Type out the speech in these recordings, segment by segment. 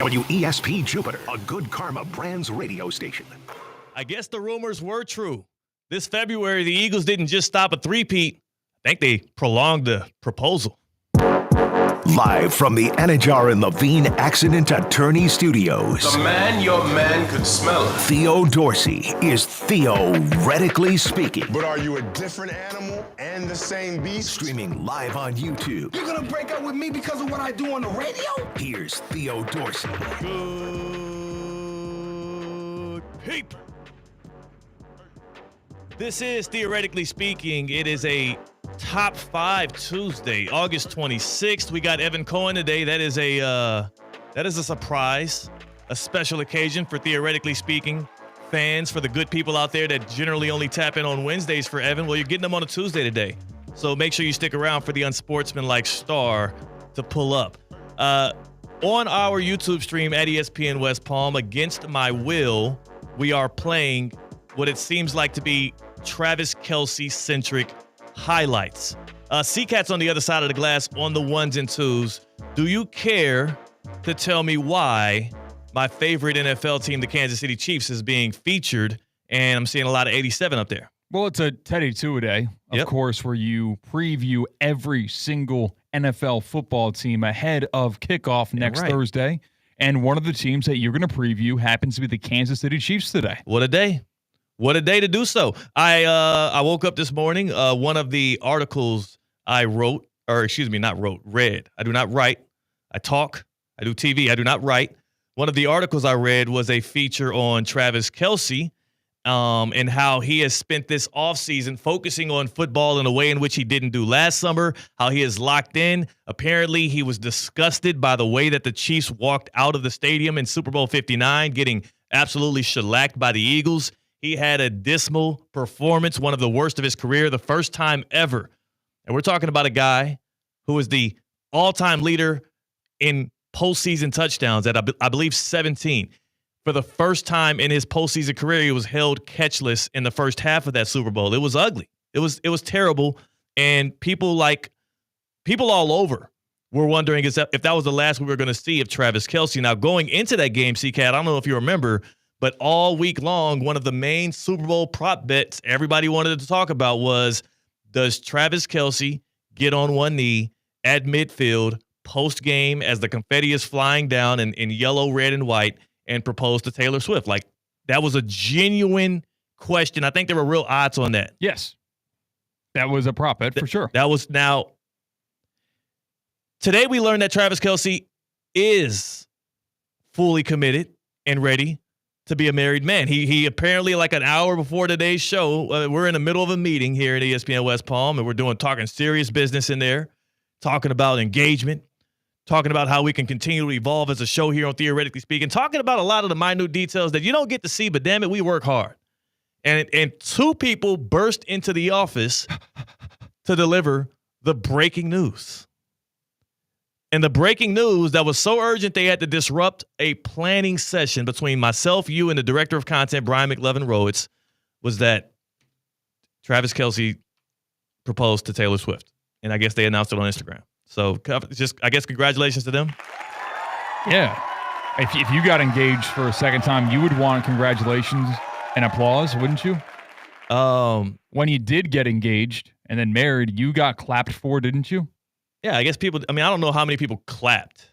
WESP Jupiter, a Good Karma Brands radio station. I guess the rumors were true. This February, the Eagles didn't just stop a three-peat. I think they prolonged the proposal. Live from the Anajar and Levine Accident Attorney Studios. The man your man could smell it. Theo Dorsey is theoretically speaking. But are you a different animal and the same beast? Streaming live on YouTube. You're gonna break up with me because of what I do on the radio? Here's Theo Dorsey. Good people. This is Theoretically Speaking. It is a Top 5 Tuesday, August 26th. We got Evan Cohen today. That is a surprise, a special occasion for Theoretically Speaking fans, for the good people out there that generally only tap in on Wednesdays for Evan. Well, you're getting them on a Tuesday today. So make sure you stick around for the unsportsmanlike star to pull up. On our YouTube stream at ESPN West Palm, against my will, we are playing what it seems like to be Travis Kelce-centric highlights. C-Cat's on the other side of the glass on the ones and twos. Do you care to tell me why my favorite NFL team, the Kansas City Chiefs, is being featured? And I'm seeing a lot of 87 up there. Well, it's a Teddy Two-A-Day, of course, where you preview every single NFL football team ahead of kickoff next Thursday. And one of the teams that you're going to preview happens to be the Kansas City Chiefs today. What a day. What a day to do so. I woke up this morning. One of the articles I read. I do not write. I talk. I do TV. I do not write. One of the articles I read was a feature on Travis Kelce and how he has spent this offseason focusing on football in a way in which he didn't do last summer, how he is locked in. Apparently, he was disgusted by the way that the Chiefs walked out of the stadium in Super Bowl 59, getting absolutely shellacked by the Eagles. He had a dismal performance, one of the worst of his career, the first time ever. And we're talking about a guy who is the all-time leader in postseason touchdowns at, I believe, 17. For the first time in his postseason career, he was held catchless in the first half of that Super Bowl. It was ugly. It was terrible. And people all over were wondering if that was the last we were going to see of Travis Kelce. Now, going into that game, C-Cat, I don't know if you remember, but all week long, one of the main Super Bowl prop bets everybody wanted to talk about was, does Travis Kelce get on one knee at midfield post-game as the confetti is flying down in yellow, red, and white and propose to Taylor Swift? Like, that was a genuine question. I think there were real odds on that. Yes. That was a prop bet for sure. That was now. Today we learned that Travis Kelce is fully committed and ready to be a married man. He apparently, like an hour before today's show, we're in the middle of a meeting here at ESPN West Palm, and we're talking serious business in there, talking about engagement, talking about how we can continue to evolve as a show here on Theoretically Speaking, talking about a lot of the minute details that you don't get to see, but damn it, we work hard. And two people burst into the office to deliver the breaking news. And the breaking news that was so urgent they had to disrupt a planning session between myself, you, and the director of content, Brian McLevin-Rowitz, was that Travis Kelce proposed to Taylor Swift. And I guess they announced it on Instagram. So I guess congratulations to them. Yeah. If you got engaged for a second time, you would want congratulations and applause, wouldn't you? When you did get engaged and then married, you got clapped for, didn't you? Yeah, I guess people. I mean, I don't know how many people clapped.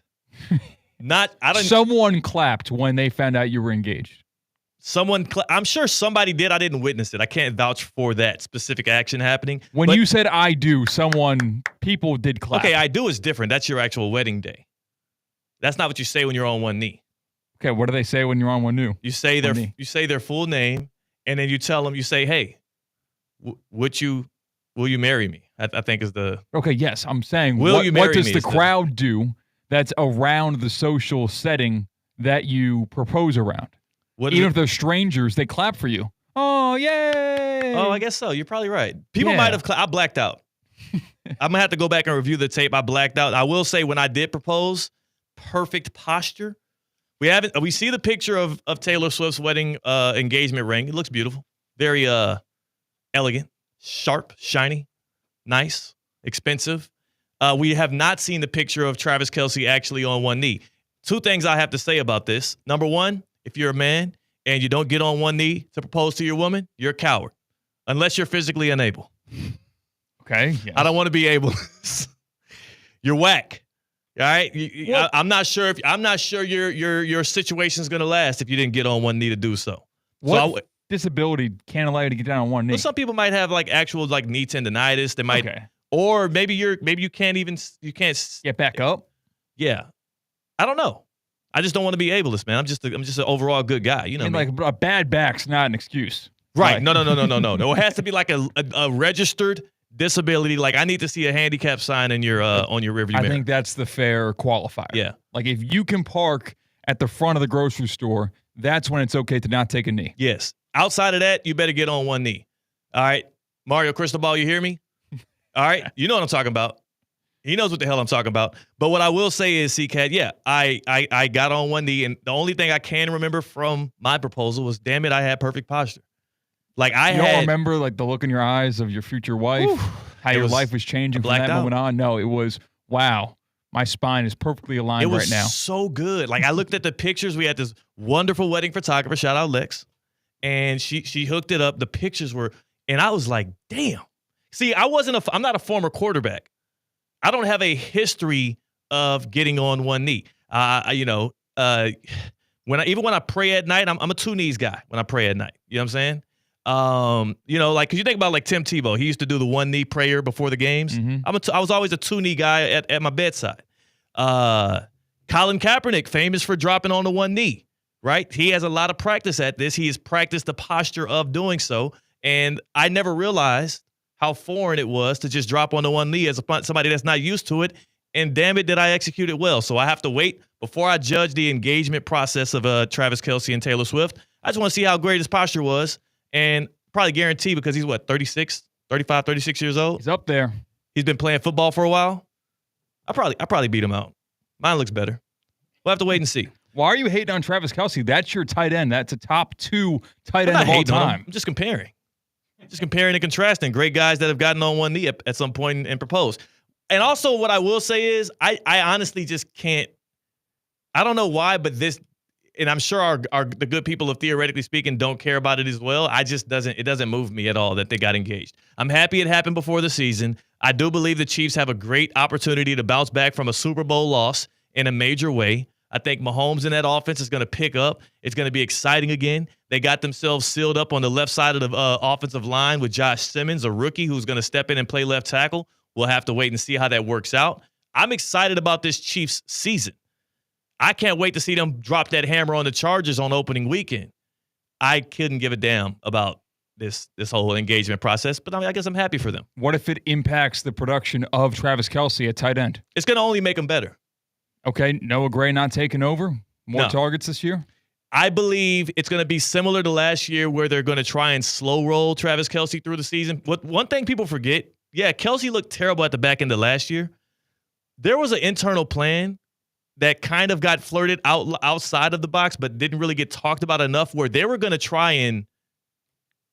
Someone clapped when they found out you were engaged. I'm sure somebody did. I didn't witness it. I can't vouch for that specific action happening. When you said "I do," people did clap. Okay, "I do" is different. That's your actual wedding day. That's not what you say when you're on one knee. Okay, what do they say when you're on one knee? You say their full name, and then you tell them. You say, "Hey, will you marry me?" I think is the... Okay, yes. I'm saying, what does the crowd do that's around the social setting that you propose around? Even if they're strangers, they clap for you. Oh, yay! Oh, I guess so. You're probably right. People might have I blacked out. I'm going to have to go back and review the tape. I blacked out. I will say when I did propose, perfect posture. We see the picture of Taylor Swift's wedding engagement ring. It looks beautiful. Very elegant, sharp, shiny. Nice, expensive. We have not seen the picture of Travis Kelce actually on one knee. Two things I have to say about this. Number one, if you're a man and you don't get on one knee to propose to your woman, you're a coward, unless you're physically unable. Okay. Yes. I don't want to be able. You're whack. All right. I'm not sure your situation's gonna last if you didn't get on one knee to do so. What disability can't allow you to get down on one knee? Well, some people might have like actual like knee tendonitis. They might, or maybe you can't get back up. Yeah. I don't know. I just don't want to be ableist, man. I'm just an overall good guy. You know, I mean, like a bad back's not an excuse. Right. No. It has to be like a registered disability. Like I need to see a handicap sign in your on your rearview mirror. I think that's the fair qualifier. Yeah. Like if you can park at the front of the grocery store, that's when it's okay to not take a knee. Yes. Outside of that, you better get on one knee. All right. Mario Cristobal, you hear me? All right. You know what I'm talking about. He knows what the hell I'm talking about. But what I will say is, C-Cat, yeah, I got on one knee, and the only thing I can remember from my proposal was, damn it, I had perfect posture. Like you don't remember like the look in your eyes of your future wife, how your life was changing from that moment on? No, it was, wow, my spine is perfectly aligned right now. It was so good. Like I looked at the pictures. We had this wonderful wedding photographer, shout out Lex, and she hooked it up. The pictures were, and I was like, damn. See, I'm not a former quarterback. I don't have a history of getting on one knee. When I pray at night, I'm a two knees guy when I pray at night. You know what I'm saying? Like, cause you think about like Tim Tebow, he used to do the one knee prayer before the games. Mm-hmm. I was always a two knee guy at my bedside. Colin Kaepernick, famous for dropping on the one knee, right? He has a lot of practice at this. He has practiced the posture of doing so. And I never realized how foreign it was to just drop on the one knee as somebody that's not used to it. And damn it, did I execute it well. So I have to wait before I judge the engagement process of Travis Kelce and Taylor Swift. I just want to see how great his posture was. And probably guarantee, because he's 36 years old. He's up there. He's been playing football for a while. I probably beat him out. Mine looks better. We'll have to wait and see. Why are you hating on Travis Kelce? That's your tight end. That's a top 2 tight end of all time. I'm just comparing. Just comparing and contrasting great guys that have gotten on one knee at some point and proposed. And also what I will say is I honestly just can't. I don't know why, but this, and I'm sure the good people of Theoretically Speaking don't care about it as well. It doesn't move me at all that they got engaged. I'm happy it happened before the season. I do believe the Chiefs have a great opportunity to bounce back from a Super Bowl loss in a major way. I think Mahomes in that offense is going to pick up. It's going to be exciting again. They got themselves sealed up on the left side of the offensive line with Josh Simmons, a rookie who's going to step in and play left tackle. We'll have to wait and see how that works out. I'm excited about this Chiefs season. I can't wait to see them drop that hammer on the Chargers on opening weekend. I couldn't give a damn about this whole engagement process, but I guess I'm happy for them. What if it impacts the production of Travis Kelce at tight end? It's going to only make them better. Okay, Noah Gray not taking over? More targets this year? I believe it's going to be similar to last year where they're going to try and slow roll Travis Kelce through the season. One thing people forget, Kelce looked terrible at the back end of last year. There was an internal plan that kind of got flirted outside of the box but didn't really get talked about enough, where they were going to try and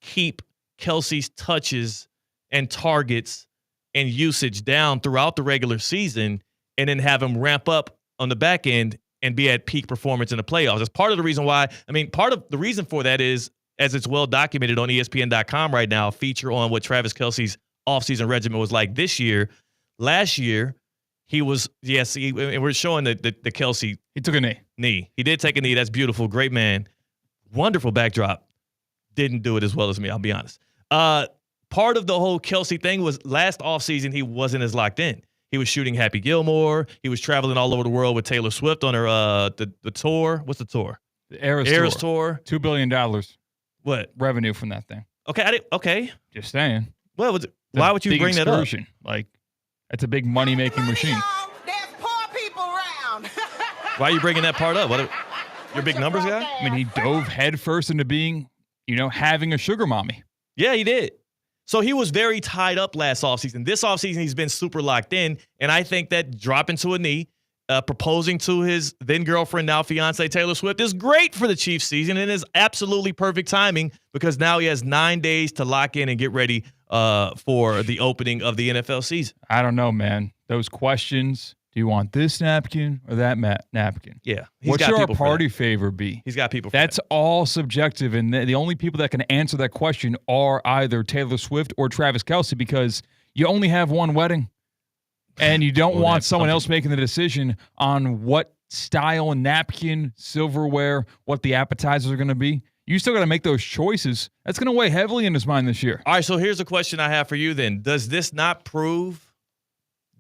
keep Kelce's touches and targets and usage down throughout the regular season and then have him ramp up on the back end and be at peak performance in the playoffs. That's part of the reason why. Part of the reason for that is, as it's well documented on ESPN.com right now, a feature on what Travis Kelce's offseason regimen was like this year. Last year, he was, and we're showing the Kelce. He took a knee. He did take a knee. That's beautiful. Great man. Wonderful backdrop. Didn't do it as well as me, I'll be honest. Part of the whole Kelce thing was last offseason, he wasn't as locked in. He was shooting Happy Gilmore. He was traveling all over the world with Taylor Swift on her the tour. What's the tour? The Eras tour. $2 billion. What? Revenue from that thing. Okay. Okay. Just saying. Well, why would you bring that up? Like, that's a big money-making machine. There's poor people around. Why are you bringing that part up? You're a big numbers guy? I mean, he dove headfirst into being, having a sugar mommy. Yeah, he did. So he was very tied up last offseason. This offseason, he's been super locked in. And I think that dropping to a knee, proposing to his then-girlfriend, now fiancée, Taylor Swift, is great for the Chiefs season and is absolutely perfect timing because now he has 9 days to lock in and get ready for the opening of the NFL season. I don't know, man. Those questions, Do you want this napkin or that napkin? Yeah. What should our party favor be? He's got people for That's that. all subjective, and the only people that can answer that question are either Taylor Swift or Travis Kelce, because you only have one wedding, and you don't want someone else making the decision on what style napkin, silverware, what the appetizers are going to be. You still got to make those choices. That's going to weigh heavily in his mind this year. All right, so here's a question I have for you then. Does this not prove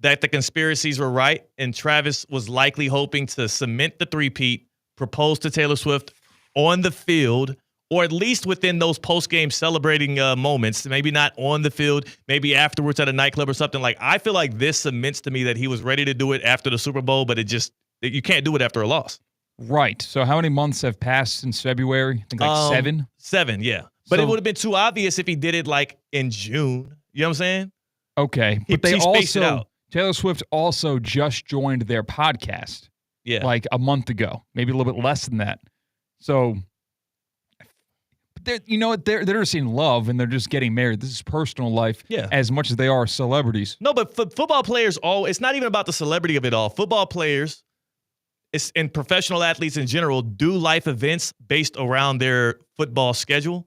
that the conspiracies were right and Travis was likely hoping to cement the three-peat, propose to Taylor Swift on the field, or at least within those post-game celebrating moments, maybe not on the field, maybe afterwards at a nightclub or something? Like, I feel like this cements to me that he was ready to do it after the Super Bowl, but you can't do it after a loss. Right. So how many months have passed since February? I think like 7? 7, yeah. But it would have been too obvious if he did it like in June. You know what I'm saying? Okay. But He spaced it out. Taylor Swift also just joined their podcast like a month ago, maybe a little bit less than that. So, they're just in love and they're just getting married. This is personal life as much as they are celebrities. No, but football players, it's not even about the celebrity of it all. Football players and professional athletes in general do life events based around their football schedule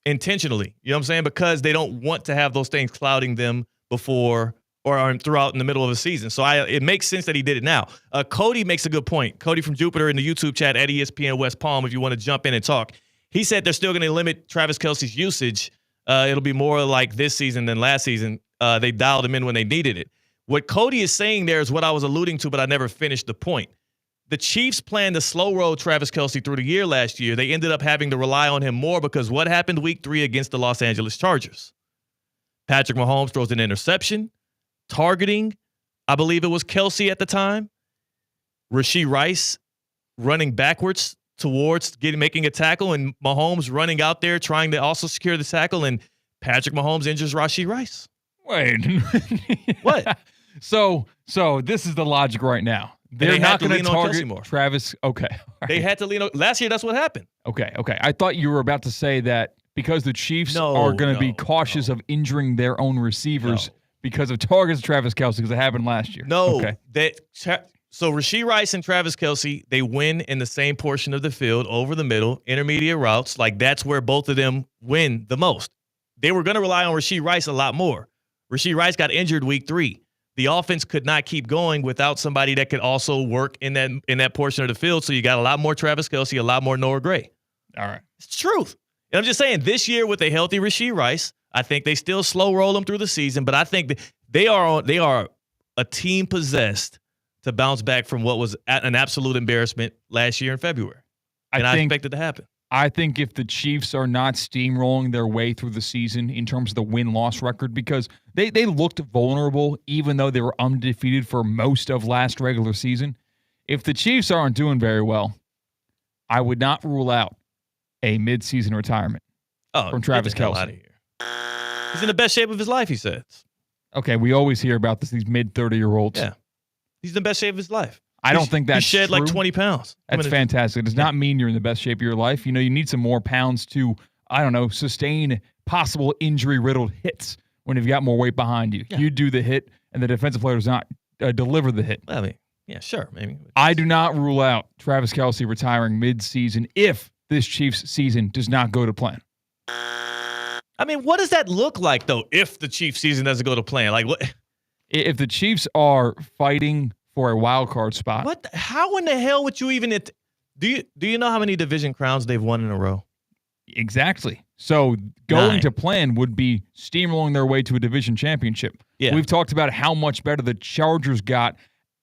intentionally. You know what I'm saying? Because they don't want to have those things clouding them before or throughout in the middle of a season. So it makes sense that he did it now. Cody makes a good point. Cody from Jupiter in the YouTube chat at ESPN West Palm, if you want to jump in and talk. He said they're still going to limit Travis Kelce's usage. It'll be more like this season than last season. They dialed him in when they needed it. What Cody is saying there is what I was alluding to, but I never finished the point. The Chiefs planned to slow roll Travis Kelce through the year last year. They ended up having to rely on him more because what happened week 3 against the Los Angeles Chargers? Patrick Mahomes throws an interception, targeting, I believe it was Kelce at the time. Rashee Rice running backwards towards making a tackle, and Mahomes running out there trying to also secure the tackle, and Patrick Mahomes injures Rashee Rice. Wait. What? So this is the logic right now. They're not going to target Travis. Okay. Right. They had to lean on. Last year, that's what happened. Okay. I thought you were about to say that because the Chiefs are going to be cautious of injuring their own receivers because of targets of Travis Kelce, because it happened last year. No. Okay. So Rashee Rice and Travis Kelce, they win in the same portion of the field, over the middle, intermediate routes. Like, that's where both of them win the most. They were going to rely on Rashee Rice a lot more. Rashee Rice got injured week 3. The offense could not keep going without somebody that could also work in that portion of the field. So you got a lot more Travis Kelce, a lot more Noah Gray. All right. It's the truth. And I'm just saying, this year with a healthy Rashee Rice, I think they still slow roll him through the season, but I think that they are a team possessed to bounce back from what was an absolute embarrassment last year in February. And I expect it to happen. I think if the Chiefs are not steamrolling their way through the season in terms of the win-loss record, because they looked vulnerable even though they were undefeated for most of last regular season. If the Chiefs aren't doing very well, I would not rule out a midseason retirement from Travis Kelce. Out of here. He's in the best shape of his life, he says. Okay, we always hear about these mid-30-year-olds. Yeah. He's in the best shape of his life. I don't think that's true. He shed like 20 pounds. That's fantastic. It does not mean you're in the best shape of your life. You need some more pounds to, sustain possible injury-riddled hits when you've got more weight behind you. Yeah. You do the hit, and the defensive player does not deliver the hit. I mean, yeah, sure. Maybe. I do not rule out Travis Kelce retiring mid-season if this Chiefs season does not go to plan. I mean, what does that look like, though, if the Chiefs season doesn't go to plan? Like, what? If the Chiefs are fighting for a wild card spot. How in the hell would you even do you know how many division crowns they've won in a row? Exactly. So going to plan would be steamrolling their way to a division championship. Yeah. We've talked about how much better the Chargers got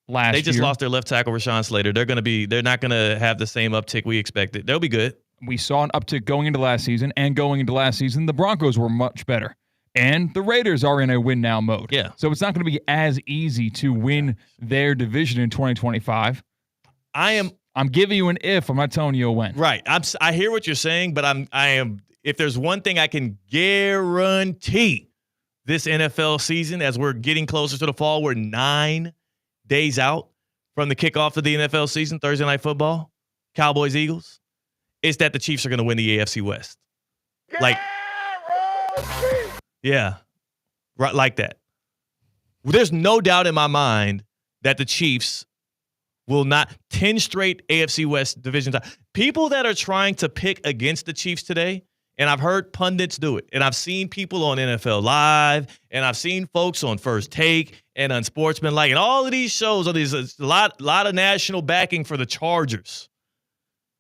last year. They just lost their left tackle, Rashawn Slater. They're not gonna have the same uptick we expected. They'll be good. We saw an uptick going into last season, and going into last season, the Broncos were much better. And the Raiders are in a win-now mode. Yeah. So it's not going to be as easy to win their division in 2025. I'm giving you an if. I'm not telling you a when. Right. I hear what you're saying, but I am. If there's one thing I can guarantee this NFL season, as we're getting closer to the fall, we're 9 days out from the kickoff of the NFL season, Thursday Night Football, Cowboys, Eagles, is that the Chiefs are going to win the AFC West. Yeah, right, like that. There's no doubt in my mind that the Chiefs will not 10 straight AFC West division time. People that are trying to pick against the Chiefs today, and I've heard pundits do it, and I've seen people on NFL Live, and I've seen folks on First Take and Unsportsmanlike, and all of these shows, a lot of national backing for the Chargers.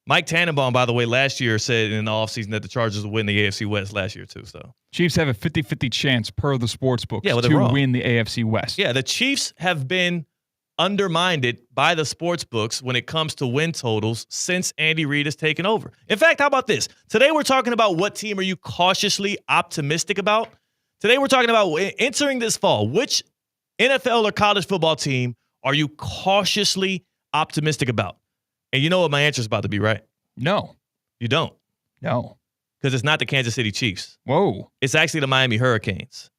Mike Tannenbaum, by the way, last year said in the offseason that the Chargers would win the AFC West last year too. So Chiefs have a 50-50 chance per the sports books to win the AFC West. Yeah, the Chiefs have been undermined by the sports books when it comes to win totals since Andy Reid has taken over. In fact, how about this? Today we're talking about what team are you cautiously optimistic about? Today we're talking about entering this fall. Which NFL or college football team are you cautiously optimistic about? And you know what my answer is about to be, right? No. You don't? No. Because it's not the Kansas City Chiefs. Whoa. It's actually the Miami Hurricanes.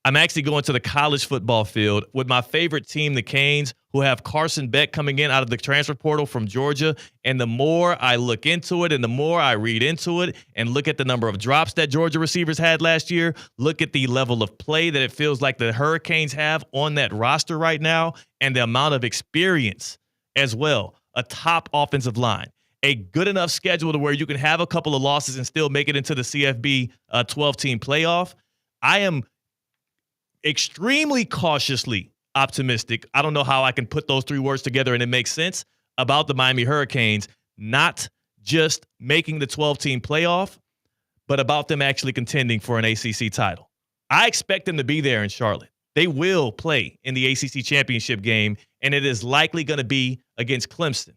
I'm actually going to the college football field with my favorite team, the Canes, who have Carson Beck coming in out of the transfer portal from Georgia. And the more I look into it and the more I read into it and look at the number of drops that Georgia receivers had last year, look at the level of play that it feels like the Hurricanes have on that roster right now, and the amount of experience as well. A top offensive line, a good enough schedule to where you can have a couple of losses and still make it into the CFB 12-team playoff. I am extremely cautiously optimistic. I don't know how I can put those three words together and it makes sense about the Miami Hurricanes not just making the 12-team playoff, but about them actually contending for an ACC title. I expect them to be there in Charlotte. They will play in the ACC championship game, and it is likely going to be against Clemson.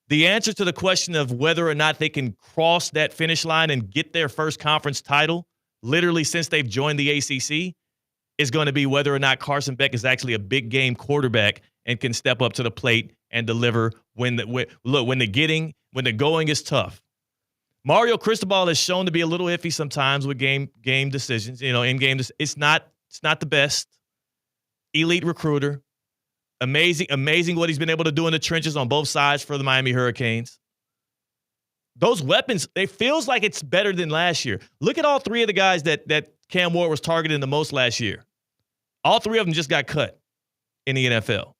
The answer to the question of whether or not they can cross that finish line and get their first conference title, literally since they've joined the ACC, is going to be whether or not Carson Beck is actually a big game quarterback and can step up to the plate and deliver when the going is tough. Mario Cristobal has shown to be a little iffy sometimes with game decisions. In game, it's not the best. Elite recruiter. Amazing what he's been able to do in the trenches on both sides for the Miami Hurricanes. Those weapons, it feels like it's better than last year. Look at all three of the guys that Cam Ward was targeting the most last year. All three of them just got cut in the NFL.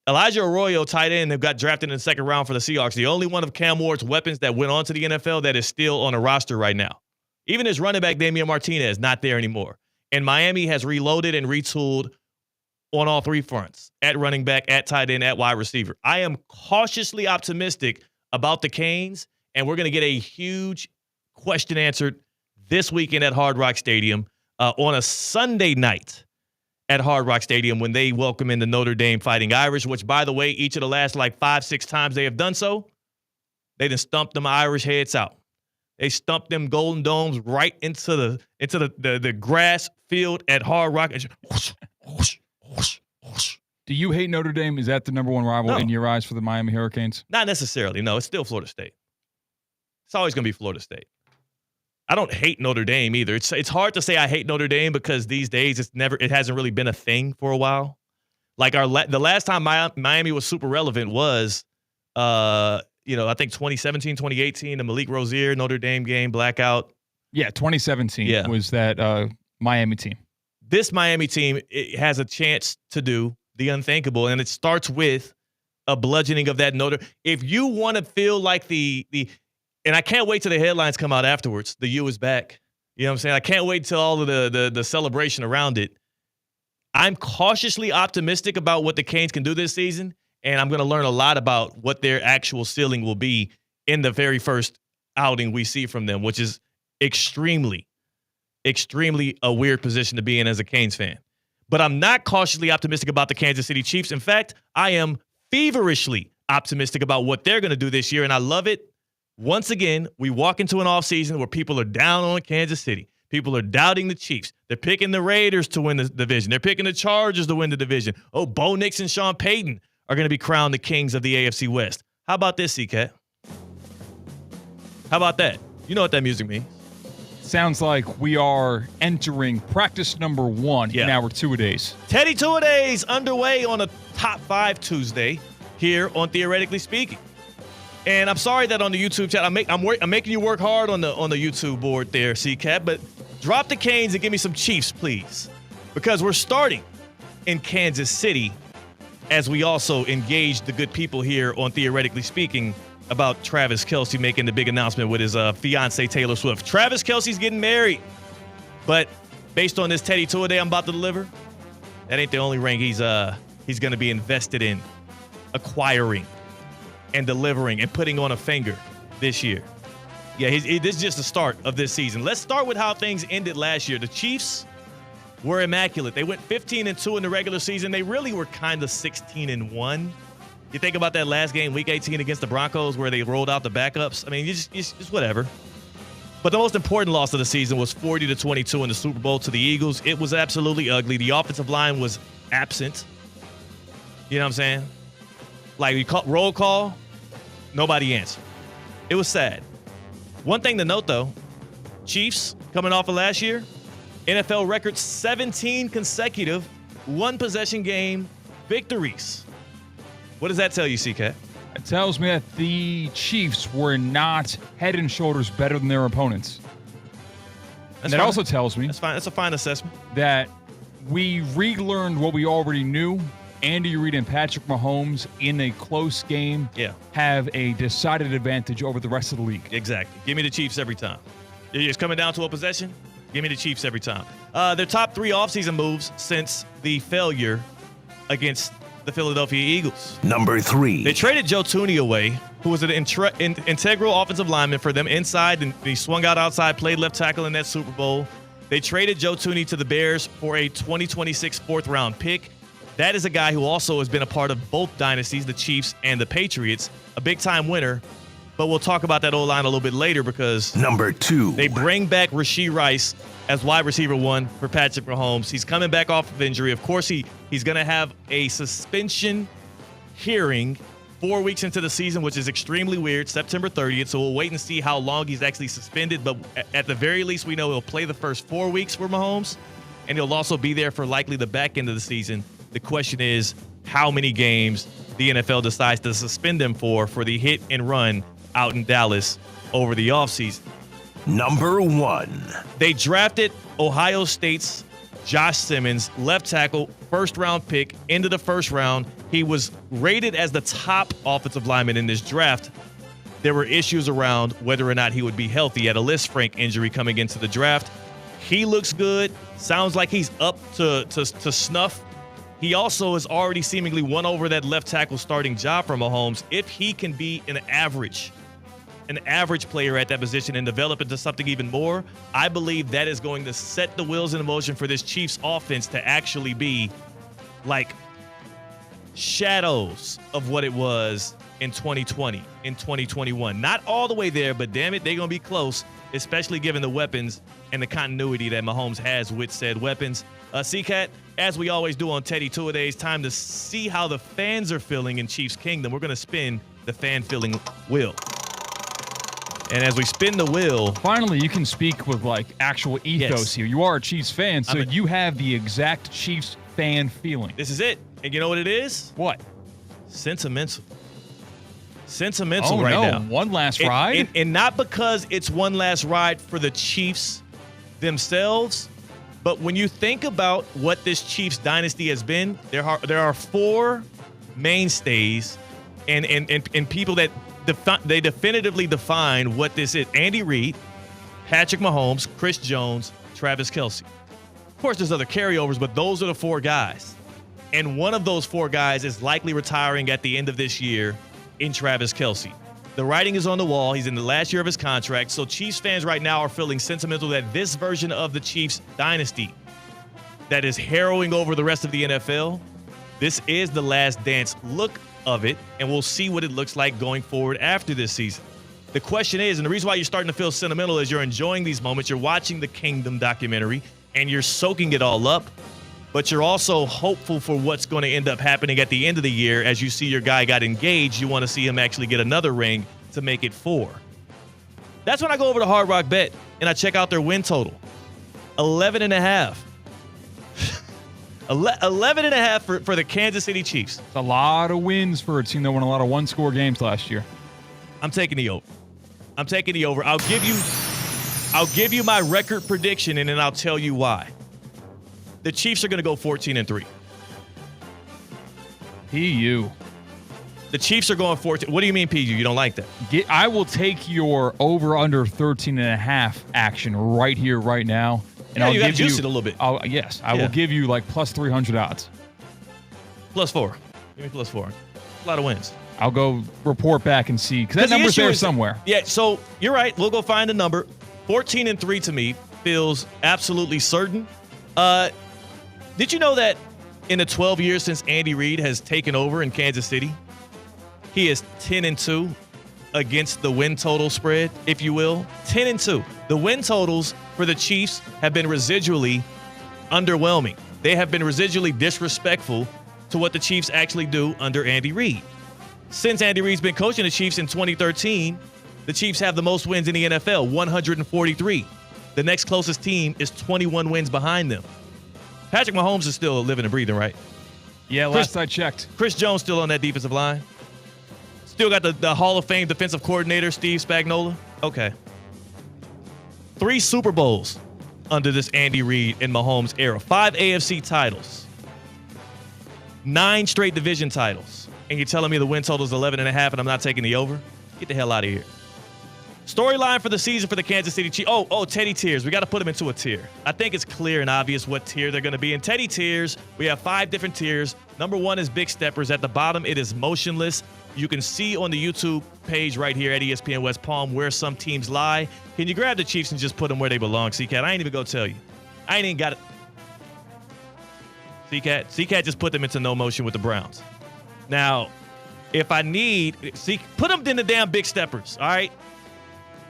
Elijah Arroyo, tight end, got drafted in the second round for the Seahawks. The only one of Cam Ward's weapons that went on to the NFL that is still on a roster right now. Even his running back, Damian Martinez, not there anymore. And Miami has reloaded and retooled on all three fronts, at running back, at tight end, at wide receiver. I am cautiously optimistic about the Canes, and we're going to get a huge question answered this weekend at Hard Rock Stadium on a Sunday night at Hard Rock Stadium when they welcome in the Notre Dame Fighting Irish, which, by the way, each of the last 5-6 times they have done so, they done stumped them Irish heads out. They stumped them Golden Domes right into the grass field at Hard Rock. Do you hate Notre Dame? Is that the number one rival in your eyes for the Miami Hurricanes? Not necessarily. No, it's still Florida State. It's always going to be Florida State. I don't hate Notre Dame either. It's hard to say I hate Notre Dame because these days it hasn't really been a thing for a while. Like the last time Miami was super relevant was I think 2017, 2018, the Malik Rozier Notre Dame game blackout. Yeah, 2017 was that Miami team. This Miami team, it has a chance to do the unthinkable, and it starts with a bludgeoning of that Notre. If you want to feel like and I can't wait till the headlines come out afterwards. The U is back. You know what I'm saying? I can't wait till all of the celebration around it. I'm cautiously optimistic about what the Canes can do this season, and I'm going to learn a lot about what their actual ceiling will be in the very first outing we see from them, which is extremely a weird position to be in as a Canes fan. But I'm not cautiously optimistic about the Kansas City Chiefs. In fact, I am feverishly optimistic about what they're going to do this year, and I love it. Once again, we walk into an offseason where people are down on Kansas City. People are doubting the Chiefs. They're picking the Raiders to win the division. They're picking the Chargers to win the division. Oh, Bo Nix and Sean Payton are going to be crowned the kings of the AFC West. How about this, C-Cat? How about that? You know what that music means. Sounds like we are entering practice number 1 in our two-a-days. Teddy Two-A-Days underway on a Top 5 Tuesday here on Theoretically Speaking. And I'm sorry that on the YouTube chat, I'm making you work hard on the YouTube board there, C-Cat, but drop the Canes and give me some Chiefs, please. Because we're starting in Kansas City, as we also engage the good people here on Theoretically Speaking about Travis Kelce making the big announcement with his fiance Taylor Swift. Travis Kelce's getting married, but based on this Teddy Tour Day I'm about to deliver, that ain't the only ring he's going to be invested in acquiring and delivering and putting on a finger this year. Yeah, this is just the start of this season. Let's start with how things ended last year. The Chiefs were immaculate. They went 15-2 in the regular season. They really were kind of 16-1. You think about that last game, Week 18 against the Broncos, where they rolled out the backups. I mean, just whatever. But the most important loss of the season was 40-22 in the Super Bowl to the Eagles. It was absolutely ugly. The offensive line was absent. You know what I'm saying? Like, we call roll call, nobody answered. It was sad. One thing to note, though, Chiefs coming off of last year, NFL record 17 consecutive one-possession game victories. What does that tell you, C-Cat? It tells me that the Chiefs were not head and shoulders better than their opponents. And that also tells me that's fine. That's a fine assessment. That we relearned what we already knew. Andy Reid and Patrick Mahomes in a close game have a decided advantage over the rest of the league. Exactly. Give me the Chiefs every time. It's coming down to a possession. Give me the Chiefs every time. Their top 3 offseason moves since the failure against the Philadelphia Eagles. Number 3. They traded Joe Thuney away, who was an integral offensive lineman for them inside, and he swung out outside, played left tackle in that Super Bowl. They traded Joe Thuney to the Bears for a 2026 fourth-round pick. That is a guy who also has been a part of both dynasties, the Chiefs and the Patriots, a big-time winner. But we'll talk about that O-line a little bit later because Number 2. They bring back Rashee Rice as wide receiver 1 for Patrick Mahomes. He's coming back off of injury. Of course, he's going to have a suspension hearing 4 weeks into the season, which is extremely weird, September 30th. So we'll wait and see how long he's actually suspended. But at the very least, we know he'll play the first 4 weeks for Mahomes, and he'll also be there for likely the back end of the season. The question is how many games the NFL decides to suspend him for the hit and run out in Dallas over the offseason. Number 1. They drafted Ohio State's Josh Simmons, left tackle, first-round pick, into the first round. He was rated as the top offensive lineman in this draft. There were issues around whether or not he would be healthy. He had a Lisfranc injury coming into the draft. He looks good. Sounds like he's up to snuff. He also has already seemingly won over that left tackle starting job for Mahomes. If he can be an average player at that position and develop into something even more, I believe that is going to set the wheels in motion for this Chiefs offense to actually be like shadows of what it was in 2020, in 2021. Not all the way there, but damn it, they're going to be close, especially given the weapons and the continuity that Mahomes has with said weapons. C-Cat, as we always do on Teddy Two-A-Days, time to see how the fans are feeling in Chiefs Kingdom. We're going to spin the fan feeling wheel. And as we spin the wheel... Finally, you can speak with, like, actual ethos here. You are a Chiefs fan, so you have the exact Chiefs fan feeling. This is it. And you know what it is? What? Sentimental right now. One last ride? And not because it's one last ride for the Chiefs themselves, but when you think about what this Chiefs dynasty has been, there are 4 mainstays and people that they definitively define what this is. Andy Reid, Patrick Mahomes, Chris Jones, Travis Kelce. Of course, there's other carryovers, but those are the 4 guys. And one of those 4 guys is likely retiring at the end of this year in Travis Kelce. The writing is on the wall. He's in the last year of his contract. So Chiefs fans right now are feeling sentimental that this version of the Chiefs dynasty that is harrowing over the rest of the NFL, this is the last dance look of it, and we'll see what it looks like going forward after this season. The question is, and the reason why you're starting to feel sentimental is you're enjoying these moments. You're watching the Kingdom documentary, and you're soaking it all up, but you're also hopeful for what's going to end up happening at the end of the year. As you see your guy got engaged, you want to see him actually get another ring to make it 4. That's when I go over to Hard Rock Bet, and I check out their win total. 11.5. 11.5 for the Kansas City Chiefs. It's a lot of wins for a team that won a lot of one-score games last year. I'm taking the over. I'll give you my record prediction, and then I'll tell you why. The Chiefs are going to go 14-3. PU. The Chiefs are going 14. What do you mean, PU? You don't like that? I will take your over/under 13.5 action right here, right now. And I'll you got to give juice it a little bit. I will give you like plus 300 odds. +4. Give me +4. A lot of wins. I'll go report back and see, because that number's there somewhere. Yeah, so you're right. We'll go find a number. 14-3 to me feels absolutely certain. Did you know that in the 12 years since Andy Reid has taken over in Kansas City, he is 10-2 against the win total spread, if you will? 10-2. The win totals for the Chiefs have been residually underwhelming. They have been residually disrespectful to what the Chiefs actually do under Andy Reid. Since Andy Reid's been coaching the Chiefs in 2013, the Chiefs have the most wins in the NFL, 143. The next closest team is 21 wins behind them. Patrick Mahomes is still living and breathing, right? Yeah, last I checked. Chris Jones still on that defensive line. Still got the Hall of Fame defensive coordinator, Steve Spagnuolo. Okay. 3 Super Bowls under this Andy Reid and Mahomes era. 5 AFC titles. 9 straight division titles. And you're telling me the win total is 11.5 and I'm not taking the over? Get the hell out of here. Storyline for the season for the Kansas City Chiefs. Oh, Teddy tiers. We got to put them into a tier. I think it's clear and obvious what tier they're going to be in. Teddy tiers, we have 5 different tiers. Number 1 is Big Steppers. At the bottom, it is motionless. You can see on the YouTube page right here at ESPN West Palm where some teams lie. Can you grab the Chiefs and just put them where they belong, C-Cat? I ain't even going to tell you. I ain't even got it. C-Cat just put them into no motion with the Browns. Now, if I need, put them in the damn Big Steppers, all right?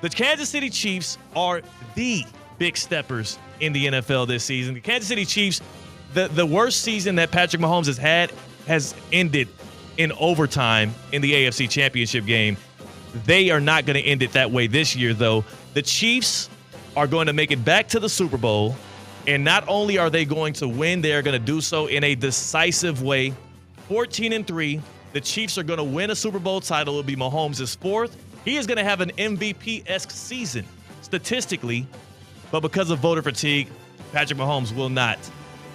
The Kansas City Chiefs are the Big Steppers in the NFL this season. The Kansas City Chiefs, the worst season that Patrick Mahomes has had has ended in overtime in the AFC Championship game. They are not going to end it that way this year, though. The Chiefs are going to make it back to the Super Bowl, and not only are they going to win, they are going to do so in a decisive way. 14-3, the Chiefs are going to win a Super Bowl title. It'll be Mahomes' 4th. He is going to have an MVP-esque season statistically, but because of voter fatigue, Patrick Mahomes will not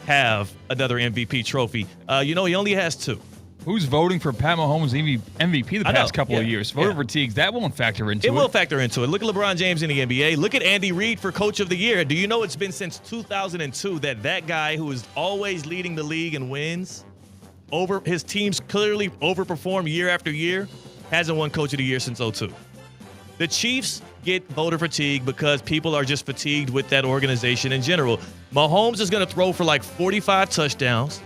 have another MVP trophy. He only has 2. Who's voting for Pat Mahomes MVP the past couple of years? Voter fatigue, that won't factor into it. It will factor into it. Look at LeBron James in the NBA. Look at Andy Reid for Coach of the Year. Do you know it's been since 2002 that guy who is always leading the league in wins, his teams clearly overperform year after year, hasn't won Coach of the Year since 2002. The Chiefs get voter fatigue because people are just fatigued with that organization in general. Mahomes is going to throw for like 45 touchdowns,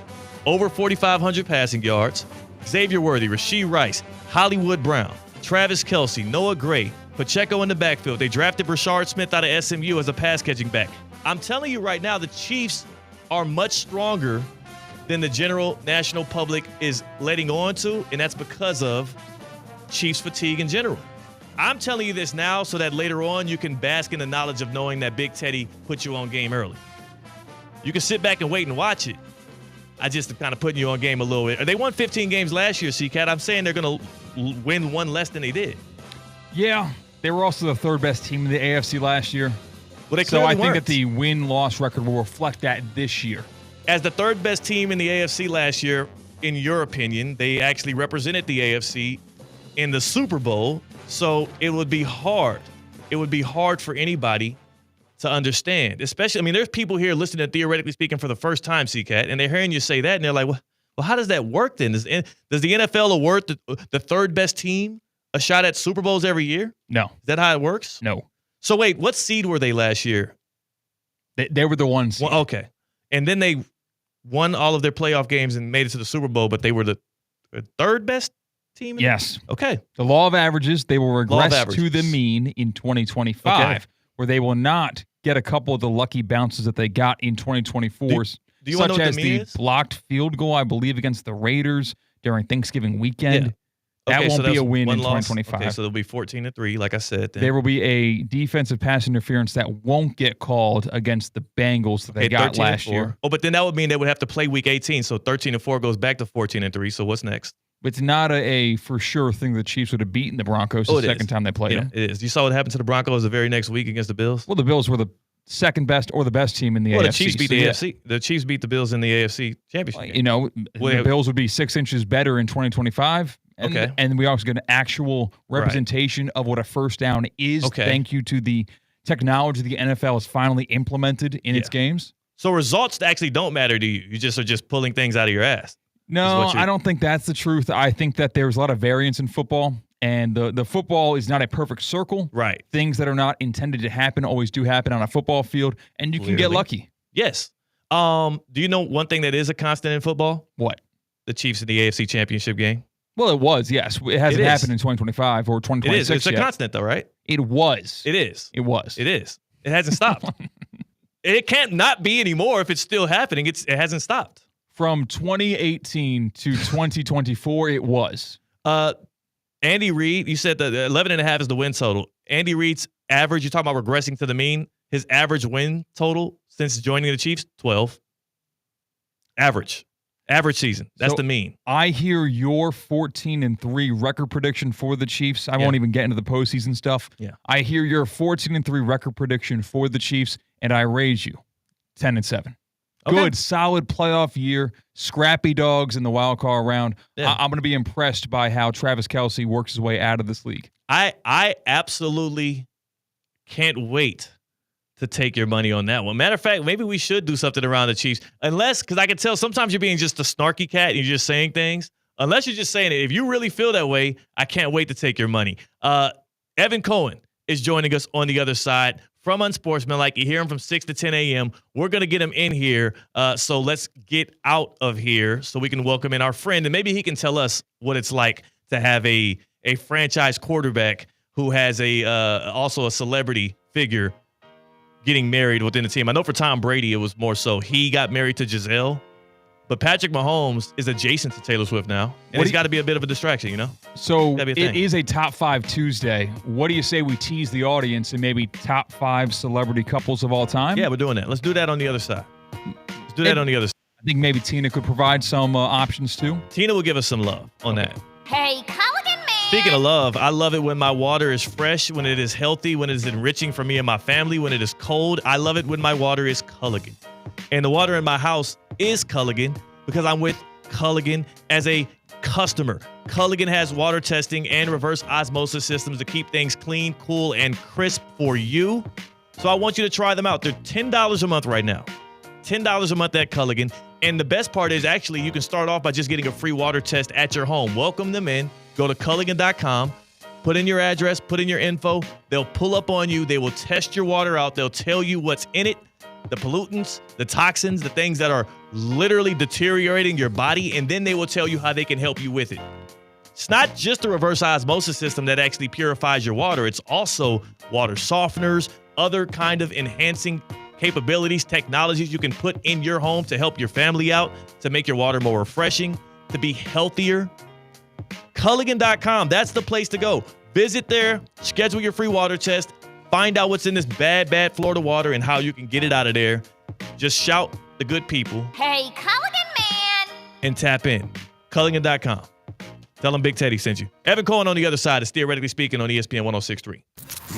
over 4,500 passing yards. Xavier Worthy, Rashee Rice, Hollywood Brown, Travis Kelce, Noah Gray, Pacheco in the backfield. They drafted Rashard Smith out of SMU as a pass-catching back. I'm telling you right now, the Chiefs are much stronger than the general national public is letting on to, and that's because of Chiefs fatigue in general. I'm telling you this now so that later on you can bask in the knowledge of knowing that Big Teddy put you on game early. You can sit back and wait and watch it. I just kind of putting you on game a little bit. They won 15 games last year, C-Cat. I'm saying they're going to win 1 less than they did. Yeah, they were also the 3rd best team in the AFC last year. Well, so I think that the win-loss record will reflect that this year. As the 3rd best team in the AFC last year, in your opinion, they actually represented the AFC in the Super Bowl. So it would be hard. It would be hard for anybody to understand. Especially, there's people here listening to Theoretically Speaking for the first time, C-Cat, and they're hearing you say that, and they're like, well, how does that work then? Does the NFL award the 3rd best team a shot at Super Bowls every year? No. Is that how it works? No. So wait, what seed were they last year? They were the 1 seed. Well, okay. And then they won all of their playoff games and made it to the Super Bowl, but they were the 3rd best team? Yes. Okay. The law of averages, they will regress to the mean in 2025, where they will not get a couple of the lucky bounces that they got in 2024, do you such know what as the blocked field goal, I believe, against the Raiders during Thanksgiving weekend. Yeah. That won't be a win in loss. 2025. Okay, so they'll be 14-3, like I said. Then. There will be a defensive pass interference that won't get called against the Bengals that they got last year. Oh, but then that would mean they would have to play Week 18, so 13-4 goes back to 14-3. So what's next? It's not a for sure thing the Chiefs would have beaten the Broncos the second time they played them. It is. You saw what happened to the Broncos the very next week against the Bills? Well, the Bills were the second best or the best team in the AFC. Well, the Chiefs beat the yeah. AFC. The Chiefs beat the Bills in the AFC Championship game. You know, the Bills would be 6 inches better in 2025. And, and we also get an actual representation of what a first down is. Thank you to the technology the NFL has finally implemented in its games. So results actually don't matter to you. You just are just pulling things out of your ass. No, I don't think that's the truth. I think that there's a lot of variance in football. And the football is not a perfect circle. Right. Things that are not intended to happen always do happen on a football field, and you can get lucky. Yes. Do you know one thing that is a constant in football? What? The Chiefs in the AFC Championship game. Well, it was, yes. It hasn't happened in 2025 or 2026 It is. It's yet. a constant, though, right? It was. It is. It was. It is. It hasn't stopped. It can't not be anymore if it's still happening. It hasn't stopped. From 2018 to 2024, it was. Andy Reid, you said that 11.5 is the win total. Andy Reid's average, you're talking about regressing to the mean, his average win total since joining the Chiefs, 12. Average season. That's the mean. I hear your 14-3 record prediction for the Chiefs. I won't even get into the postseason stuff. Yeah. I hear your 14-3 record prediction for the Chiefs, and I raise you 10-7. Good, solid playoff year. Scrappy dogs in the wild card round. Yeah. I'm going to be impressed by how Travis Kelce works his way out of this league. I absolutely can't wait to take your money on that one. Matter of fact, maybe we should do something around the Chiefs. Unless, because I can tell sometimes you're being just a snarky cat and you're just saying things. Unless you're just saying it. If you really feel that way, I can't wait to take your money. Evan Cohen is joining us on the other side from Unsportsmanlike. You hear him from 6 to 10 a.m. We're going to get him in here. So let's get out of here so we can welcome in our friend. And maybe he can tell us what it's like to have a franchise quarterback who has also a celebrity figure getting married within the team. I know for Tom Brady, it was more so he got married to Giselle. But Patrick Mahomes is adjacent to Taylor Swift now. And he's got to be a bit of a distraction, you know? So it is a Top 5 Tuesday. What do you say we tease the audience and maybe top 5 celebrity couples of all time? Yeah, we're doing that. Let's do that on the other side. I think maybe Tina could provide some options too. Tina will give us some love on that. Hey, Culligan man. Speaking of love, I love it when my water is fresh, when it is healthy, when it is enriching for me and my family, when it is cold. I love it when my water is Culligan. And the water in my house is Culligan because I'm with Culligan as a customer. Culligan has water testing and reverse osmosis systems to keep things clean, cool, and crisp for you. So I want you to try them out. They're $10 a month right now. $10 a month at Culligan. And the best part is actually you can start off by just getting a free water test at your home. Welcome them in. Go to Culligan.com. Put in your address. Put in your info. They'll pull up on you. They will test your water out. They'll tell you what's in it, the pollutants, the toxins, the things that are literally deteriorating your body, and then they will tell you how they can help you with it. It's not just a reverse osmosis system that actually purifies your water. It's also water softeners, other kind of enhancing capabilities, technologies you can put in your home to help your family out, to make your water more refreshing, to be healthier. Culligan.com, that's the place to go. Visit there, schedule your free water test, find out what's in this bad Florida water and how you can get it out of there. Just shout the good people. Hey, Culligan man. And tap in. Culligan.com. Tell them Big Teddy sent you. Evan Cohen on the other side is Theoretically Speaking on ESPN 106.3.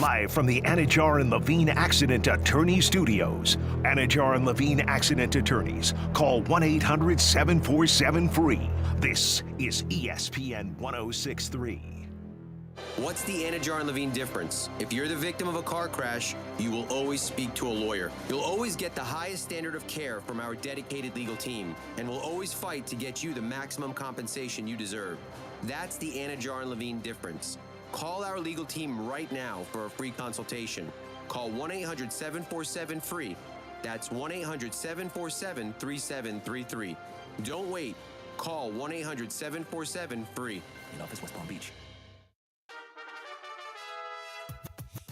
Live from the Anajar and Levine Accident Attorney Studios. Anajar and Levine Accident Attorneys. Call 1-800-747-FREE. This is ESPN 106.3. What's the Anajar and Levine difference? If you're the victim of a car crash, you will always speak to a lawyer. You'll always get the highest standard of care from our dedicated legal team, and we'll always fight to get you the maximum compensation you deserve. That's the Anajar and Levine difference. Call our legal team right now for a free consultation. Call 1-800-747-FREE. That's 1-800-747-3733. Don't wait. Call 1-800-747-FREE. In office, West Palm Beach.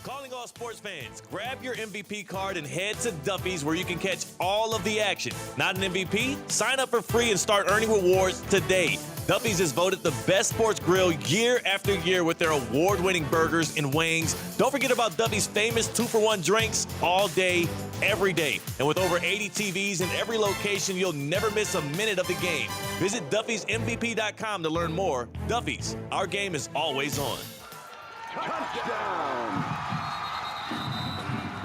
Calling all sports fans, grab your MVP card and head to Duffy's where you can catch all of the action. Not an MVP? Sign up for free and start earning rewards today. Duffy's is voted the best sports grill year after year with their award-winning burgers and wings. Don't forget about Duffy's famous 2-for-1 drinks all day, every day. And with over 80 TVs in every location, you'll never miss a minute of the game. Visit Duffy'sMVP.com to learn more. Duffy's, our game is always on. Touchdown!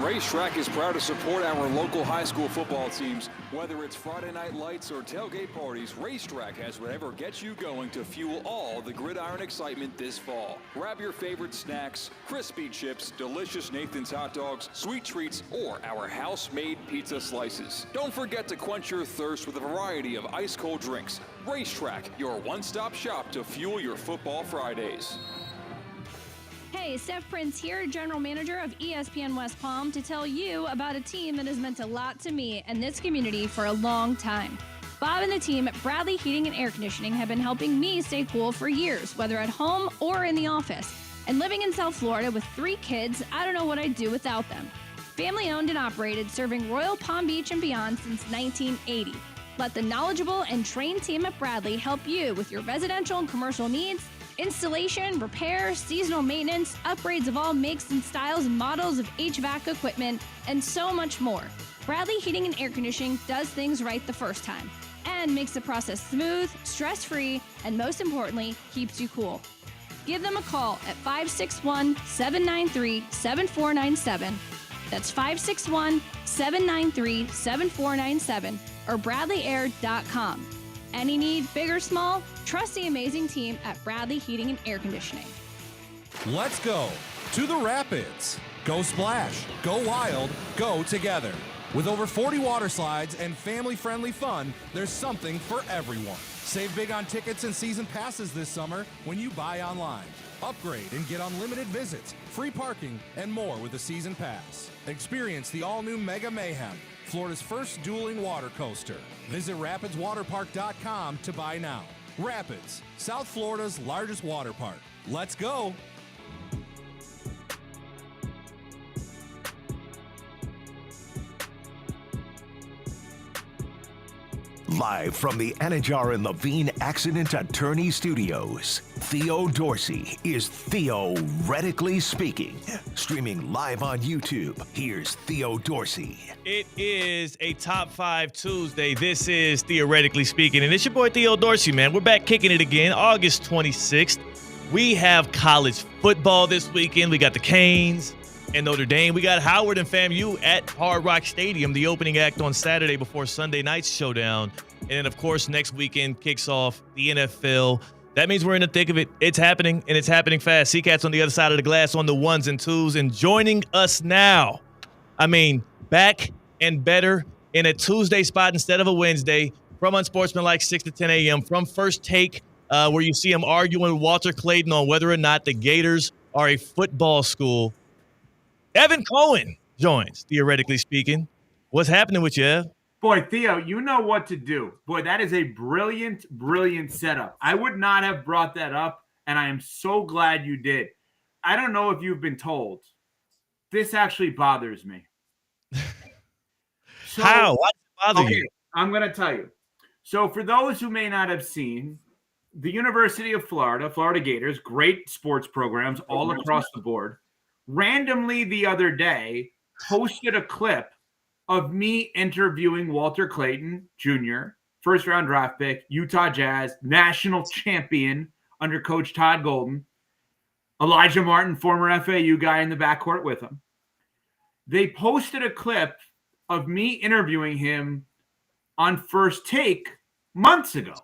Racetrack is proud to support our local high school football teams. Whether it's Friday night lights or tailgate parties, Racetrack has whatever gets you going to fuel all the gridiron excitement this fall. Grab your favorite snacks, crispy chips, delicious Nathan's hot dogs, sweet treats, or our house-made pizza slices. Don't forget to quench your thirst with a variety of ice-cold drinks. Racetrack, your one-stop shop to fuel your football Fridays. Hey, Steph Prince here, General Manager of ESPN West Palm, to tell you about a team that has meant a lot to me and this community for a long time. Bob and the team at Bradley Heating and Air Conditioning have been helping me stay cool for years, whether at home or in the office. And living in South Florida with 3 kids, I don't know what I'd do without them. Family owned and operated, serving Royal Palm Beach and beyond since 1980. Let the knowledgeable and trained team at Bradley help you with your residential and commercial needs, installation, repair, seasonal maintenance, upgrades of all makes and styles and models of HVAC equipment, and so much more. Bradley Heating and Air Conditioning does things right the first time and makes the process smooth, stress-free, and most importantly, keeps you cool. Give them a call at 561-793-7497. That's 561-793-7497 or bradleyair.com. Any need, big or small, trust the amazing team at Bradley Heating and Air Conditioning. Let's go to the Rapids. Go splash, go wild, go together. With over 40 water slides and family-friendly fun, there's something for everyone. Save big on tickets and season passes this summer when you buy online. Upgrade and get unlimited visits, free parking, and more with a season pass. Experience the all-new Mega Mayhem, Florida's first dueling water coaster. Visit rapidswaterpark.com to buy now. Rapids, South Florida's largest water park. Let's go! Live from the Anajar and Levine Accident Attorney Studios, Theo Dorsey is Theoretically Speaking. Streaming live on YouTube, here's Theo Dorsey. It is a Top 5 Tuesday. This is Theoretically Speaking, and it's your boy Theo Dorsey, man. We're back kicking it again, August 26th. We have college football this weekend. We got the Canes and Notre Dame. We got Howard and FAMU at Hard Rock Stadium, the opening act on Saturday before Sunday night's showdown. And then, of course, next weekend kicks off the NFL. That means we're in the thick of it. It's happening, and it's happening fast. Seacats on the other side of the glass on the ones and twos. And joining us now, back and better in a Tuesday spot instead of a Wednesday, from Unsportsmanlike 6 to 10 a.m., from First Take, where you see him arguing with Walter Clayton on whether or not the Gators are a football school. Evan Cohen joins, Theoretically Speaking. What's happening with you, Ev? Boy, Theo, you know what to do. Boy, that is a brilliant, brilliant setup. I would not have brought that up, and I am so glad you did. I don't know if you've been told. This actually bothers me. So, how? Why does it bother you? I'm going to tell you. So for those who may not have seen, the University of Florida, Florida Gators, great sports programs all across the board, randomly the other day posted a clip of me interviewing Walter Clayton Jr., first-round draft pick, Utah Jazz, national champion under Coach Todd Golden, Elijah Martin, former FAU guy in the backcourt with him. They posted a clip of me interviewing him on First Take months ago.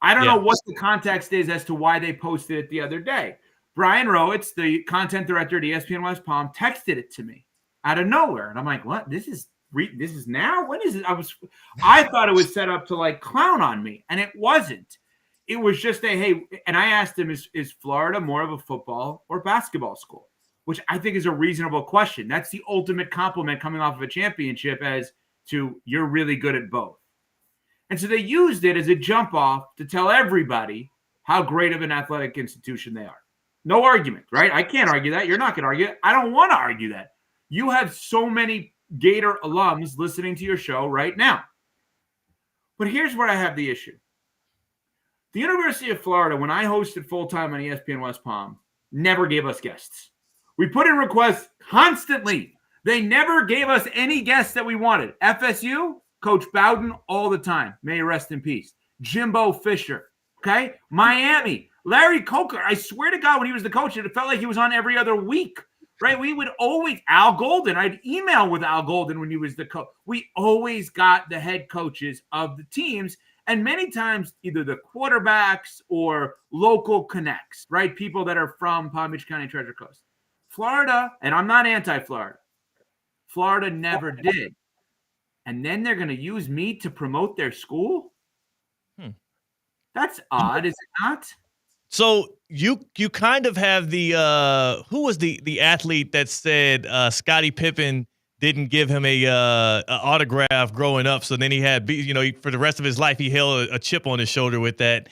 I don't know what the context is as to why they posted it the other day. Brian Rowitz, the content director at ESPN West Palm, texted it to me out of nowhere. And I'm like, what? This is now? When is it? I thought it was set up to like clown on me, and it wasn't. It was just hey, and I asked him, is Florida more of a football or basketball school? Which I think is a reasonable question. That's the ultimate compliment coming off of a championship as to you're really good at both. And so they used it as a jump off to tell everybody how great of an athletic institution they are. No argument, right? I can't argue that. You're not going to argue it. I don't want to argue that. You have so many Gator alums listening to your show right now. But here's where I have the issue. The University of Florida, when I hosted full-time on ESPN West Palm, never gave us guests. We put in requests constantly. They never gave us any guests that we wanted. FSU, Coach Bowden all the time. May he rest in peace. Jimbo Fisher, okay? Miami, Larry Coker. I swear to God, when he was the coach, it felt like he was on every other week. right? We would always, Al Golden, I'd email with Al Golden when he was the coach. We always got the head coaches of the teams. And many times, either the quarterbacks or local connects, right? People that are from Palm Beach County, Treasure Coast. Florida, and I'm not anti-Florida. Florida never did. And then they're going to use me to promote their school? That's odd, is it not? So you kind of have the who was the athlete that said Scottie Pippen didn't give him a autograph growing up, so then he had for the rest of his life he held a chip on his shoulder with that.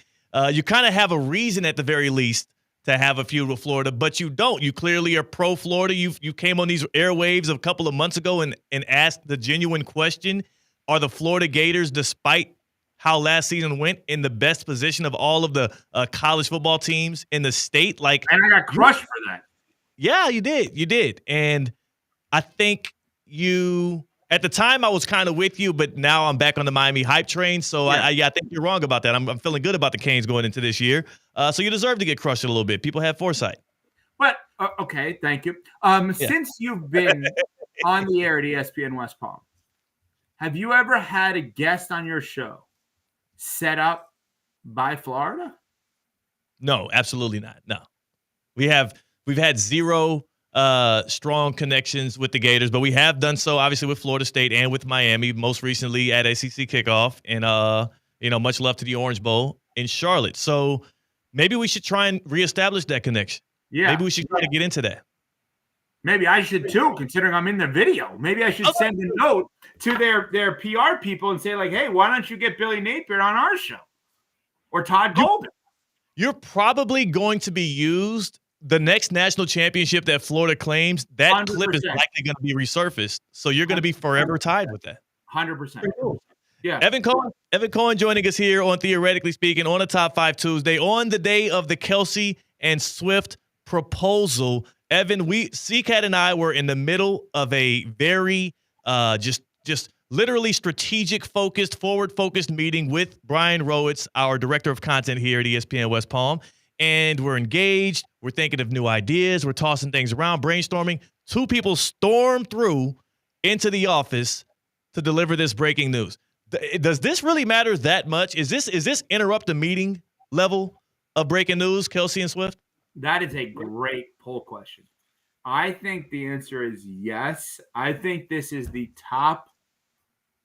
You kind of have a reason at the very least to have a feud with Florida, but you don't. You clearly are pro Florida. You came on these airwaves a couple of months ago and asked the genuine question: are the Florida Gators, despite how last season went, in the best position of all of the college football teams in the state? And I got crushed for that. Yeah, you did. And I think at the time I was kind of with you, but now I'm back on the Miami hype train. So I think you're wrong about that. I'm feeling good about the Canes going into this year. So you deserve to get crushed a little bit. People have foresight. But okay, thank you. Since you've been on the air at ESPN West Palm, have you ever had a guest on your show set up by Florida? No, absolutely not. No. We've had zero strong connections with the Gators, but we have done so obviously with Florida State and with Miami, most recently at ACC Kickoff, and much love to the Orange Bowl in Charlotte. So maybe we should try and reestablish that connection. Yeah. Maybe we should try to get into that. Maybe I should too, considering I'm in the video. Maybe I should send a note to their PR people and say, like, hey, why don't you get Billy Napier on our show? Or Todd Golden. You're probably going to be used the next national championship that Florida claims. That 100%. Clip is likely going to be resurfaced. So you're going to be forever tied with that. 100%. Yeah. Evan Cohen joining us here on Theoretically Speaking on a Top 5 Tuesday on the day of the Kelce and Swift proposal. Evan, CCAT and I were in the middle of a very just literally strategic focused, forward focused meeting with Brian Rowitz, our director of content here at ESPN West Palm. And we're engaged. We're thinking of new ideas. We're tossing things around, brainstorming. Two people storm through into the office to deliver this breaking news. Does this really matter that much? Is this interrupt the meeting level of breaking news, Kelce and Swift? That is a great poll question. I think the answer is yes. I think this is the top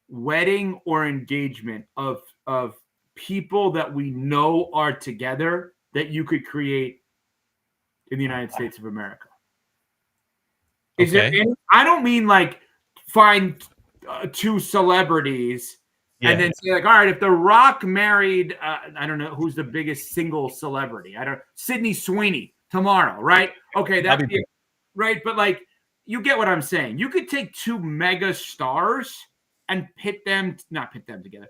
wedding or engagement of people that we know are together that you could create in the United States of America. Is there any, I don't mean like find two celebrities and then say like, all right, if The Rock married, I don't know who's the biggest single celebrity. Sydney Sweeney tomorrow, right? Okay, that'd be right. But like, you get what I'm saying. You could take two mega stars and not pit them together,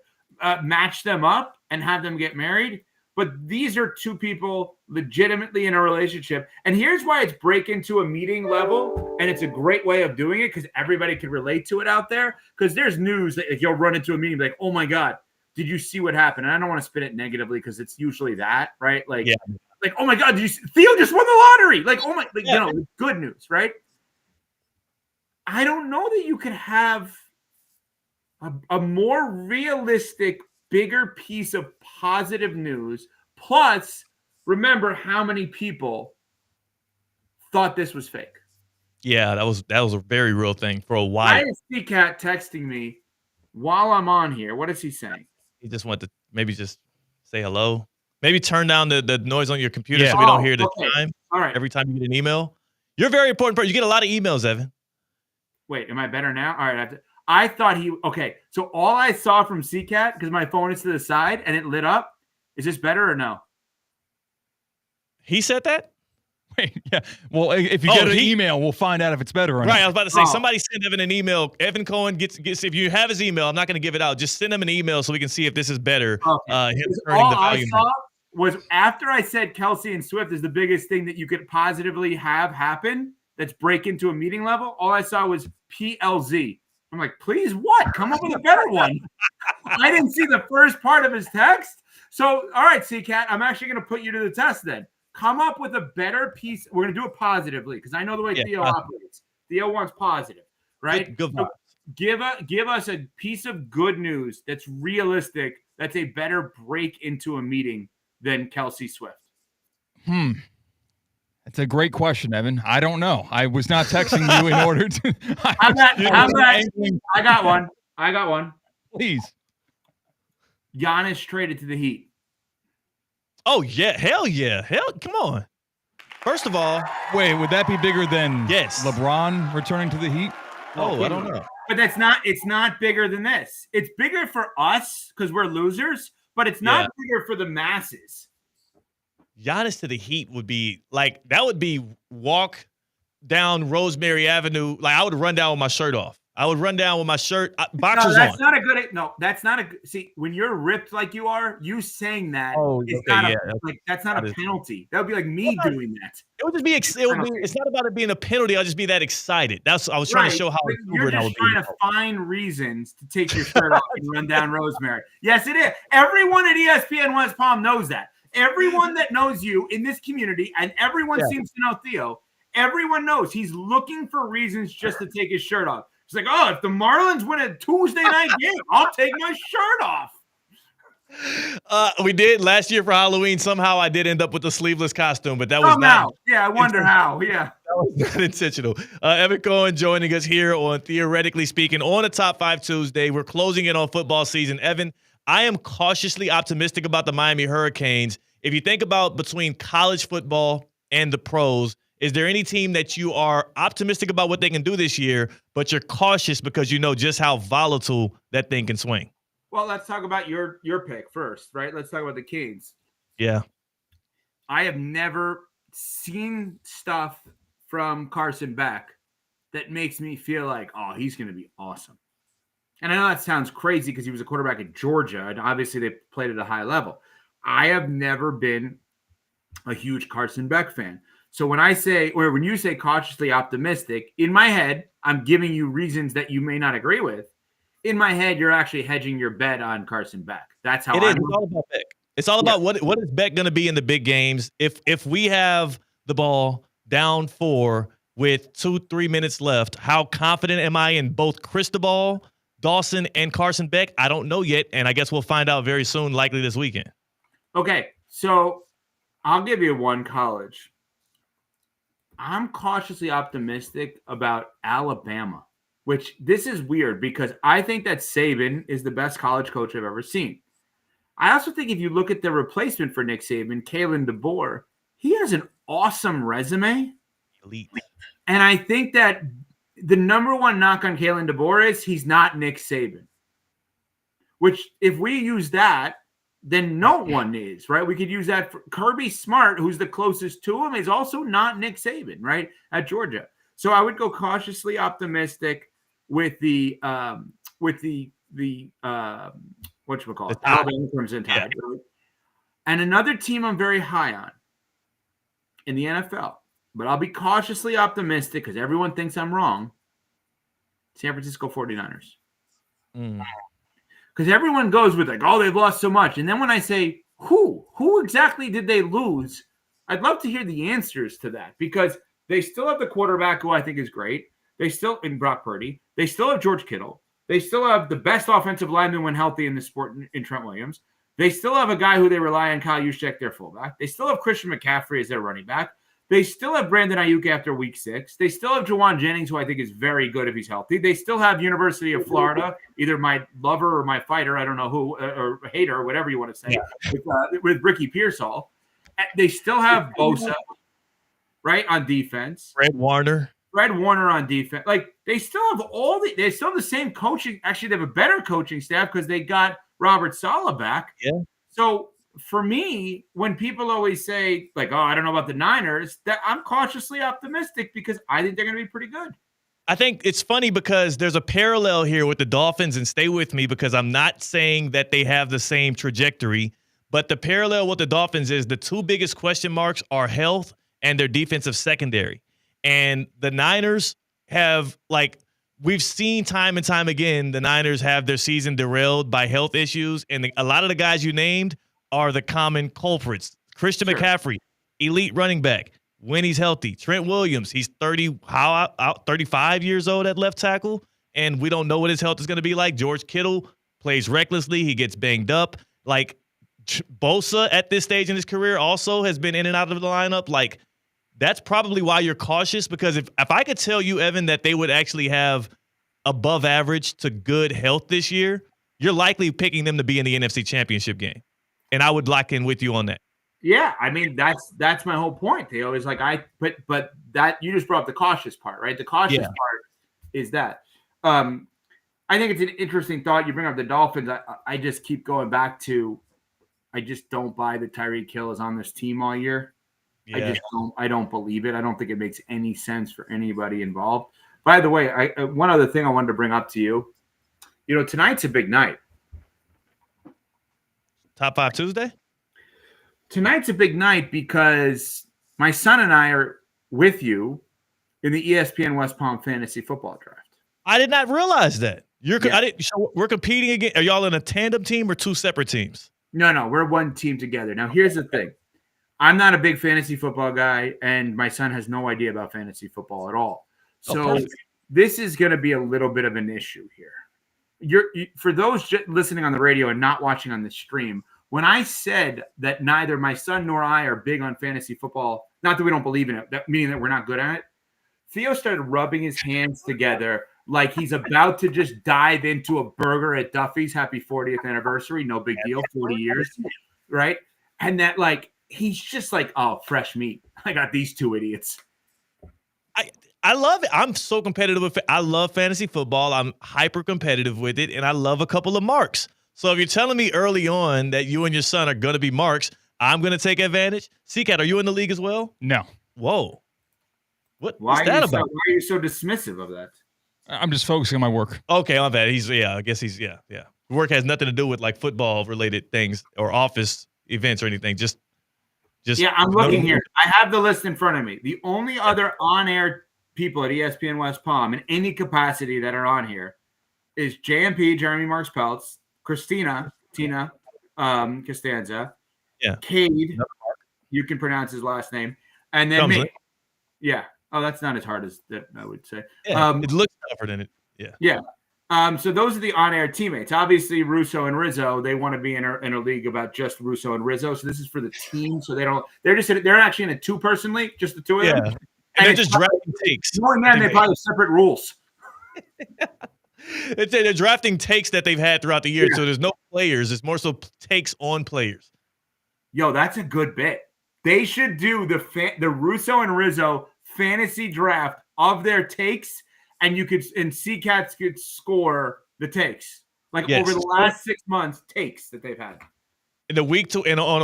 match them up and have them get married. But these are two people legitimately in a relationship. And here's why it's break into a meeting level. And it's a great way of doing it because everybody can relate to it out there. Because there's news that you'll run into a meeting like, oh my God, did you see what happened? And I don't want to spin it negatively because it's usually that, right? Like, like, oh my God, did you see? Theo just won the lottery. Like, oh my, like, you know, good news, right? I don't know that you could have a more realistic, bigger piece of positive news. Plus, remember how many people thought this was fake. Yeah, that was a very real thing for a while. Why is C-Cat texting me while I'm on here? What is he saying? He just wanted to maybe just say hello. Maybe turn down the noise on your computer so we don't hear the time. All right. Every time you get an email. You're a very important person. You get a lot of emails, Evan. Wait, am I better now? All right. I thought okay. So all I saw from C-Cat, because my phone is to the side and it lit up, is this better or no? He said that? Wait, yeah. Well, if you get an email, we'll find out if it's better or not. Right, I was about to say, somebody send Evan an email. Evan Cohen gets if you have his email, I'm not going to give it out. Just send him an email so we can see if this is better. Okay. Him turning the volume I saw was after I said Kelce and Swift is the biggest thing that you could positively have happen that's break into a meeting level. All I saw was PLZ. I'm like, please what? Come up with a better one. I didn't see the first part of his text. So, all right, C-Cat, I'm actually going to put you to the test then. come up with a better piece. We're going to do it positively because I know the way Theo operates. Theo wants positive, right? Good so give us a piece of good news that's realistic, that's a better break into a meeting than Kelce Swift. That's a great question, Evan. I don't know. I was not texting you in order to. I got one. Please. Giannis traded to the Heat. Oh, yeah. Hell yeah. Come on. First of all. Wait, would that be bigger than yes. LeBron returning to the Heat? Oh, I don't know. But it's not bigger than this. It's bigger for us because we're losers, but it's not bigger for the masses. Giannis to the Heat would be like, that would be walk down Rosemary Avenue. Like, I would run down with my shirt off. I would run down with my shirt, boxers that's on. That's not a good. See, when you're ripped like you are, you saying that that's not a penalty. That would be like me doing that. It would just be. It's not about it being a penalty. I'll just be that excited. I was trying to show how you're just trying to find reasons to take your shirt off and run down Rosemary. Yes, it is. Everyone at ESPN West Palm knows that. Everyone that knows you in this community, and everyone seems to know Theo. Everyone knows he's looking for reasons just to take his shirt off. It's like, oh, if the Marlins win a Tuesday night game, I'll take my shirt off. We did last year for Halloween. Somehow I did end up with the sleeveless costume, but that was not. Yeah, I wonder how. Yeah. That was not intentional. Evan Cohen joining us here on Theoretically Speaking on a Top 5 Tuesday. We're closing in on football season. Evan, I am cautiously optimistic about the Miami Hurricanes. If you think about between college football and the pros, is there any team that you are optimistic about what they can do this year, but you're cautious because you know just how volatile that thing can swing? Well, let's talk about your pick first, right? Let's talk about the Canes. Yeah. I have never seen stuff from Carson Beck that makes me feel like, oh, he's going to be awesome. And I know that sounds crazy because he was a quarterback at Georgia, and obviously they played at a high level. I have never been a huge Carson Beck fan. So when you say cautiously optimistic, in my head, I'm giving you reasons that you may not agree with. In my head, you're actually hedging your bet on Carson Beck. That's how it is. It's all about Beck. It's all about what is Beck going to be in the big games. If we have the ball down 4 with 2-3 minutes left, how confident am I in both Cristobal, Dawson, and Carson Beck? I don't know yet, and I guess we'll find out very soon, likely this weekend. Okay, so I'll give you one college. I'm cautiously optimistic about Alabama, which this is weird because I think that Saban is the best college coach I've ever seen. I also think if you look at the replacement for Nick Saban, Kalen DeBoer, he has an awesome resume. Elite. And I think that the number one knock on Kalen DeBoer is he's not Nick Saban, which if we use that, then no one is, right? We could use that for Kirby Smart, who's the closest to him, is also not Nick Saban, right, at Georgia. So I would go cautiously optimistic with the Alabama Crimson Tide. Right? And another team I'm very high on in the NFL, but I'll be cautiously optimistic because everyone thinks I'm wrong. San Francisco 49ers. Because everyone goes with like, oh, they've lost so much. And then when I say, who exactly did they lose? I'd love to hear the answers to that because they still have the quarterback who I think is great. They still, in Brock Purdy, they still have George Kittle. They still have the best offensive lineman when healthy in the sport in Trent Williams. They still have a guy who they rely on, Kyle Juszczyk, their fullback. They still have Christian McCaffrey as their running back. They still have Brandon Ayuk after week 6. They still have Jawan Jennings, who I think is very good if he's healthy. They still have University of Florida, either my lover or my fighter, I don't know who, or hater, or whatever you want to say, with Ricky Pearsall. They still have Bosa, right, on defense. Fred Warner on defense. Like, they still have they still have the same coaching. Actually, they have a better coaching staff because they got Robert Saleh back. Yeah. So, for me, when people always say, like, oh, I don't know about the Niners, that I'm cautiously optimistic because I think they're going to be pretty good. I think it's funny because there's a parallel here with the Dolphins, and stay with me because I'm not saying that they have the same trajectory, but the parallel with the Dolphins is the two biggest question marks are health and their defensive secondary. And the Niners have, like, we've seen time and time again, the Niners have their season derailed by health issues, and a lot of the guys you named are the common culprits. Christian McCaffrey, elite running back when he's healthy. Trent Williams, he's 35 years old at left tackle, and we don't know what his health is going to be like. George Kittle plays recklessly. He gets banged up. Like, Bosa at this stage in his career also has been in and out of the lineup. Like, that's probably why you're cautious, because if I could tell you, Evan, that they would actually have above average to good health this year, you're likely picking them to be in the NFC Championship game. And I would lock in with you on that. Yeah, I mean, that's my whole point. They always but that you just brought up the cautious part, right? The cautious part is that. I think it's an interesting thought. You bring up the Dolphins. I just keep going back to, I just don't buy that Tyreek Hill is on this team all year. Yeah. I don't believe it. I don't think it makes any sense for anybody involved. By the way, one other thing I wanted to bring up to you. You know, tonight's a big night. Top 5 Tuesday? Tonight's a big night because my son and I are with you in the ESPN West Palm Fantasy Football Draft. I did not realize that. So we're competing again. Are y'all in a tandem team or 2 separate teams? No, we're one team together. Now, here's the thing. I'm not a big fantasy football guy, and my son has no idea about fantasy football at all. So this is going to be a little bit of an issue here. For those listening on the radio and not watching on the stream, when I said that neither my son nor I are big on fantasy football, not that we don't believe in it, meaning that we're not good at it, Theo started rubbing his hands together like he's about to just dive into a burger at Duffy's. Happy 40th anniversary. No big deal. 40 years. Right? And that, like, he's just like, oh, fresh meat. I got these 2 idiots. I love it. I'm so competitive with it. I love fantasy football. I'm hyper competitive with it, and I love a couple of marks. So if you're telling me early on that you and your son are going to be marks, I'm going to take advantage. C-Cat, are you in the league as well? No. Whoa. What's that about? Why are you so dismissive of that? I'm just focusing on my work. Okay, on that. I guess he's. Work has nothing to do with like football related things or office events or anything. Just. Yeah, I'm looking here. I have the list in front of me. The only other on-air people at ESPN West Palm in any capacity that are on here is JMP, Jeremy Marks Peltz, Tina Costanza, Cade, you can pronounce his last name, and then me. Yeah. Oh, that's not as hard as that, I would say. Yeah, it looks tougher than it. Yeah. So those are the on-air teammates. Obviously, Russo and Rizzo, they want to be in a league about just Russo and Rizzo. So this is for the team. So they're actually in a 2-person league, just the 2 of them. And they're just drafting takes. More than that, they probably have separate rules. They're drafting takes that they've had throughout the year. So there's no players. It's more so takes on players. Yo, that's a good bit. They should do the Russo and Rizzo fantasy draft of their takes, and C-Cats could score the takes over the last 6 months takes that they've had. On a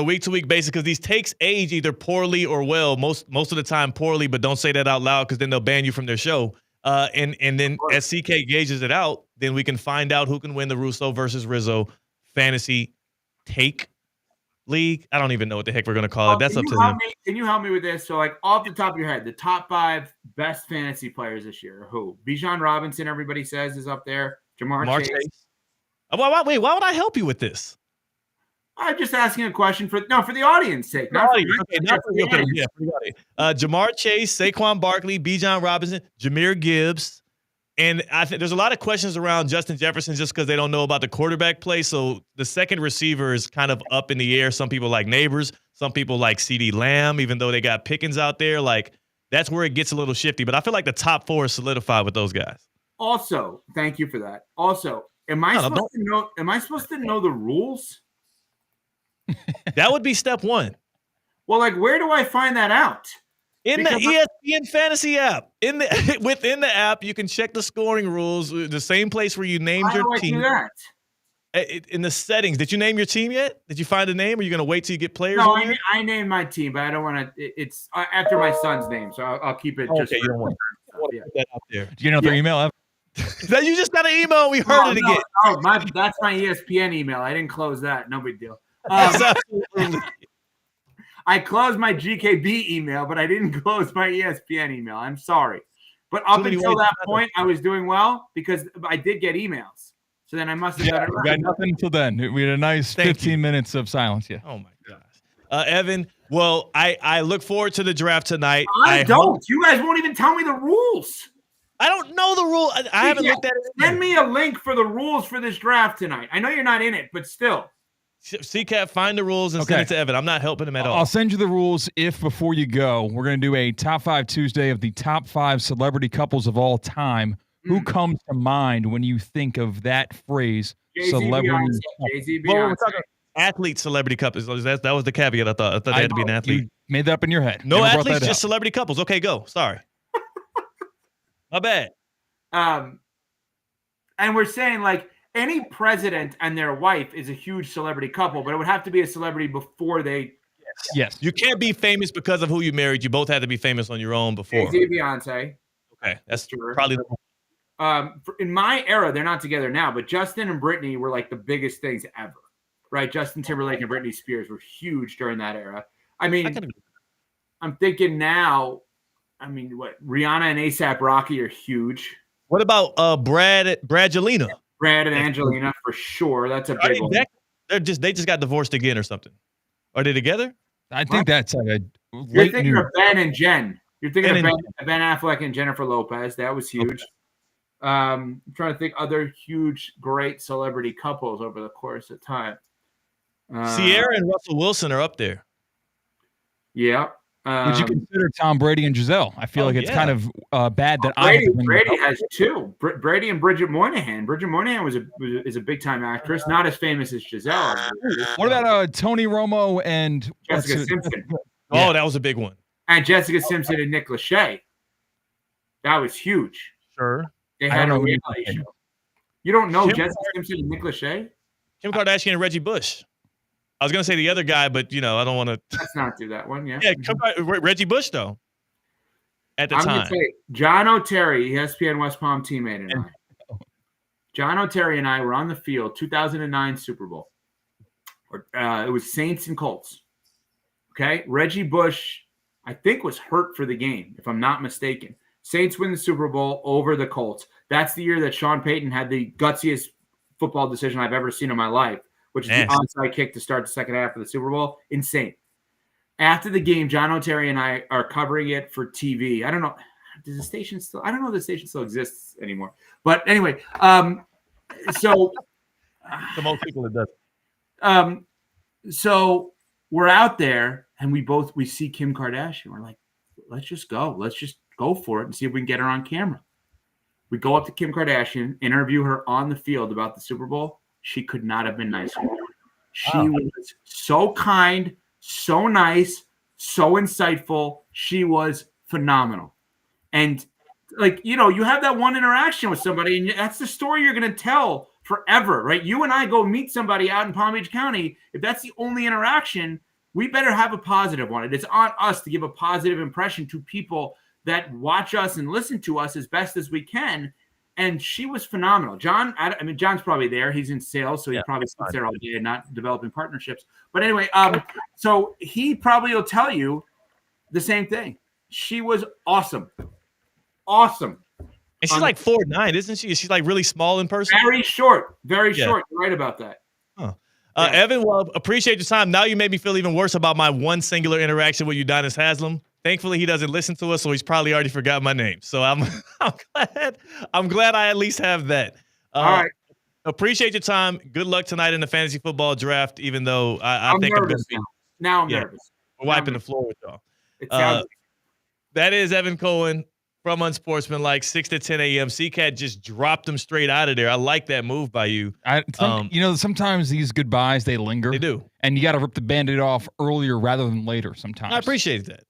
week-to-week basis, because these takes age either poorly or well. Most of the time poorly, but don't say that out loud because then they'll ban you from their show. And then as CK gauges it out, then we can find out who can win the Russo versus Rizzo fantasy take league. I don't even know what the heck we're going to call it. That's up to them. Can you help me with this? So, like, off the top of your head, the top 5 best fantasy players this year are who? Bijan Robinson, everybody says, is up there. Jamar Chase. Wait, why would I help you with this? I'm just asking a question for the audience's sake. For the audience. Jamar Chase, Saquon Barkley, Bijan Robinson, Jahmyr Gibbs. And I think there's a lot of questions around Justin Jefferson just because they don't know about the quarterback play. So the second receiver is kind of up in the air. Some people like Neighbors. Some people like CeeDee Lamb, even though they got Pickens out there. Like, that's where it gets a little shifty. But I feel like the top 4 is solidified with those guys. Also, thank you for that. Also, am I supposed to know the rules? That would be step 1. Well, like, where do I find that out? In the ESPN Fantasy app. Within the app, you can check the scoring rules. The same place where you named your team. How do I do that? In the settings. Did you name your team yet? Did you find a name? Or are you going to wait till you get players? No, I named my team, but I don't want to. It's after my son's name, so I'll keep it. Okay, you don't want to put that out there. Do you know their email? You just got an email. We heard it again. That's my ESPN email. I didn't close that. No big deal. I closed my GKB email, but I didn't close my ESPN email. I'm sorry. But up until that point, I was doing well because I did get emails. So then I must have done it right. We got nothing until then. We had a nice 15 minutes of silence. Yeah. Oh, my gosh. Evan, Well, I look forward to the draft tonight. I don't. You guys won't even tell me the rules. I don't know the rule. I haven't looked at it. Send me a link for the rules for this draft tonight. I know you're not in it, but still. CCAP, find the rules and send it to Evan. I'm not helping him at all. I'll send you the rules if before you go, we're going to do a top 5 Tuesday of the top 5 celebrity couples of all time. Who comes to mind when you think of that phrase, celebrity? Jay-Z, well, we're talking athlete celebrity couples. That was the caveat. I thought they had to be an athlete. You made that up in your head. No athletes, just celebrity couples. Okay, go. Sorry. My bad. And we're saying like any president and their wife is a huge celebrity couple, but it would have to be a celebrity before they. Yes. You can't be famous because of who you married. You both had to be famous on your own before. Jay-Z, Beyonce. Okay, that's sure. Probably the. In my era, they're not together now, but Justin and Britney were like the biggest things ever, right? Justin Timberlake and Britney Spears were huge during that era. I mean, I'm thinking now. I mean, what Rihanna and ASAP Rocky are huge. What about Bradgelina? Brad and Angelina for sure. That's a big one. They just got divorced again or something. Are they together? I think that's like a You're thinking of Ben and Jen. You're thinking of Ben Affleck and Jennifer Lopez. That was huge. Okay. I'm trying to think other huge, great celebrity couples over the course of time. Sierra and Russell Wilson are up there. Yeah. Would you consider Tom Brady and Giselle? I feel like it's kind of bad that Brady has two. Brady and Bridget Moynihan. Bridget Moynihan is a big time actress, not as famous as Giselle. What about Tony Romo and Jessica Simpson? Oh, that was a big one. And Jessica Simpson and Nick Lachey. That was huge. Sure. They had a reality show. You don't know Jessica Simpson and Nick Lachey? Kim Kardashian and Reggie Bush. I was going to say the other guy, but, I don't want to. Let's not do that one, yeah. Yeah, Reggie Bush, though, at the time. I'm going to say John O'Terry, ESPN West Palm teammate, and I. John O'Terry and I were on the field, 2009 Super Bowl. It was Saints and Colts. Okay? Reggie Bush, I think, was hurt for the game, if I'm not mistaken. Saints win the Super Bowl over the Colts. That's the year that Sean Payton had the gutsiest football decision I've ever seen in my life, which is the onside kick to start the second half of the Super Bowl. Insane. After the game, John O'Terry and I are covering it for TV. I don't know. Does the station still? I don't know if the station still exists anymore. But anyway, so the most people it does. So we're out there and we see Kim Kardashian. We're like, let's just go. Let's just go for it and see if we can get her on camera. We go up to Kim Kardashian, interview her on the field about the Super Bowl. She could not have been nicer. She was so kind, so nice, so insightful. She was phenomenal. And you have that one interaction with somebody, and that's the story you're going to tell forever, right? You and I go meet somebody out in Palm Beach County. If that's the only interaction, we better have a positive one. It's on us to give a positive impression to people that watch us and listen to us as best as we can. And she was phenomenal. John, John's probably there. He's in sales, so he probably sits there all day and not developing partnerships. But anyway, so he probably will tell you the same thing. She was awesome. Awesome. And she's like 4'9", isn't she? She's like really small in person. Very short. Very short. You're right about that. Huh. Evan, well, appreciate your time. Now you made me feel even worse about my one singular interaction with Udonis Haslam. Thankfully, he doesn't listen to us, so he's probably already forgot my name. So I'm glad I at least have that. All right. Appreciate your time. Good luck tonight in the fantasy football draft, even though I'm think nervous now. Now I'm nervous. We're wiping the floor with y'all. That is Evan Cohen from Unsportsmanlike, 6 to 10 a.m. CCAT just dropped him straight out of there. I like that move by you. Sometimes these goodbyes, they linger. They do. And you got to rip the Band-Aid off earlier rather than later sometimes. I appreciate that.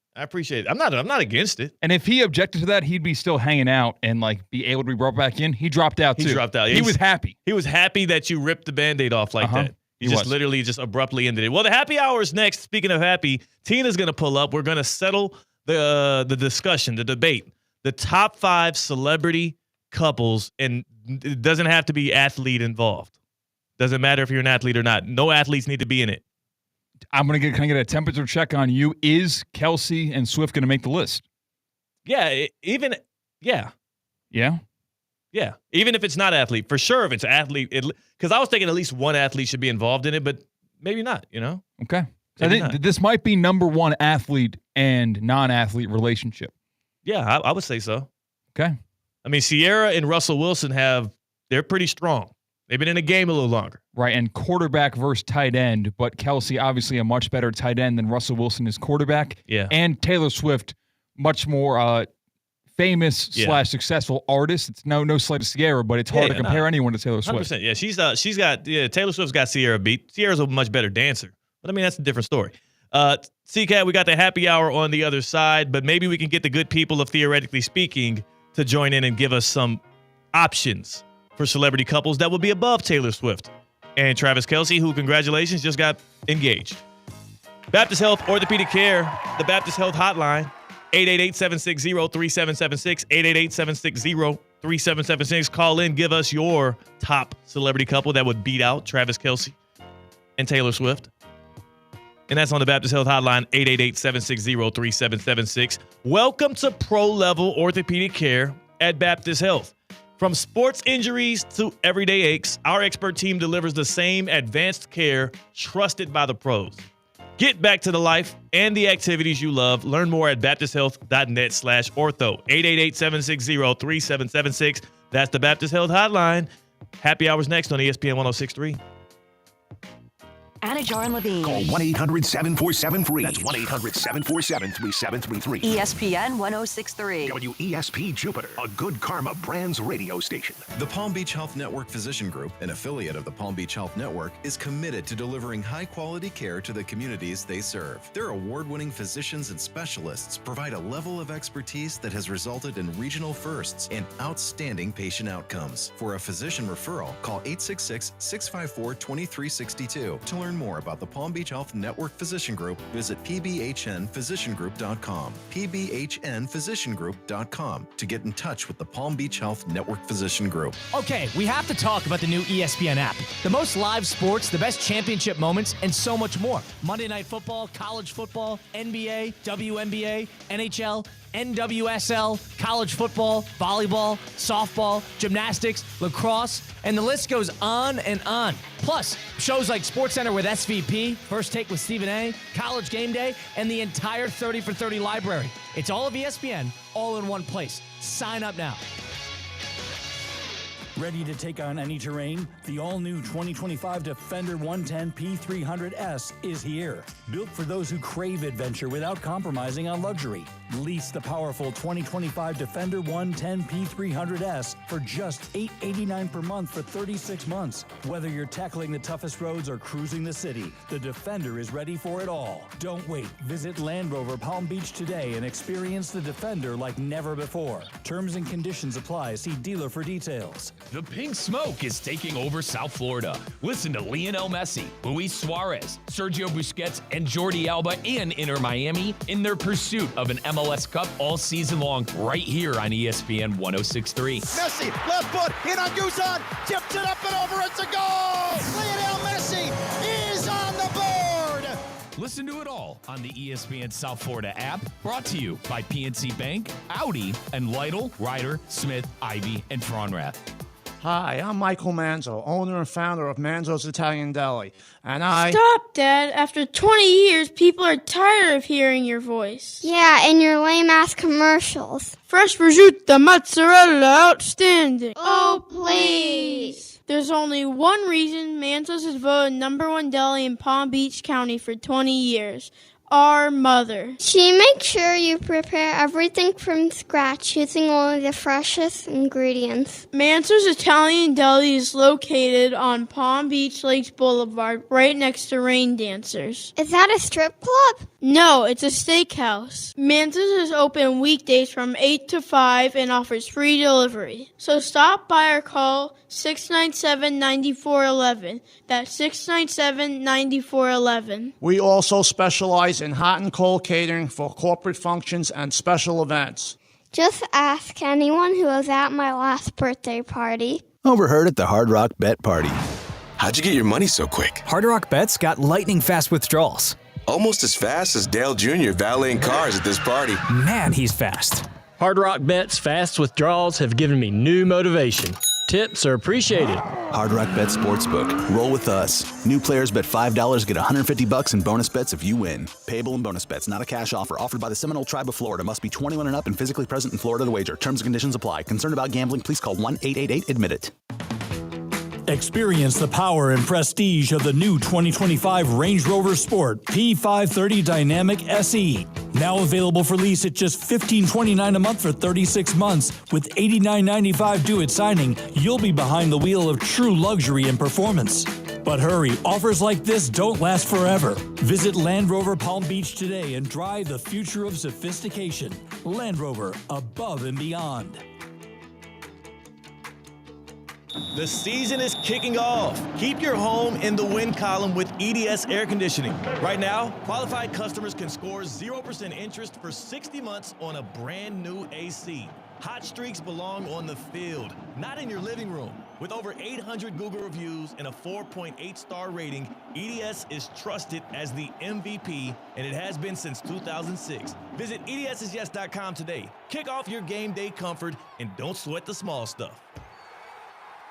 I'm not against it. And if he objected to that, he'd be still hanging out and be able to be brought back in. He dropped out too. He dropped out. He was happy. He was happy that you ripped the Band-Aid off like that. He just literally just abruptly ended it. Well, the happy hour is next. Speaking of happy, Tina's going to pull up. We're going to settle the discussion, the debate, the top 5 celebrity couples, and it doesn't have to be athlete involved. Doesn't matter if you're an athlete or not. No athletes need to be in it. Can I get a temperature check on you? Is Kelce and Swift going to make the list? Yeah, Yeah? Yeah, even if it's not athlete. For sure, if it's athlete, because I was thinking at least one athlete should be involved in it, but maybe not, Okay. I think this might be number one athlete and non-athlete relationship. Yeah, I would say so. Okay. I mean, Sierra and Russell Wilson they're pretty strong. They've been in the game a little longer. Right, and quarterback versus tight end, but Kelce obviously a much better tight end than Russell Wilson is quarterback. Yeah. And Taylor Swift, much more famous / successful artist. It's no slight to Sierra, but it's hard to compare anyone to Taylor Swift. 100%. Yeah, Taylor Swift's got Sierra beat. Sierra's a much better dancer. But I mean, that's a different story. CCAT, we got the happy hour on the other side, but maybe we can get the good people of Theoretically Speaking to join in and give us some options for celebrity couples that would be above Taylor Swift and Travis Kelce, who, congratulations, just got engaged. Baptist Health Orthopedic Care, the Baptist Health Hotline, 888-760-3776, 888-760-3776. Call in, give us your top celebrity couple that would beat out Travis Kelce and Taylor Swift. And that's on the Baptist Health Hotline, 888-760-3776. Welcome to pro-level orthopedic care at Baptist Health. From sports injuries to everyday aches, our expert team delivers the same advanced care trusted by the pros. Get back to the life and the activities you love. Learn more at baptisthealth.net/ortho. 888-760-3776. That's the Baptist Health Hotline. Happy hours next on ESPN 106.3. Anajar and Levine. Call 1-800-747-FREE. That's 1-800-747-3733. ESPN 106.3. WESP Jupiter, a Good Karma Brands radio station. The Palm Beach Health Network Physician Group, an affiliate of the Palm Beach Health Network, is committed to delivering high-quality care to the communities they serve. Their award-winning physicians and specialists provide a level of expertise that has resulted in regional firsts and outstanding patient outcomes. For a physician referral, call 866-654-2362. To learn more about the Palm Beach Health Network Physician Group, visit pbhnphysiciangroup.com, pbhnphysiciangroup.com to get in touch with the Palm Beach Health Network Physician Group. Okay, we have to talk about the new ESPN app. The most live sports, the best championship moments, and so much more. Monday Night Football, college football, NBA, WNBA, NHL, NWSL, college football, volleyball, softball, gymnastics, lacrosse, and the list goes on and on. Plus, shows like SportsCenter with SVP, First Take with Stephen A., College Game Day, and the entire 30 for 30 library. It's all of ESPN, all in one place. Sign up now. Ready to take on any terrain? The all-new 2025 Defender 110 P300S is here. Built for those who crave adventure without compromising on luxury. Lease the powerful 2025 Defender 110 P300S for just $889 per month for 36 months. Whether you're tackling the toughest roads or cruising the city, the Defender is ready for it all. Don't wait. Visit Land Rover Palm Beach today and experience the Defender like never before. Terms and conditions apply. See dealer for details. The pink smoke is taking over South Florida. Listen to Lionel Messi, Luis Suarez, Sergio Busquets, and Jordi Alba and Inter Miami in their pursuit of an MLS Cup all season long right here on ESPN 106.3. Messi, left foot, in on Guzan, tipped it up and over, it's a goal! Lionel Messi is on the board! Listen to it all on the ESPN South Florida app, brought to you by PNC Bank, Audi, and Lytle, Ryder, Smith, Ivy, and Fronrath. Hi, I'm Michael Manzo, owner and founder of Manzo's Italian Deli, and I... Stop, Dad. After 20 years, people are tired of hearing your voice. Yeah, and your lame-ass commercials. Fresh prosciutto, mozzarella, outstanding. Oh, please. There's only one reason Manzo's is voted #1 deli in Palm Beach County for 20 years. Our mother. She makes sure you prepare everything from scratch using only the freshest ingredients. Manso's Italian Deli is located on Palm Beach Lakes Boulevard, right next to Rain Dancers. Is that a strip club? No, it's a steakhouse. Manso's is open weekdays from 8 to 5 and offers free delivery. So stop by or call 697-9411. That's 697-9411. We also specialize in hot and cold catering for corporate functions and special events. Just ask anyone who was at my last birthday party. Overheard at the Hard Rock Bet Party. How'd you get your money so quick? Hard Rock Bet's got lightning fast withdrawals. Almost as fast as Dale Jr. valeting cars at this party. Man, he's fast. Hard Rock Bet's fast withdrawals have given me new motivation. Tips are appreciated. Hard Rock Bet Sportsbook. Roll with us. New players bet $5, get $150 in bonus bets if you win. Payable in bonus bets, not a cash offer. Offered by the Seminole Tribe of Florida. Must be 21 and up and physically present in Florida to wager. Terms and conditions apply. Concerned about gambling? Please call 1-888-ADMIT-IT. Experience the power and prestige of the new 2025 Range Rover Sport P530 Dynamic SE. Now available for lease at just $15.29 a month for 36 months. With $89.95 due at signing, you'll be behind the wheel of true luxury and performance. But hurry, offers like this don't last forever. Visit Land Rover Palm Beach today and drive the future of sophistication. Land Rover, above and beyond. The season is kicking off. Keep your home in the win column with EDS Air Conditioning. Right now, qualified customers can score 0% interest for 60 months on a brand new AC. Hot streaks belong on the field, not in your living room. With over 800 Google reviews and a 4.8-star rating, EDS is trusted as the MVP, and it has been since 2006. Visit EDSIsYes.com today. Kick off your game day comfort and don't sweat the small stuff.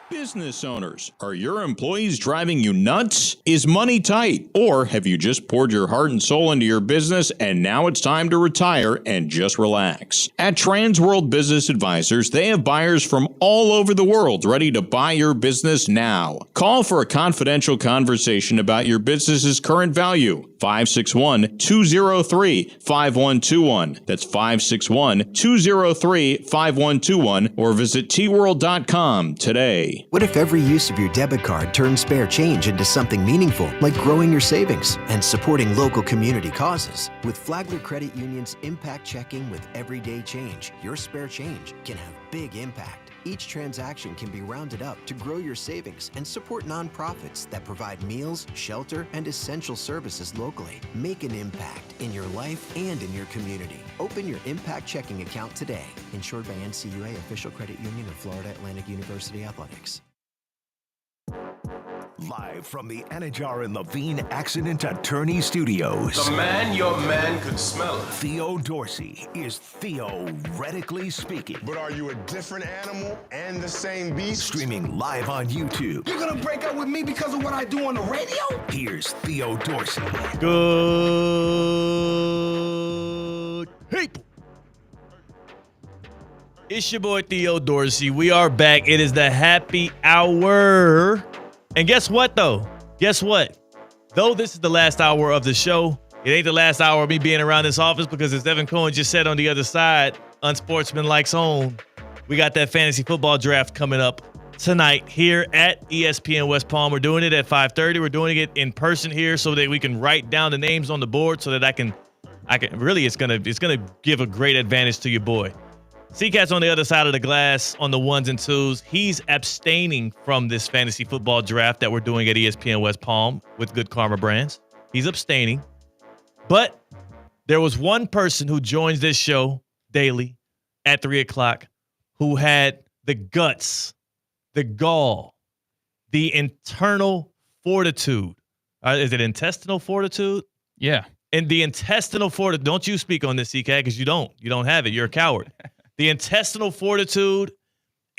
Business owners, are your employees driving you nuts? Is money tight? Or have you just poured your heart and soul into your business and now it's time to retire and just relax? At Transworld Business Advisors, they have buyers from all over the world ready to buy your business now. Call for a confidential conversation about your business's current value. 561-203-5121. That's 561-203-5121 or visit tworld.com today. What if every use of your debit card turns spare change into something meaningful, like growing your savings and supporting local community causes? With Flagler Credit Union's Impact Checking with Everyday Change, your spare change can have big impact. Each transaction can be rounded up to grow your savings and support nonprofits that provide meals, shelter, and essential services locally. Make an impact in your life and in your community. Open your Impact Checking account today. Insured by NCUA, official credit union of Florida Atlantic University Athletics. Live from the Anajar and Levine Accident Attorney Studios. The man your man could smell. Theo Dorsey is theoretically speaking. But are you a different animal and the same beast? Streaming live on YouTube. You're gonna break up with me because of what I do on the radio? Here's Theo Dorsey. Good people. It's your boy Theo Dorsey. We are back. It is the happy hour. And guess what, though? Guess what? Though this is the last hour of the show, it ain't the last hour of me being around this office because, as Evan Cohen just said on the other side, unsportsmanlike's own, we got that fantasy football draft coming up tonight here at ESPN West Palm. We're doing it at 5:30. We're doing it in person here so that we can write down the names on the board so that I can really, it's gonna give a great advantage to your boy. C-Cat's on the other side of the glass on the ones and twos. He's abstaining from this fantasy football draft that we're doing at ESPN West Palm with Good Karma Brands. He's abstaining. But there was one person who joins this show daily at 3 o'clock who had the guts, the gall, the internal fortitude. Is it intestinal fortitude? Yeah. And the intestinal fortitude. Don't you speak on this, C-Cat, because you don't. You don't have it. You're a coward. The intestinal fortitude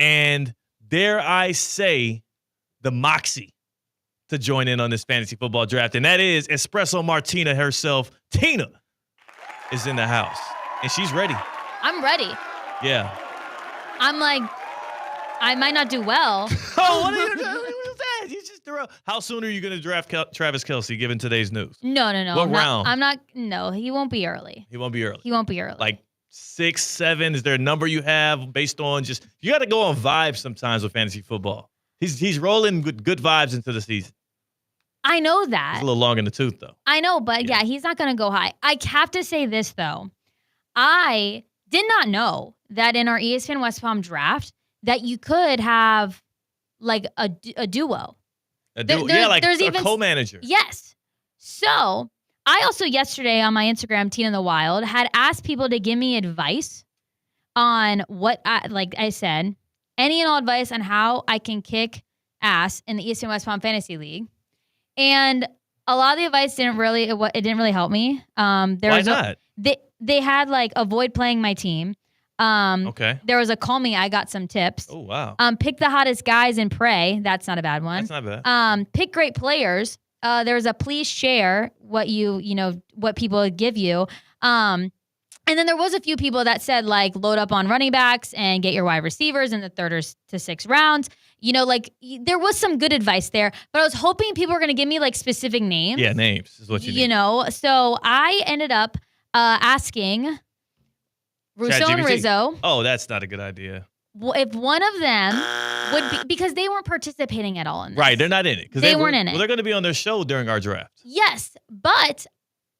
and, dare I say, the moxie to join in on this fantasy football draft. And that is Espresso Martina herself. Tina is in the house. And she's ready. I'm ready. Yeah. I'm like, I might not do well. Oh, what are you doing? What's that? You just threw out. How soon are you going to draft Travis Kelce, given today's news? No. What round? I'm not. No, he won't be early. He won't be early. Like 6, 7? Is there a number you have based on just – you got to go on vibes sometimes with fantasy football. He's rolling with good vibes into the season. I know that. He's a little long in the tooth, though. I know, but yeah, he's not going to go high. I have to say this, though. I did not know that in our ESPN West Palm draft that you could have like a duo. There's even a co-manager. Yes. So I also yesterday on my Instagram, Tina in the Wild, had asked people to give me advice on what I said, any and all advice on how I can kick ass in the ESPN West Palm Fantasy League. And a lot of the advice didn't really help me. Why not? They had like avoid playing my team. Okay. There was a call me, I got some tips. Oh, wow. Pick the hottest guys and pray. That's not a bad one. That's not bad. Pick great players. There's a please share what what people give you. And then there was a few people that said, like, load up on running backs and get your wide receivers in the 3rd to 6th rounds. There was some good advice there, but I was hoping people were going to give me, like, specific names. Yeah, names is what you need. So I ended up asking Russo and Rizzo. Oh, that's not a good idea. If one of them would be, because they weren't participating at all in this. Right, they're not in it. They weren't in it. Well, they're going to be on their show during our draft. Yes, but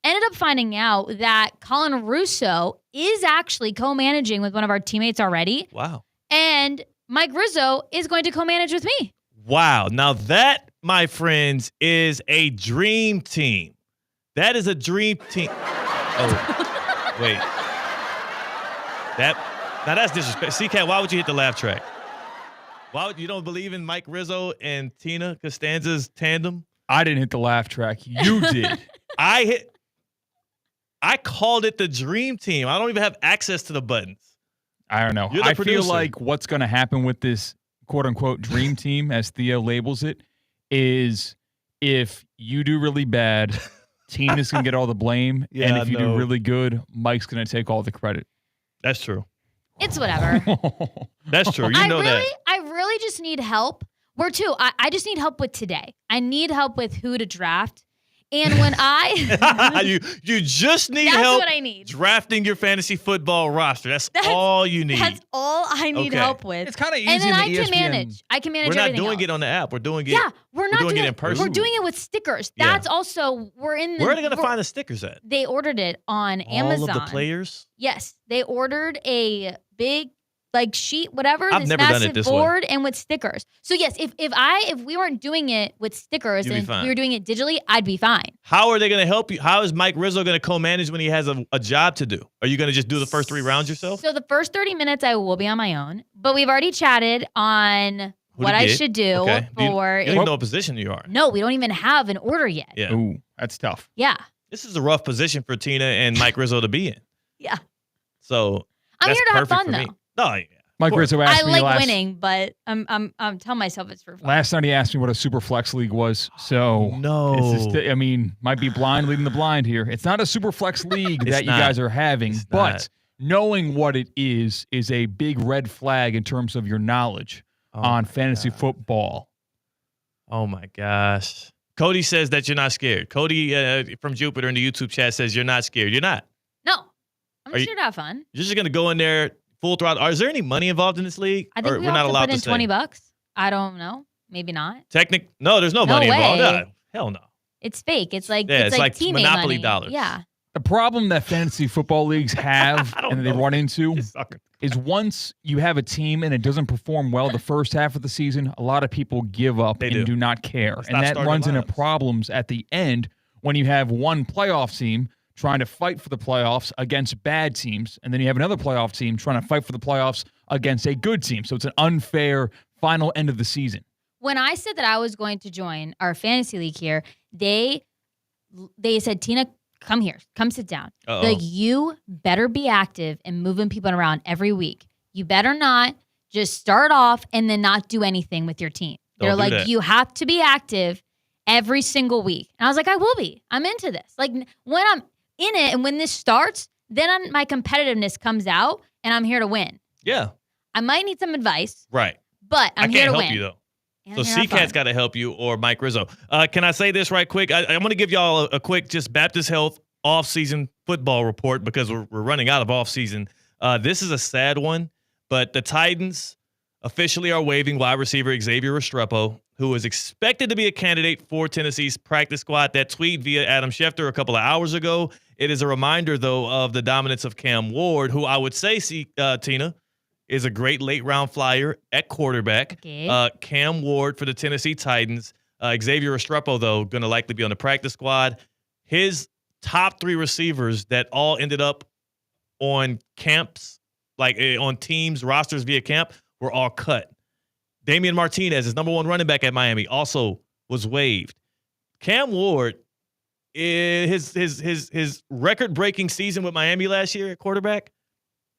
ended up finding out that Colin Russo is actually co-managing with one of our teammates already. Wow. And Mike Rizzo is going to co-manage with me. Wow. Now that, my friends, is a dream team. That is a dream team. Oh, wait. Now that's disrespect. C-Cat, why would you hit the laugh track? You don't believe in Mike Rizzo and Tina Costanza's tandem? I didn't hit the laugh track. You did. I called it the dream team. I don't even have access to the buttons. I don't know. I feel like what's going to happen with this quote-unquote dream team, as Theo labels it, is if you do really bad, Tina's going to get all the blame. Yeah, and if you do really good, Mike's going to take all the credit. That's true. It's whatever. That's true. You know that. I really just need help. I just need help with today. I need help with who to draft. And when you just need that's help what I need. drafting your fantasy football roster. That's all you need. That's all I need help with. It's kind of easy. And then in I the can ESPN. manage. I can manage We're not everything doing else. it on the app. We're doing it. Yeah, we're not doing it in person. We're doing it with stickers. Yeah. That's also Where are they going to find the stickers at? They ordered it on Amazon. All of the players? Yes, they ordered a big sheet, whatever. I've this never done massive it this board way. and with stickers. So yes, if we weren't doing it with stickers You'd be and fine. we were doing it digitally, I'd be fine. How are they going to help you? How is Mike Rizzo going to co-manage when he has a job to do? Are you going to just do the first 3 rounds yourself? So the first 30 minutes I will be on my own, but we've already chatted on what I should do for. You don't even know what position you are. No, we don't even have an order yet. Yeah. Ooh, that's tough. Yeah. This is a rough position for Tina and Mike Rizzo to be in. Yeah. So I'm that's here to have perfect fun for me. though. No, Mike Rizzo asked I me like winning, but I'm telling myself it's for fun. Last night he asked me what a super flex league was. So might be blind leading the blind here. It's not a super flex league that you guys are having, but knowing what it is a big red flag in terms of your knowledge on fantasy football. Oh my gosh. Cody says that you're not scared. Cody from Jupiter in the YouTube chat says you're not scared. You're not. No. I'm just here to have fun. You're just going to go in there full throttle. Is there any money involved in this league? I think or we we're not have to allowed put in to say? $20. I don't know. Maybe not. No, there's no money involved. way. No, hell no. It's fake. It's like Yeah, it's like teammate Monopoly money. dollars. Yeah. The problem that fantasy football leagues have and they run into is once you have a team and it doesn't perform well the first half of the season, a lot of people give up and do not care. Stop And that starting runs into lineups. problems at the end when you have one playoff team trying to fight for the playoffs against bad teams, and then you have another playoff team trying to fight for the playoffs against a good team. So it's an unfair final end of the season. When I said that I was going to join our fantasy league here, they said, Tina, come here. Come sit down. Uh-oh. Like, you better be active and moving people around every week. You better not just start off and then not do anything with your team. They're Don't do like, that. you have to be active every single week. And I was like, I will be. I'm into this. Like, when I'm in it and when this starts, then my competitiveness comes out and I'm here to win. Yeah. I might need some advice, Right. but I'm I here can't to help win. you, though. And So I'm here to have C-Cat's fun. got to help you or Mike Rizzo. Can I say this right quick? I'm going to give y'all a quick just Baptist Health off-season football report because we're running out of off-season. This is a sad one, but the Titans officially are waiving wide receiver Xavier Restrepo, who is expected to be a candidate for Tennessee's practice squad. That tweet via Adam Schefter a couple of hours ago. It is a reminder, though, of the dominance of Cam Ward, who I would say, Tina, is a great late-round flyer at quarterback. Okay. Cam Ward for the Tennessee Titans. Xavier Restrepo, though, going to likely be on the practice squad. His top 3 receivers that all ended up on camps, like on teams, rosters via camp, were all cut. Damian Martinez, his number 1 running back at Miami, also was waived. Cam Ward, his record-breaking season with Miami last year at quarterback,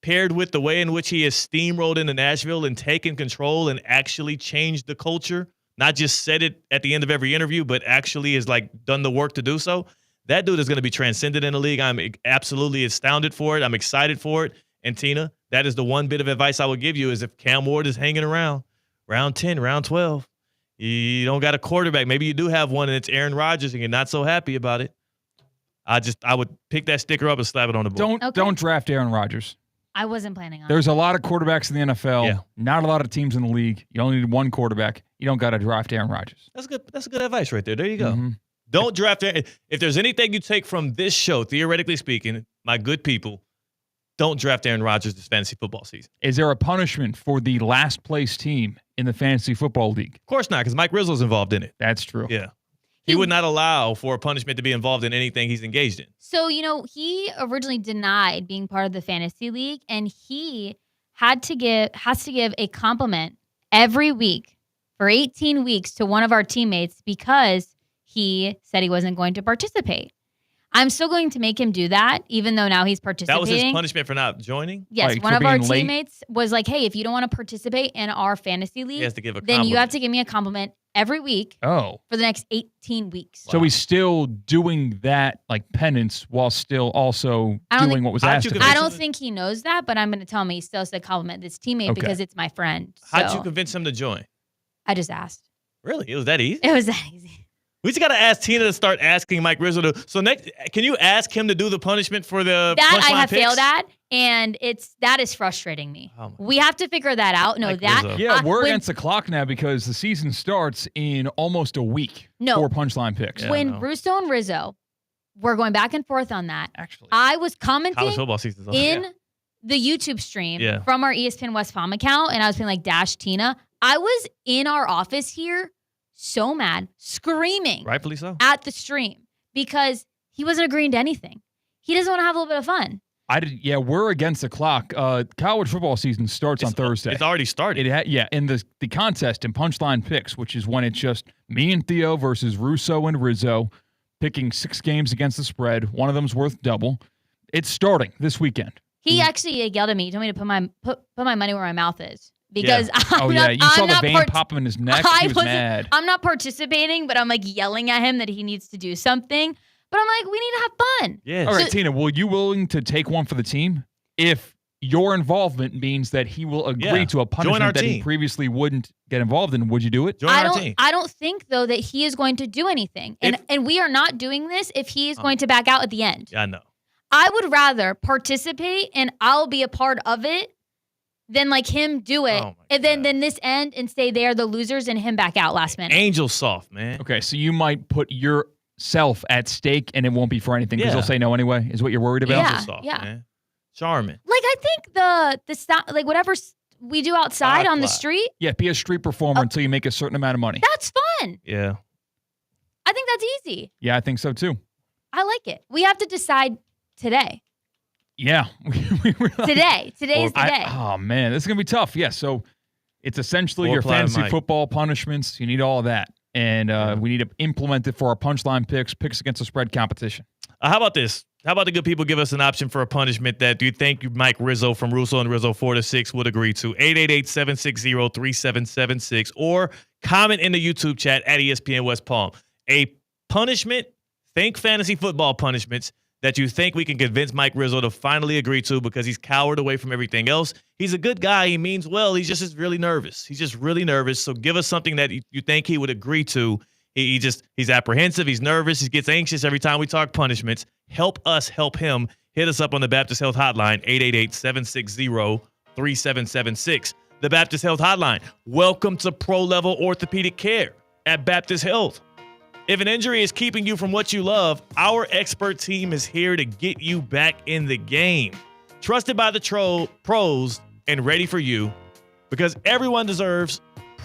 paired with the way in which he has steamrolled into Nashville and taken control and actually changed the culture, not just said it at the end of every interview, but actually has like done the work to do so, that dude is going to be transcended in the league. I'm absolutely astounded for it. I'm excited for it. And Tina, that is the one bit of advice I would give you is if Cam Ward is hanging around round 10, round 12, you don't got a quarterback. Maybe you do have one and it's Aaron Rodgers and you're not so happy about it. I would pick that sticker up and slap it on the board. Don't draft Aaron Rodgers. I wasn't planning on There's a lot of quarterbacks in the NFL. Yeah. Not a lot of teams in the league. You only need one quarterback. You don't got to draft Aaron Rodgers. That's good. That's good advice right there. There you go. Don't draft Aaron. If there's anything you take from this show, theoretically speaking, my good people, don't draft Aaron Rodgers this fantasy football season. Is there a punishment for the last place team in the fantasy football league? Of course not, because Mike Rizzo's involved in it. That's true. Yeah. He would not allow for a punishment to be involved in anything he's engaged in. So, he originally denied being part of the fantasy league, and he has to give a compliment every week for 18 weeks to one of our teammates because he said he wasn't going to participate. I'm still going to make him do that, even though now he's participating. That was his punishment for not joining? Yes, one of our teammates was like, hey, if you don't want to participate in our fantasy league, He has to give a then you compliment. have to give me a compliment every week Oh. for the next 18 weeks. So he's still doing that like penance while still also doing what was asked of him. I don't think he knows that, but I'm going to tell him he still has to compliment this teammate Okay. because it's my friend. How'd So you convince him to join? I just asked. Really? It was that easy? It was that easy. We just got to ask Tina to start asking Mike Rizzo to. So next, can you ask him to do the punishment for the That I punchline have picks? failed at, and that is frustrating me. We have to figure that out. No, Yeah, we're when- against the clock now because the season starts in almost a week No. for punchline picks. when Russo and Rizzo were going back and forth on that, I was commenting College football season's on. in the YouTube stream Yeah. from our ESPN West Palm account, and I was being like, Dash Tina. I was in our office here so mad, screaming Rightfully so. at the stream because he wasn't agreeing to anything. He doesn't want to have a little bit of fun. Yeah, we're against the clock. College football season starts on Thursday. It's already started. In the contest in punchline picks, which is when it's just me and Theo versus Russo and Rizzo picking 6 games against the spread. One of them's worth double. It's starting this weekend. He actually yelled at me. He told me to put my money where my mouth is. Because I'm you not, saw I'm the not vein pop him in his neck. He was mad. I'm not participating, but I'm like yelling at him that he needs to do something. But I'm like, we need to have fun. Yeah. All right, Tina, will you willing to take one for the team if your involvement means that he will agree to a punishment that he previously wouldn't get involved in? Would you do it? I don't think though that he is going to do anything, and we are not doing this if he is going to back out at the end. Yeah, I know. I would rather participate and I'll be a part of it than like him do it and then this end and say they are the losers and him back out last minute. Angel soft, man. Okay, so you might put yourself at stake and it won't be for anything because they'll say no anyway, is what you're worried about? Yeah, Angel soft, yeah. man. Charming. Like I think the style, like whatever we do outside on the street, Yeah, be a street performer until you make a certain amount of money. that's fun. Yeah. I think that's easy. Yeah, I think so too. I like it. We have to decide today. Yeah. Today's the day. Oh, man, this is going to be tough. Yeah, so it's essentially Or your apply to fantasy Mike. football punishments. You need all of that. And we need to implement it for our punchline picks against the spread competition. How about this? How about the good people give us an option for a punishment that do you think Mike Rizzo from Russo and Rizzo 4 to 6 would agree to? 888-760-3776 or comment in the YouTube chat at ESPN West Palm. A punishment, think fantasy football punishments that you think we can convince Mike Rizzo to finally agree to because he's cowered away from everything else. He's a good guy. He means well. He's just really nervous. He's just really nervous. So give us something that you think he would agree to. He's apprehensive. He's nervous. He gets anxious every time we talk punishments. Help us help him. Hit us up on the Baptist Health Hotline, 888-760-3776. The Baptist Health Hotline. Welcome to pro-level orthopedic care at Baptist Health. If an injury is keeping you from what you love, our expert team is here to get you back in the game. Trusted by the pros and ready for you because everyone deserves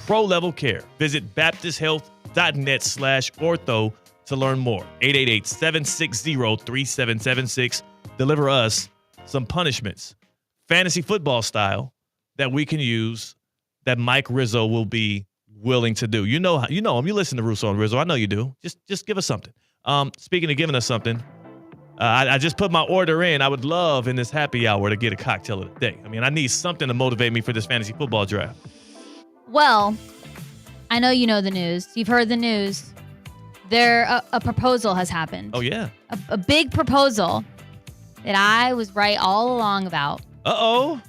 pro-level care. Visit baptisthealth.net/ortho to learn more. 888-760-3776. Deliver us some punishments, fantasy football style, that we can use that Mike Rizzo will be willing to do. You know him. You listen to Russo and Rizzo. I know you do. Just give us something. Speaking of giving us something, I just put my order in. I would love in this happy hour to get a cocktail of the day. I mean, I need something to motivate me for this fantasy football draft. Well, I know you know the news. You've heard the news. A proposal has happened. Oh, yeah. A big proposal that I was right all along about. Uh-oh.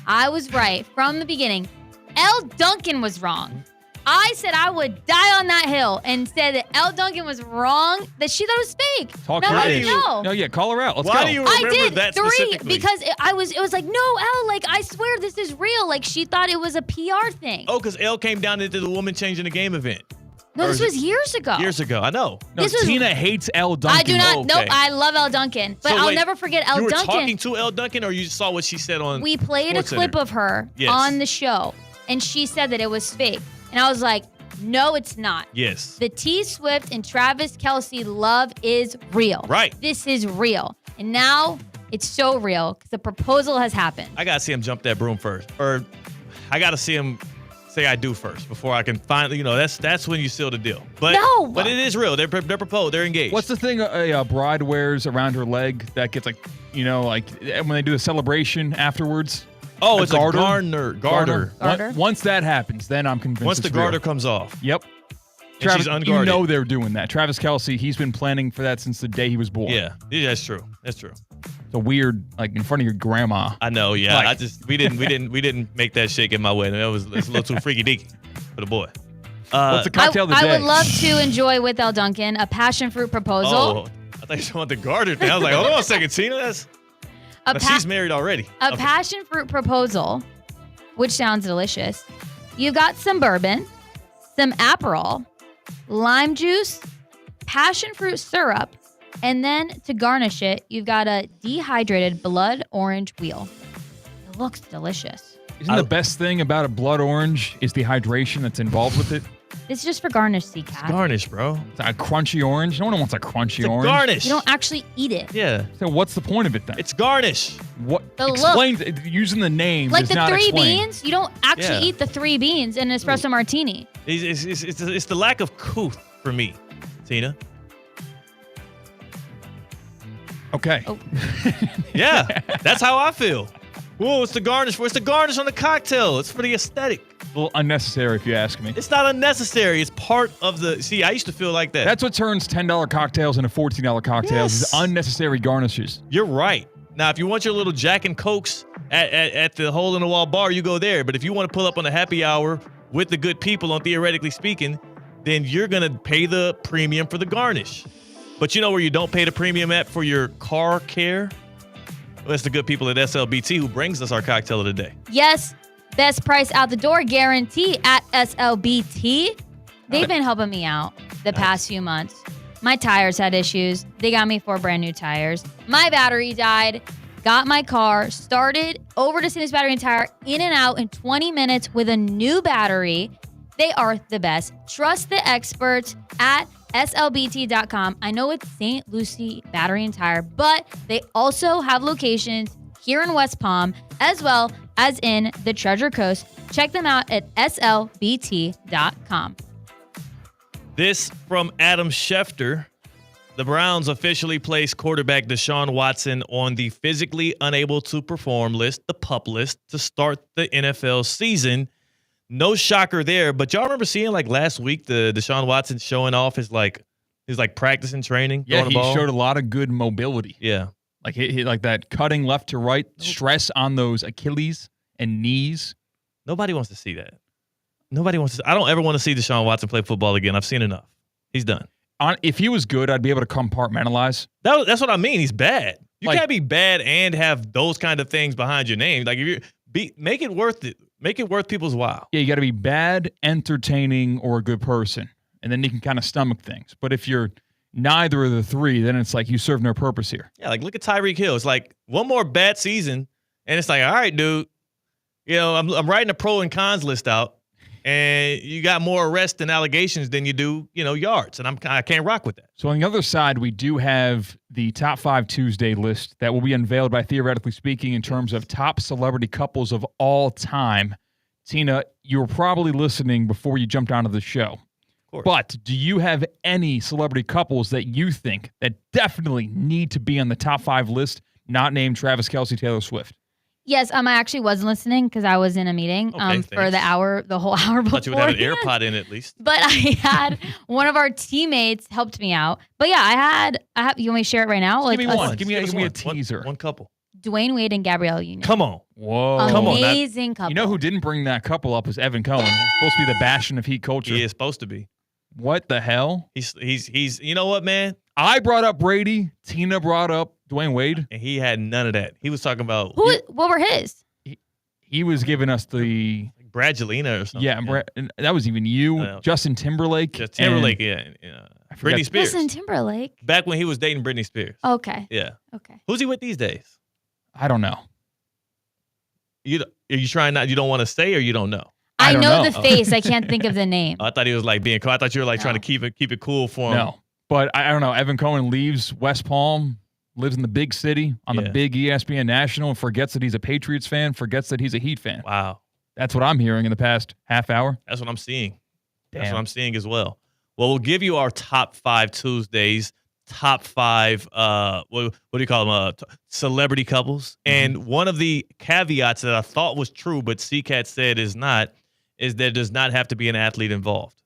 I was right from the beginning. L. Duncan was wrong. I said I would die on that hill and said that L. Duncan was wrong, that she thought it was fake. Talk no, her in. no. No, yeah, call her out. Let's Why go. do you remember I did that 3 specifically? because it was like, no, L, like I swear this is real. Like she thought it was a PR thing. Oh, because L came down into the woman changing the game event. No, this was years ago. Years ago, I know. No, Tina hates L. Duncan. I do not. Okay. Nope, I love L. Duncan, but So I'll wait, never forget L. You were Duncan. talking to L. Duncan, or you saw what she said on? We played a SportsCenter? clip of her on the show, and she said that it was fake, and I was like, no, it's not. Yes. The T Swift and Travis Kelce love is real. Right. This is real, and now it's so real because the proposal has happened. I gotta see him jump that broom first, or I gotta see him say I do first before I can finally. That's when you seal the deal. But No! But it is real. They're proposed. They're engaged. What's the thing a bride wears around her leg that gets like when they do the celebration afterwards? Oh, it's garter? a garter. Once that happens, then I'm convinced. Once the it's real. garter comes off. Yep. And Travis, she's unguarded. you know they're doing that. Travis Kelce, he's been planning for that since the day he was born. Yeah, that's true. That's true. It's a weird, like in front of your grandma. I know. Yeah, Like- we didn't make that shake in my way. It's a little too freaky deaky for the boy. What's the cocktail of the day? I would love to enjoy with L. Duncan a passion fruit proposal. Oh, I thought you wanted the garter thing. I was like, hold on a second, Tina. She's married already. A Okay. passion fruit proposal, which sounds delicious. You've got some bourbon, some Aperol, lime juice, passion fruit syrup, and then to garnish it, you've got a dehydrated blood orange wheel. It looks delicious. Isn't the best thing about a blood orange is the hydration that's involved with it? This is just for garnish, C-Cat. Garnish, bro. It's a crunchy orange. No one wants a crunchy orange. Garnish. You don't actually eat it. Yeah. So what's the point of it then? It's garnish. What? The look. Explain. Using the name Like does the not 3 explain. beans, you don't actually Yeah. eat the 3 beans in an espresso martini. It's the lack of couth for me, Tina. Okay. Oh. Yeah, that's how I feel. Whoa, it's the garnish for. It's the garnish on the cocktail. It's for the aesthetic. A little unnecessary, if you ask me. It's not unnecessary. It's part of the. See, I used to feel like that. That's what turns $10 cocktails into $14 cocktails. Is unnecessary garnishes. You're right. Now, if you want your little Jack and Cokes at the hole in the wall bar, you go there. But if you want to pull up on a happy hour with the good people on Theoretically Speaking, then you're gonna pay the premium for the garnish. But you know where you don't pay the premium at for your car care? Well, that's the good people at SLBT who brings us our cocktail of the day. Yes, best price out the door guarantee at SLBT. They've been helping me out the past few months. My tires had issues. They got me 4 brand new tires. My battery died. Got my car started over to Cindy's Battery and Tire, in and out in 20 minutes with a new battery. They are the best. Trust the experts at SLBT.com. I know it's St. Lucie Battery and Tire, but they also have locations here in West Palm as well as in the Treasure Coast. Check them out at SLBT.com. This from Adam Schefter. The Browns officially placed quarterback Deshaun Watson on the physically unable to perform list, the PUP list, to start the NFL season. No shocker there, but y'all remember seeing like last week the Deshaun Watson showing off his practicing training? Yeah, throwing he the ball? showed a lot of good mobility. Yeah. Like he like that cutting left to right, stress on those Achilles and knees. Nobody wants to see that. Nobody wants to. I don't ever want to see Deshaun Watson play football again. I've seen enough. He's done. If he was good, I'd be able to compartmentalize. That's what I mean. He's bad. You Like- can't be bad and have those kind of things behind your name. Like if you make it worth it. Make it worth people's while. Yeah, you got to be bad, entertaining, or a good person, and then you can kind of stomach things. But if you're neither of the three, then it's like you serve no purpose here. Yeah, like look at Tyreek Hill. It's like one more bad season, and it's like, all right, dude. You know, I'm writing a pro and cons list out, and you got more arrests and allegations than you do, yards, and I can't rock with that. So on the other side, we do have the Top 5 Tuesday list that will be unveiled by Theoretically Speaking in terms of top celebrity couples of all time. Tina, you were probably listening before you jumped onto the show. Of But do you have any celebrity couples that you think that definitely need to be on the top 5 list, not named Travis Kelce, Taylor Swift? Yes, I actually wasn't listening because I was in a meeting for the whole hour before. Thought you would have an AirPod in at least. But I had one of our teammates helped me out. But yeah, I have. You want me to share it right now? Give me one. Give me a teaser. One couple. Dwayne Wade and Gabrielle Union. Come on. Whoa. Amazing couple. You know who didn't bring that couple up was Evan Cohen. He's supposed to be the bastion of Heat culture. He is supposed to be. What the hell? He's you know what, man? I brought up Brady. Tina brought up Dwayne Wade. And he had none of that. He was talking about what were his? He was giving us the Brad Jelena or something. Yeah, and that was even you. Justin Timberlake. Yeah. Britney Spears. Justin Timberlake. Back when he was dating Britney Spears. Okay. Yeah. Okay. Who's he with these days? I don't know. Are you trying not? You don't want to say, or you don't know? I know the face. I can't think of the name. I thought he was like being cool. I thought you were like trying to keep it cool for him. No, but I don't know. Evan Cohen leaves West Palm, lives in the big city on the big ESPN National, and forgets that he's a Patriots fan, forgets that he's a Heat fan. Wow. That's what I'm hearing in the past half hour. That's what I'm seeing. That's what I'm seeing as well. Well, we'll give you our top 5 Tuesdays, top 5, what do you call them? Celebrity couples. And one of the caveats that I thought was true, but CCAT said is not, is there does not have to be an athlete involved.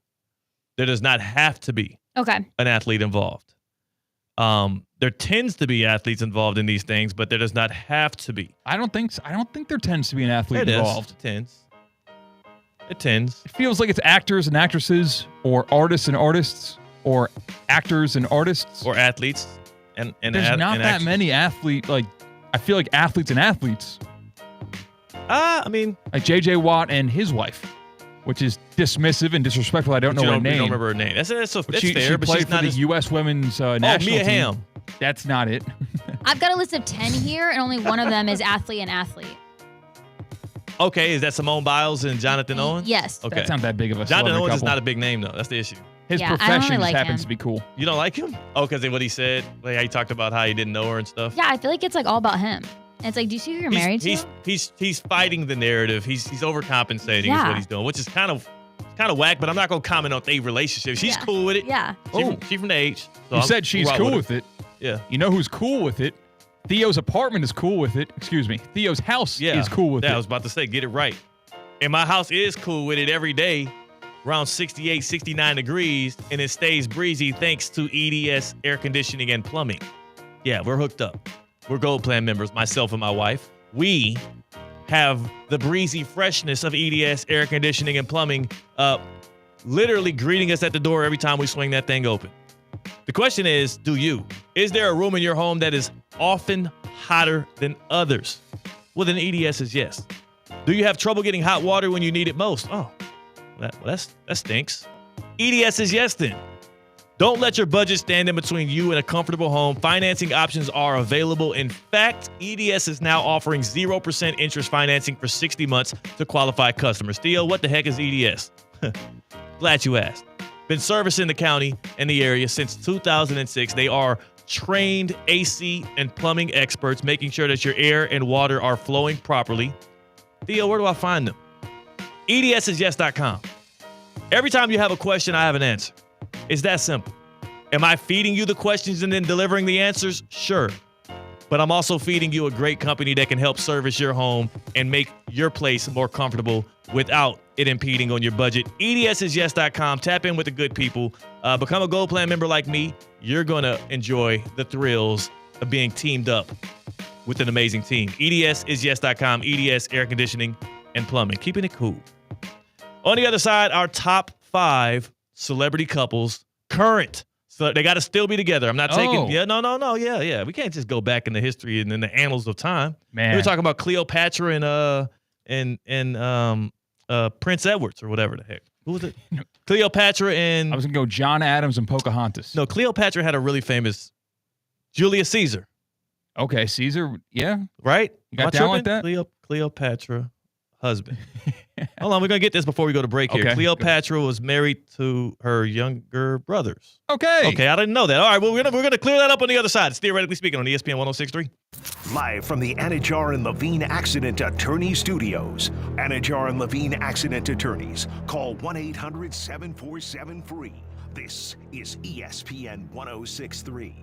There does not have to be an athlete involved. There tends to be athletes involved in these things, but there does not have to be. I don't think so. I don't think there tends to be an athlete involved. It tends. It feels like it's actors and actresses, or artists and artists, or actors and artists, or athletes. And there's not that many athlete. Like, I feel like athletes and athletes. I mean, like J.J. Watt and his wife, which is dismissive and disrespectful. I don't know her name. You don't remember her name. That's fair, she but played she's not for the U.S. women's national Mia team. Hamm. That's not it. I've got a list of 10 here, and only one of them is athlete and athlete. Okay, is that Simone Biles and Jonathan Owens? Yes. Okay. That's not that big of a Jonathan Owens couple. is not a big name, though. That's the issue. His Yeah, I don't profession really like happens him. to be cool. You don't like him? Oh, because of what he said? Like how he talked about how he didn't know her and stuff? Yeah, I feel like it's like all about him. And it's like, do you see who you're married to? He's fighting the narrative. He's overcompensating is what he's doing, which is kind of whack, but I'm not going to comment on their relationship. She's cool with it. Yeah. She from the H. So You said she's cool with it. Yeah. You know who's cool with it? Theo's apartment is cool with it. Excuse me. Theo's house is cool with it. I was about to say, get it right. And my house is cool with it every day, around 68, 69 degrees, and it stays breezy thanks to EDS air conditioning and plumbing. Yeah, we're hooked up. We're Gold Plan members, myself and my wife. We have the breezy freshness of EDS air conditioning and plumbing literally greeting us at the door every time we swing that thing open. The question is, do you? Is there a room in your home that is often hotter than others? Well, then EDS is yes. Do you have trouble getting hot water when you need it most? Oh, that stinks. EDS is yes then. Don't let your budget stand in between you and a comfortable home. Financing options are available. In fact, EDS is now offering 0% interest financing for 60 months to qualified customers. Theo, what the heck is EDS? Glad you asked. Been servicing the county and the area since 2006. They are trained AC and plumbing experts, making sure that your air and water are flowing properly. Theo, where do I find them? EDSisyes.com. Every time you have a question, I have an answer. It's that simple. Am I feeding you the questions and then delivering the answers? Sure. But I'm also feeding you a great company that can help service your home and make your place more comfortable without it impeding on your budget. EDSisyes.com. Tap in with the good people. Become a Gold Plan member like me. You're going to enjoy the thrills of being teamed up with an amazing team. EDSisyes.com. EDS air conditioning and plumbing. Keeping it cool. On the other side, our top 5 celebrity couples, current. So they got to still be together. I'm not taking. Yeah, no. Yeah. We can't just go back in the history and in the annals of time. Man, we were talking about Cleopatra and Prince Edwards or whatever the heck. Who was it? Cleopatra and I was gonna go John Adams and Pocahontas. No, Cleopatra had a really famous Julius Caesar. Okay, Caesar. Yeah, right. You got down like that? Cleopatra husband. Hold on, we're going to get this before we go to break here. Okay. Cleopatra was married to her younger brothers. Okay. Okay, I didn't know that. All right, well, we're gonna clear that up on the other side. It's Theoretically Speaking on ESPN 106.3. Live from the Anajar and Levine Accident Attorney Studios. Anajar and Levine Accident Attorneys. Call 1-800-747-FREE. This is ESPN 106.3.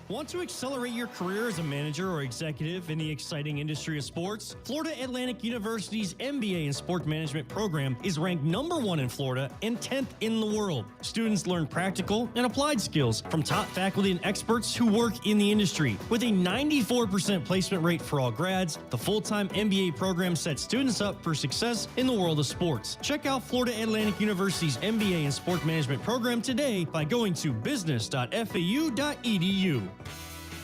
Want to accelerate your career as a manager or executive in the exciting industry of sports? Florida Atlantic University's MBA in Sport Management program is ranked #1 in Florida and 10th in the world. Students learn practical and applied skills from top faculty and experts who work in the industry. With a 94% placement rate for all grads, the full-time MBA program sets students up for success in the world of sports. Check out Florida Atlantic University's MBA in Sport Management program today by going to business.fau.edu.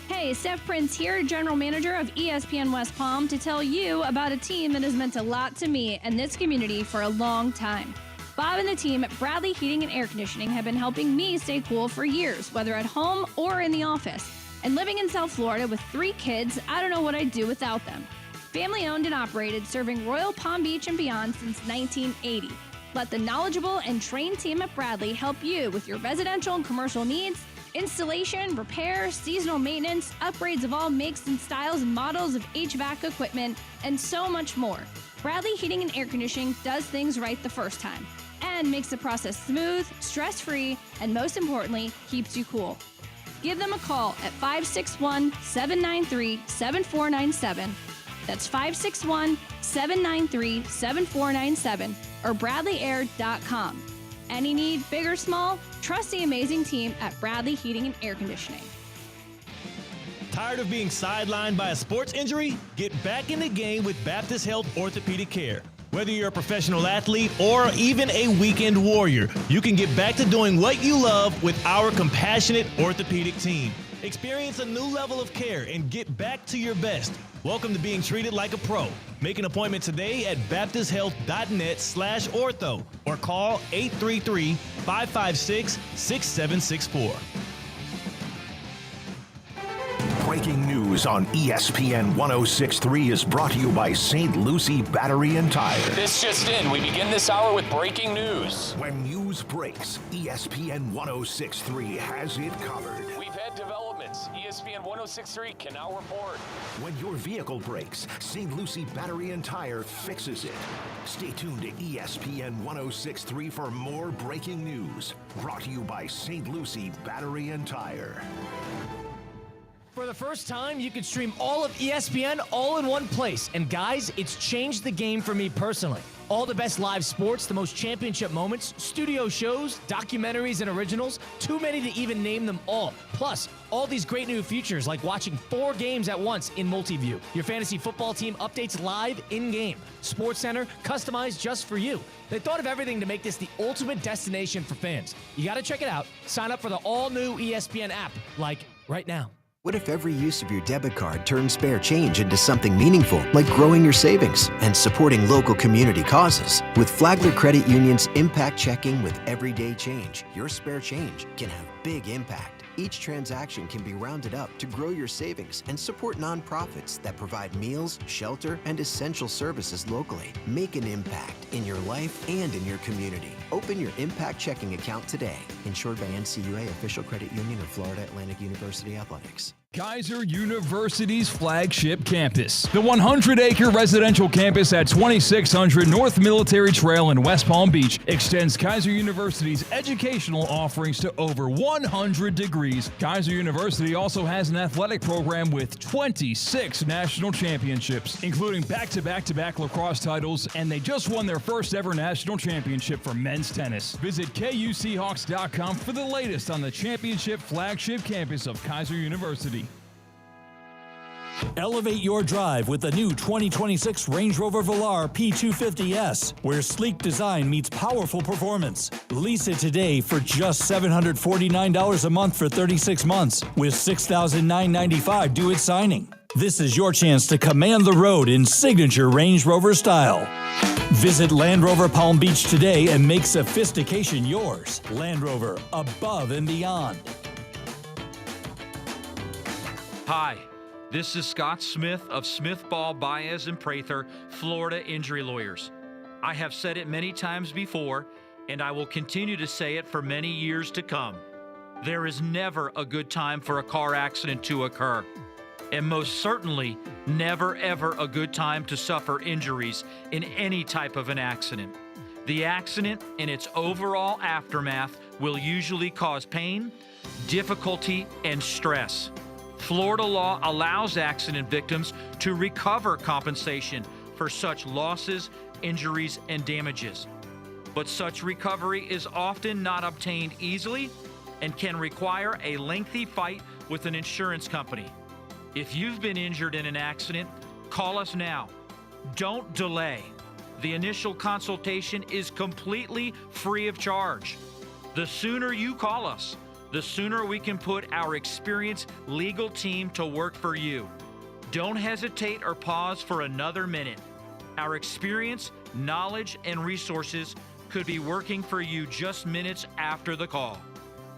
Hey, Steph Prince here, General Manager of ESPN West Palm, to tell you about a team that has meant a lot to me and this community for a long time. Bob and the team at Bradley Heating and Air Conditioning have been helping me stay cool for years, whether at home or in the office. And living in South Florida with 3 kids, I don't know what I'd do without them. Family owned and operated, serving Royal Palm Beach and beyond since 1980. Let the knowledgeable and trained team at Bradley help you with your residential and commercial needs, installation, repair, seasonal maintenance, upgrades of all makes and styles and models of HVAC equipment, and so much more. Bradley Heating and Air Conditioning does things right the first time and makes the process smooth, stress-free, and most importantly, keeps you cool. Give them a call at 561-793-7497. That's 561-793-7497 or bradleyair.com. Any need, big or small, trust the amazing team at Bradley Heating and Air Conditioning. Tired of being sidelined by a sports injury? Get back in the game with Baptist Health Orthopedic Care. Whether you're a professional athlete or even a weekend warrior, you can get back to doing what you love with our compassionate orthopedic team. Experience a new level of care and get back to your best. Welcome to being treated like a pro. Make an appointment today at baptisthealth.net/ortho or call 833-556-6764. Breaking news on ESPN 106.3 is brought to you by St. Lucie Battery and Tire. This just in, we begin this hour with breaking news. When news breaks, ESPN 106.3 has it covered. We've had developments. ESPN 106.3 can now report. When your vehicle breaks, St. Lucie Battery and Tire fixes it. Stay tuned to ESPN 106.3 for more breaking news. Brought to you by St. Lucie Battery and Tire. For the first time, you can stream all of ESPN all in one place. And guys, it's changed the game for me personally. All the best live sports, the most championship moments, studio shows, documentaries, and originals. Too many to even name them all. Plus, all these great new features like watching 4 games at once in multi-view. Your fantasy football team updates live in-game. SportsCenter, customized just for you. They thought of everything to make this the ultimate destination for fans. You got to check it out. Sign up for the all-new ESPN app, like right now. What if every use of your debit card turned spare change into something meaningful, like growing your savings and supporting local community causes? With Flagler Credit Union's Impact Checking with Everyday Change, your spare change can have big impact. Each transaction can be rounded up to grow your savings and support nonprofits that provide meals, shelter, and essential services locally. Make an impact in your life and in your community. Open your Impact Checking account today. Insured by NCUA, official credit union of Florida Atlantic University Athletics. Kaiser University's flagship campus. The 100-acre residential campus at 2600 North Military Trail in West Palm Beach extends Kaiser University's educational offerings to over 100 degrees. Kaiser University also has an athletic program with 26 national championships, including back-to-back-to-back lacrosse titles, and they just won their first ever national championship for men's tennis. Visit KUSeahawks.com for the latest on the championship flagship campus of Kaiser University. Elevate your drive with the new 2026 Range Rover Velar P250S, where sleek design meets powerful performance. Lease it today for just $749 a month for 36 months, with $6,995 due at signing. This is your chance to command the road in signature Range Rover style. Visit Land Rover Palm Beach today and make sophistication yours. Land Rover, above and beyond. Hi, this is Scott Smith of Smith, Ball, Baez, and Prather, Florida Injury Lawyers. I have said it many times before, and I will continue to say it for many years to come. There is never a good time for a car accident to occur, and most certainly never ever a good time to suffer injuries in any type of an accident. The accident and its overall aftermath will usually cause pain, difficulty, and stress. Florida law allows accident victims to recover compensation for such losses, injuries, and damages. But such recovery is often not obtained easily and can require a lengthy fight with an insurance company. If you've been injured in an accident, call us now. Don't delay. The initial consultation is completely free of charge. The sooner you call us, the sooner we can put our experienced legal team to work for you. Don't hesitate or pause for another minute. Our experience, knowledge, and resources could be working for you just minutes after the call.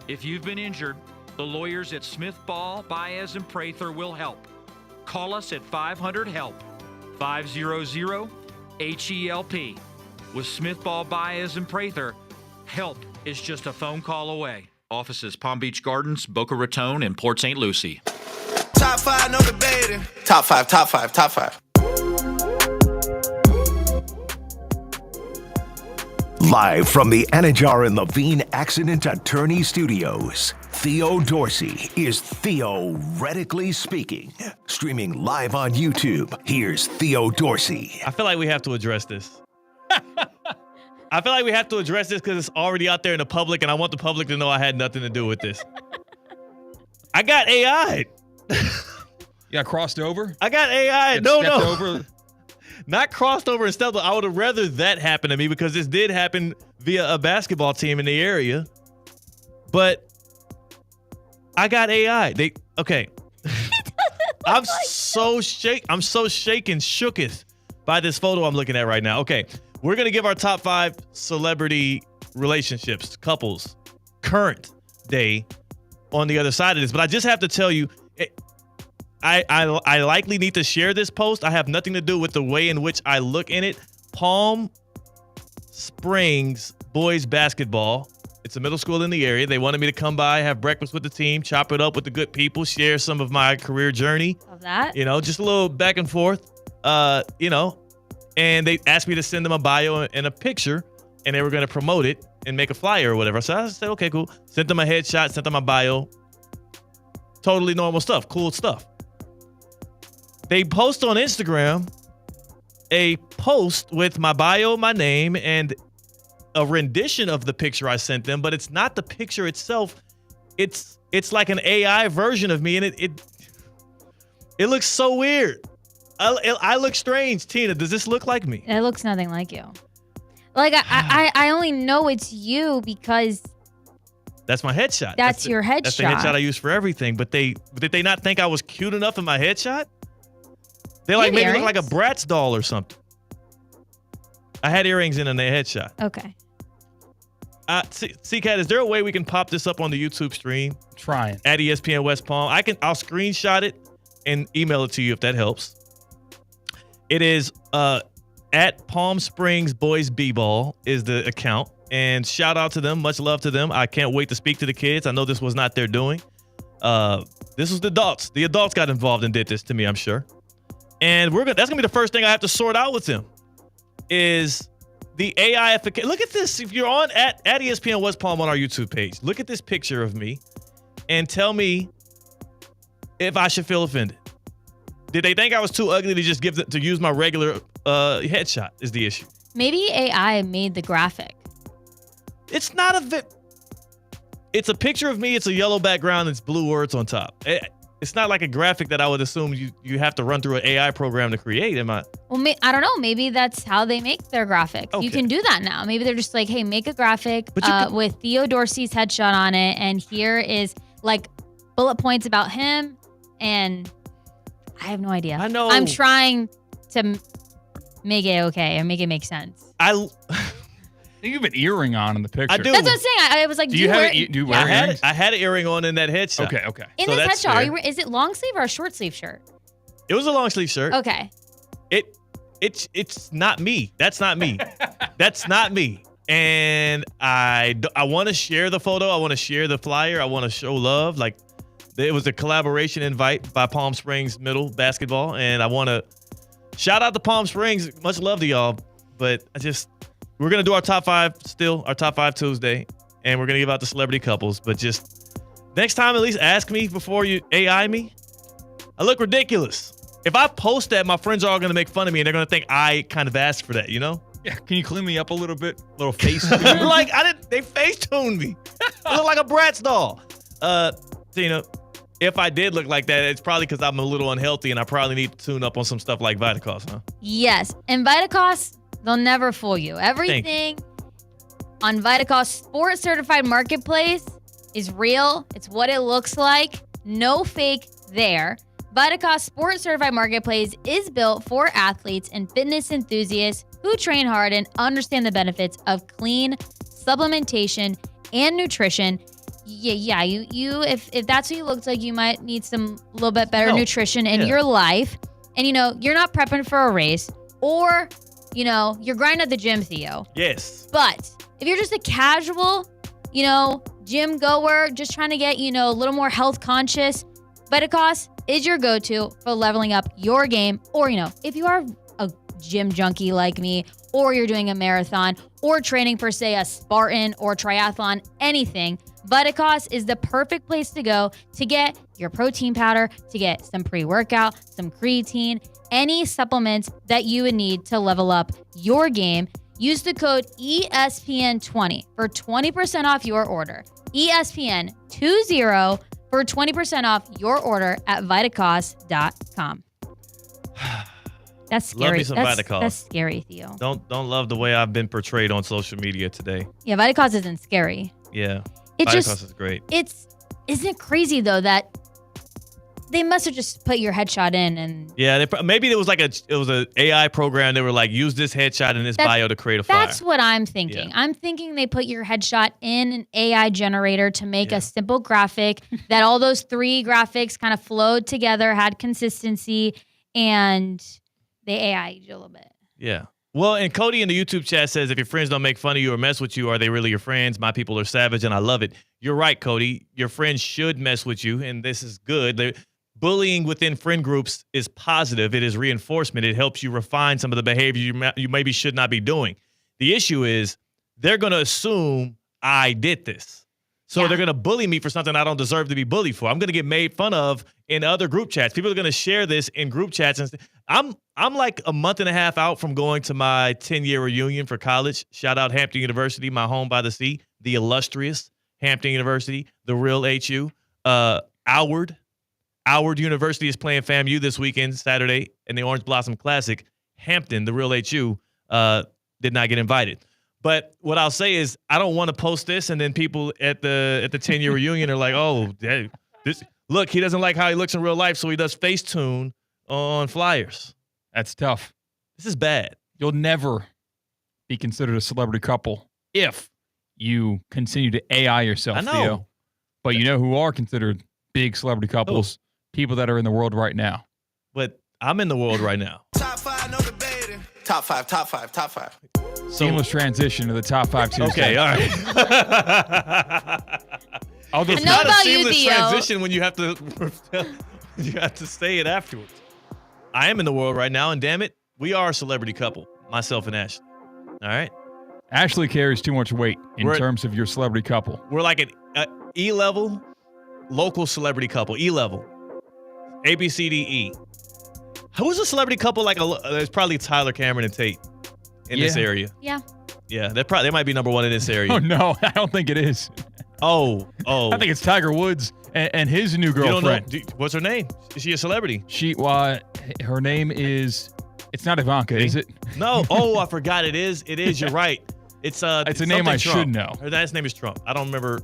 If you've been injured, the lawyers at Smith, Ball, Baez, and Prather will help. Call us at 500-HELP, 500-HELP. With Smith, Ball, Baez, and Prather, help is just a phone call away. Offices Palm Beach Gardens, Boca Raton, and Port St. Lucie. Top 5, no debating. Top 5, top 5, top 5. Live from the Anajar and Levine Accident Attorney Studios, Theo Dorsey is theoretically speaking. Streaming live on YouTube, here's Theo Dorsey. I feel like we have to address this. I feel like we have to address this because it's already out there in the public, and I want the public to know I had nothing to do with this. I got AI'd. You got crossed over? I got AI'd. No. Over. Not crossed over and stepped. I would have rather that happen to me because this did happen via a basketball team in the area. But I got AI. Okay. I'm so shaken, shooketh by this photo I'm looking at right now. Okay. We're going to give our top 5 celebrity relationships, couples, current day on the other side of this. But I just have to tell you, I likely need to share this post. I have nothing to do with the way in which I look in it. Palm Springs boys basketball. It's a middle school in the area. They wanted me to come by, have breakfast with the team, chop it up with the good people, share some of my career journey. Of that? Just a little back and forth, and they asked me to send them a bio and a picture, and they were going to promote it and make a flyer or whatever. So I said, okay, cool. Sent them a headshot, sent them my bio. Totally normal stuff, cool stuff. They post on Instagram a post with my bio, my name, and a rendition of the picture I sent them, but it's not the picture itself. It's like an AI version of me, and it looks so weird. I look strange. Tina, does this look like me? It looks nothing like you. Like I only know it's you because that's my headshot. That's your headshot. That's the headshot I use for everything. But did they not think I was cute enough in my headshot? They like maybe look like a Bratz doll or something. I had earrings in the headshot. Okay. C-Cat, is there a way we can pop this up on the YouTube stream? Trying. At ESPN West Palm. I'll screenshot it and email it to you if that helps. It is at Palm Springs Boys B-Ball is the account. And shout out to them. Much love to them. I can't wait to speak to the kids. I know this was not their doing. This was the adults. The adults got involved and did this to me, I'm sure. And that's gonna be the first thing I have to sort out with them is the AI-ification. Look at this. If you're on at ESPN West Palm on our YouTube page, look at this picture of me and tell me if I should feel offended. Did they think I was too ugly to just to use my regular headshot is the issue. Maybe AI made the graphic. It's not it's a picture of me. It's a yellow background. It's blue words on top. It's not like a graphic that I would assume you have to run through an AI program to create. Am I? Well, I don't know. Maybe that's how they make their graphics. Okay. You can do that now. Maybe they're just like, hey, make a graphic with Theo Dorsey's headshot on it. And here is like bullet points about him. And I have no idea. I know. I'm trying to make it okay and make it make sense. You have an earring on in the picture. I do. That's what I'm saying. I was like, do you wear earrings? I had an earring on in that headshot. Okay. In so this headshot, is it long sleeve or a short sleeve shirt? It was a long sleeve shirt. Okay. it's not me. That's not me. That's not me. And I want to share the photo. I want to share the flyer. I want to show love. Like, it was a collaboration invite by Palm Springs Middle Basketball, and I want to shout out to Palm Springs. Much love to y'all. But we're gonna do our top 5 still, our top 5 Tuesday, and we're gonna give out the celebrity couples. But just next time, at least ask me before you AI me. I look ridiculous. If I post that, my friends are all going to make fun of me, and they're going to think I kind of asked for that, you know? Yeah, can you clean me up a little bit? A little face Like, they face-tuned me. I look like a Bratz doll. So, if I did look like that, it's probably because I'm a little unhealthy, and I probably need to tune up on some stuff like Vitacost, huh? Yes, and Vitacost, they'll never fool you. Everything on Vitacost Sports Certified Marketplace is real. It's what it looks like. No fake there. Vitacost Sports Certified Marketplace is built for athletes and fitness enthusiasts who train hard and understand the benefits of clean supplementation and nutrition. Yeah, you if that's what you look like, you might need some little bit better nutrition in your life. And you're not prepping for a race, or you're grinding at the gym, Theo. Yes. But if you're just a casual, gym goer, just trying to get, a little more health conscious, Vitacost is your go-to for leveling up your game. Or, if you are a gym junkie like me, or you're doing a marathon, or training for, say, a Spartan or triathlon, anything, Vitacost is the perfect place to go to get your protein powder, to get some pre-workout, some creatine, any supplements that you would need to level up your game. Use the code ESPN20 for 20% off your order. ESPN20 for 20% off your order at Vitacost.com. That's scary. Love me some Vitacost. That's scary, Theo. Don't love the way I've been portrayed on social media today. Yeah, Vitacost isn't scary. Yeah, Vitacost is great. Isn't it crazy though that they must have just put your headshot in and maybe it was an AI program. They were like, use this headshot in this bio to create a flyer. That's what I'm thinking. Yeah. I'm thinking they put your headshot in an AI generator to make a simple graphic that all those 3 graphics kind of flowed together, had consistency, and they AI'd you a little bit. Yeah. Well, and Cody in the YouTube chat says, if your friends don't make fun of you or mess with you, are they really your friends? My people are savage, and I love it. You're right, Cody. Your friends should mess with you, and this is good. Bullying within friend groups is positive. It is reinforcement. It helps you refine some of the behavior you maybe should not be doing. The issue is they're going to assume I did this. So they're going to bully me for something I don't deserve to be bullied for. I'm going to get made fun of in other group chats. People are going to share this in group chats. And I'm like a month and a half out from going to my 10-year reunion for college. Shout out Hampton University, my home by the sea, the illustrious Hampton University, the real HU. Howard University is playing FAMU this weekend, Saturday, in the Orange Blossom Classic. Hampton, the real HU, did not get invited. But what I'll say is, I don't want to post this, and then people at the 10-year reunion are like, "Oh, look, he doesn't like how he looks in real life, so he does Facetune on flyers." That's tough. This is bad. You'll never be considered a celebrity couple if you continue to AI yourself, I know. Theo. But you know who are considered big celebrity couples? People that are in the world right now. But I'm in the world right now. Top 5, no debating. Top 5. Seamless transition to the top 5 Tuesday. Okay, all right. I It's know not about a seamless you, Theo. transition when you have to say it afterwards. I am in the world right now, and damn it, we are a celebrity couple, myself and Ashley. All right? Ashley carries too much weight in terms of your celebrity couple. We're like an E-level local celebrity couple, E-level. A, B, C, D, E. Who's a celebrity couple there's probably Tyler, Cameron, and Tate in this area. Yeah. Yeah, they might be number 1 in this area. Oh, no, I don't think it is. Oh. I think it's Tiger Woods and his new girlfriend. You don't know, what's her name? Is she a celebrity? Her name is, it's not Ivanka, is it? No. Oh, I forgot it is. It is. You're right. It's a name I Trump. should know. Her last name is Trump. I don't remember.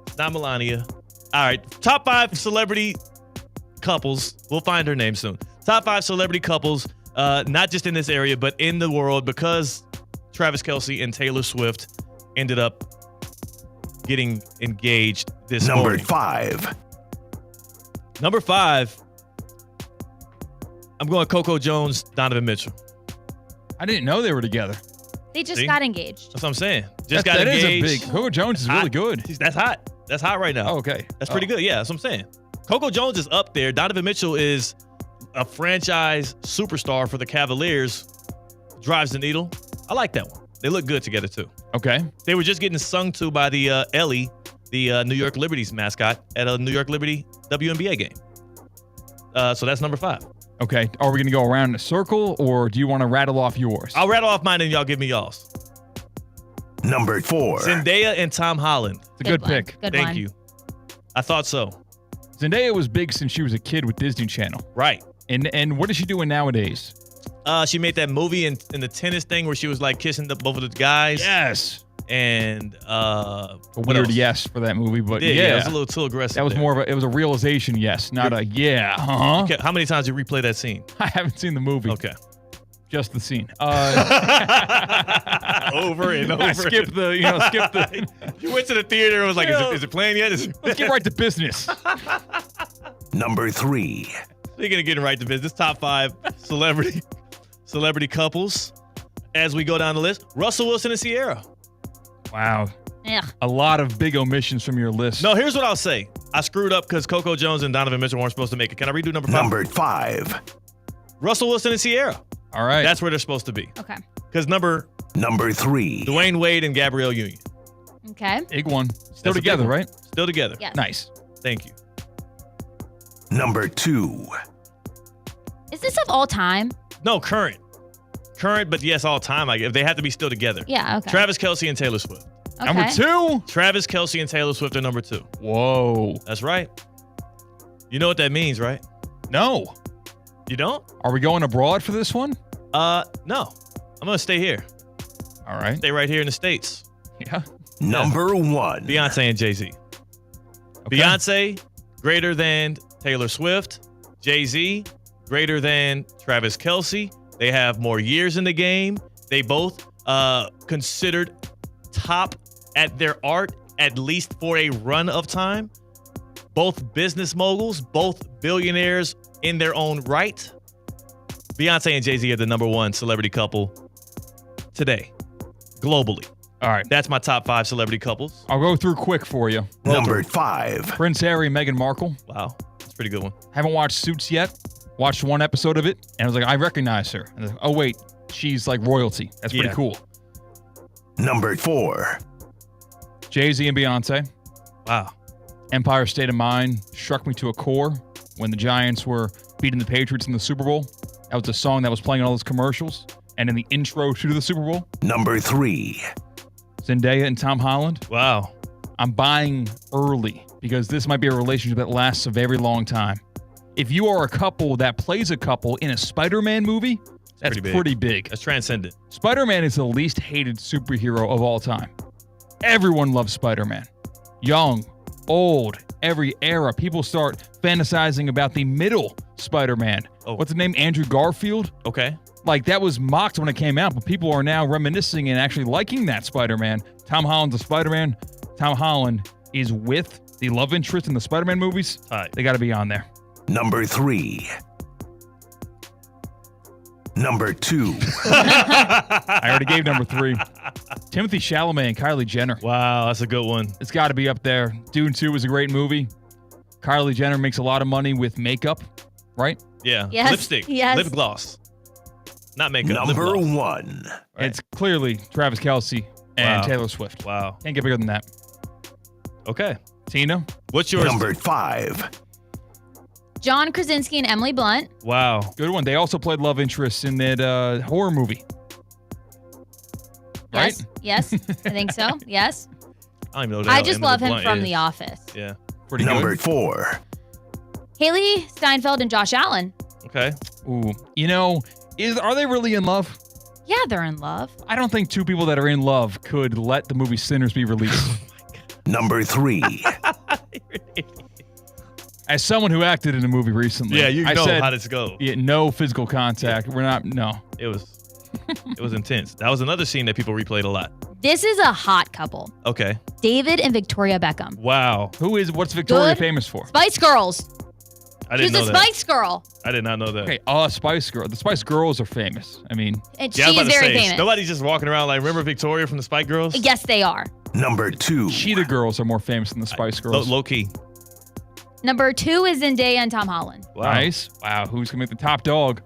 It's not Melania. All right. Top 5 celebrity couples. We'll find her name soon. Top 5 celebrity couples, not just in this area, but in the world, because Travis Kelce and Taylor Swift ended up getting engaged this morning. Number 5. Number 5. I'm going Coco Jones, Donovan Mitchell. I didn't know they were together. They just got engaged. That's what I'm saying. Just got that engaged. Is a big. Coco Jones is really good. That's hot. That's hot right now. Oh, okay. That's pretty good. Yeah, that's what I'm saying. Coco Jones is up there. Donovan Mitchell is a franchise superstar for the Cavaliers. Drives the needle. I like that one. They look good together, too. Okay. They were just getting sung to by the Ellie, the New York Liberty's mascot, at a New York Liberty WNBA game. So that's number 5. Okay. Are we going to go around in a circle, or do you want to rattle off yours? I'll rattle off mine and y'all give me y'all's. Number 4. Zendaya and Tom Holland. It's a good pick. Thank you. I thought so. Zendaya was big since she was a kid with Disney Channel. Right. And what is she doing nowadays? She made that movie in the tennis thing where she was like kissing both of the guys. Yes. And a weird yes for that movie, but yeah, it was a little too aggressive. That was more of a, it was a realization yes, not a yeah. Okay, how many times did you replay that scene? I haven't seen the movie. Okay. Just the scene. Over and over. Skip the. You went to the theater and was like, is it playing yet? Let's get right to business. Number 3. Speaking of getting right to business, top 5 celebrity couples. As we go down the list, Russell Wilson and Ciara. Wow. Yeah. A lot of big omissions from your list. No, here's what I'll say. I screwed up because Coco Jones and Donovan Mitchell weren't supposed to make it. Can I redo number 5? Number 5. Russell Wilson and Ciara. All right. That's where they're supposed to be. Okay. Because number 3. Dwayne Wade and Gabrielle Union. Okay. Big one. Still That's together, right? Still together. Yes. Nice. Thank you. Number 2. Is this of all time? No, current. Current, but yes, all time. If they have to be still together. Yeah, okay. Travis Kelce and Taylor Swift. Okay. Number 2. Travis Kelce and Taylor Swift are number 2. Whoa. That's right. You know what that means, right? No. You don't? Are we going abroad for this one? No. I'm going to stay here. All right. Stay right here in the States. Yeah. Number 1. Beyonce and Jay-Z. Okay. Beyonce, greater than Taylor Swift. Jay-Z, greater than Travis Kelce. They have more years in the game. They both considered top at their art, at least for a run of time. Both business moguls, both billionaires in their own right. Beyonce and Jay-Z are the number 1 celebrity couple today, globally. All right. That's my top 5 celebrity couples. I'll go through quick for you. Number 5. Prince Harry and Meghan Markle. Wow. That's a pretty good one. Haven't watched Suits yet. Watched one episode of it, and I was like, I recognize her. And I was like, oh, wait, she's like royalty. That's pretty cool. Number 4. Jay-Z and Beyonce. Wow. Empire State of Mind struck me to a core when the Giants were beating the Patriots in the Super Bowl. That was the song that was playing in all those commercials and in the intro to the Super Bowl. Number 3. Zendaya and Tom Holland. Wow. I'm buying early because this might be a relationship that lasts a very long time. If you are a couple that plays a couple in a Spider-Man movie, that's pretty big. That's transcendent. Spider-Man is the least hated superhero of all time. Everyone loves Spider-Man. Young, old, every era. People start fantasizing about the middle Spider-Man. Oh. What's the name? Andrew Garfield? Okay. Like, that was mocked when it came out, but people are now reminiscing and actually liking that Spider-Man. Tom Holland's a Spider-Man. Tom Holland is with the love interest in the Spider-Man movies. Right. They got to be on there. Number 3. Number 2. I already gave number 3. Timothy Chalamet and Kylie Jenner. Wow, that's a good one. It's got to be up there. Dune 2 was a great movie. Kylie Jenner makes a lot of money with makeup, right? Yeah. Yes. Lipstick. Yes. Lip gloss. Not makeup. Number lip gloss. 1. Right. It's clearly Travis Kelce and Wow. Taylor Swift. Wow. Can't get bigger than that. Okay. Tina? What's yours? Number 5. John Krasinski and Emily Blunt. Wow. Good one. They also played love interests in that horror movie. Right? Yes. Yes. I think so. Yes. I don't even know what I hell just Emily love him Blunt from is. The Office. Yeah. Pretty Number good. 4. Haley Steinfeld and Josh Allen. Okay. Ooh. You know, are they really in love? Yeah, they're in love. I don't think two people that are in love could let the movie Sinners be released. Number 3. As someone who acted in a movie recently, Yeah, you I know said, how this goes. Yeah, no physical contact. We're not. No. It was intense. That was another scene that people replayed a lot. This is a hot couple. Okay. David and Victoria Beckham. Wow. What's Victoria Good. famous for? Spice Girls. She's a Spice Girl. I did not know that. Okay, Spice Girl. The Spice Girls are famous. I mean, and she is very famous. Nobody's just walking around like, remember Victoria from the Spice Girls? Yes, they are. Number 2. Cheetah Girls are more famous than the Spice Girls. Low key. Number 2 is Zendaya and Tom Holland. Wow. Nice. Wow, who's gonna make the top dog?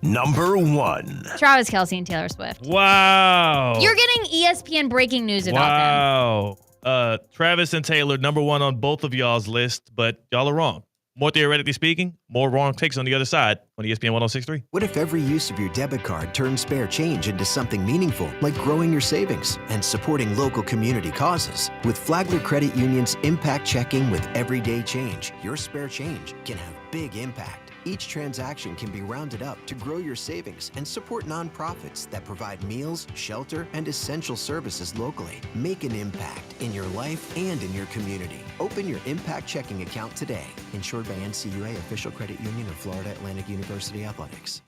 Number 1. Travis Kelce and Taylor Swift. Wow. You're getting ESPN breaking news about them. Wow. Travis and Taylor, number 1 on both of y'all's list, but y'all are wrong. More theoretically speaking, more wrong takes on the other side on ESPN 106.3. What if every use of your debit card turns spare change into something meaningful, like growing your savings and supporting local community causes? With Flagler Credit Union's Impact Checking with Everyday Change, your spare change can have big impact. Each transaction can be rounded up to grow your savings and support nonprofits that provide meals, shelter, and essential services locally. Make an impact in your life and in your community. Open your Impact Checking account today. Insured by NCUA, official credit union of Florida Atlantic University Athletics.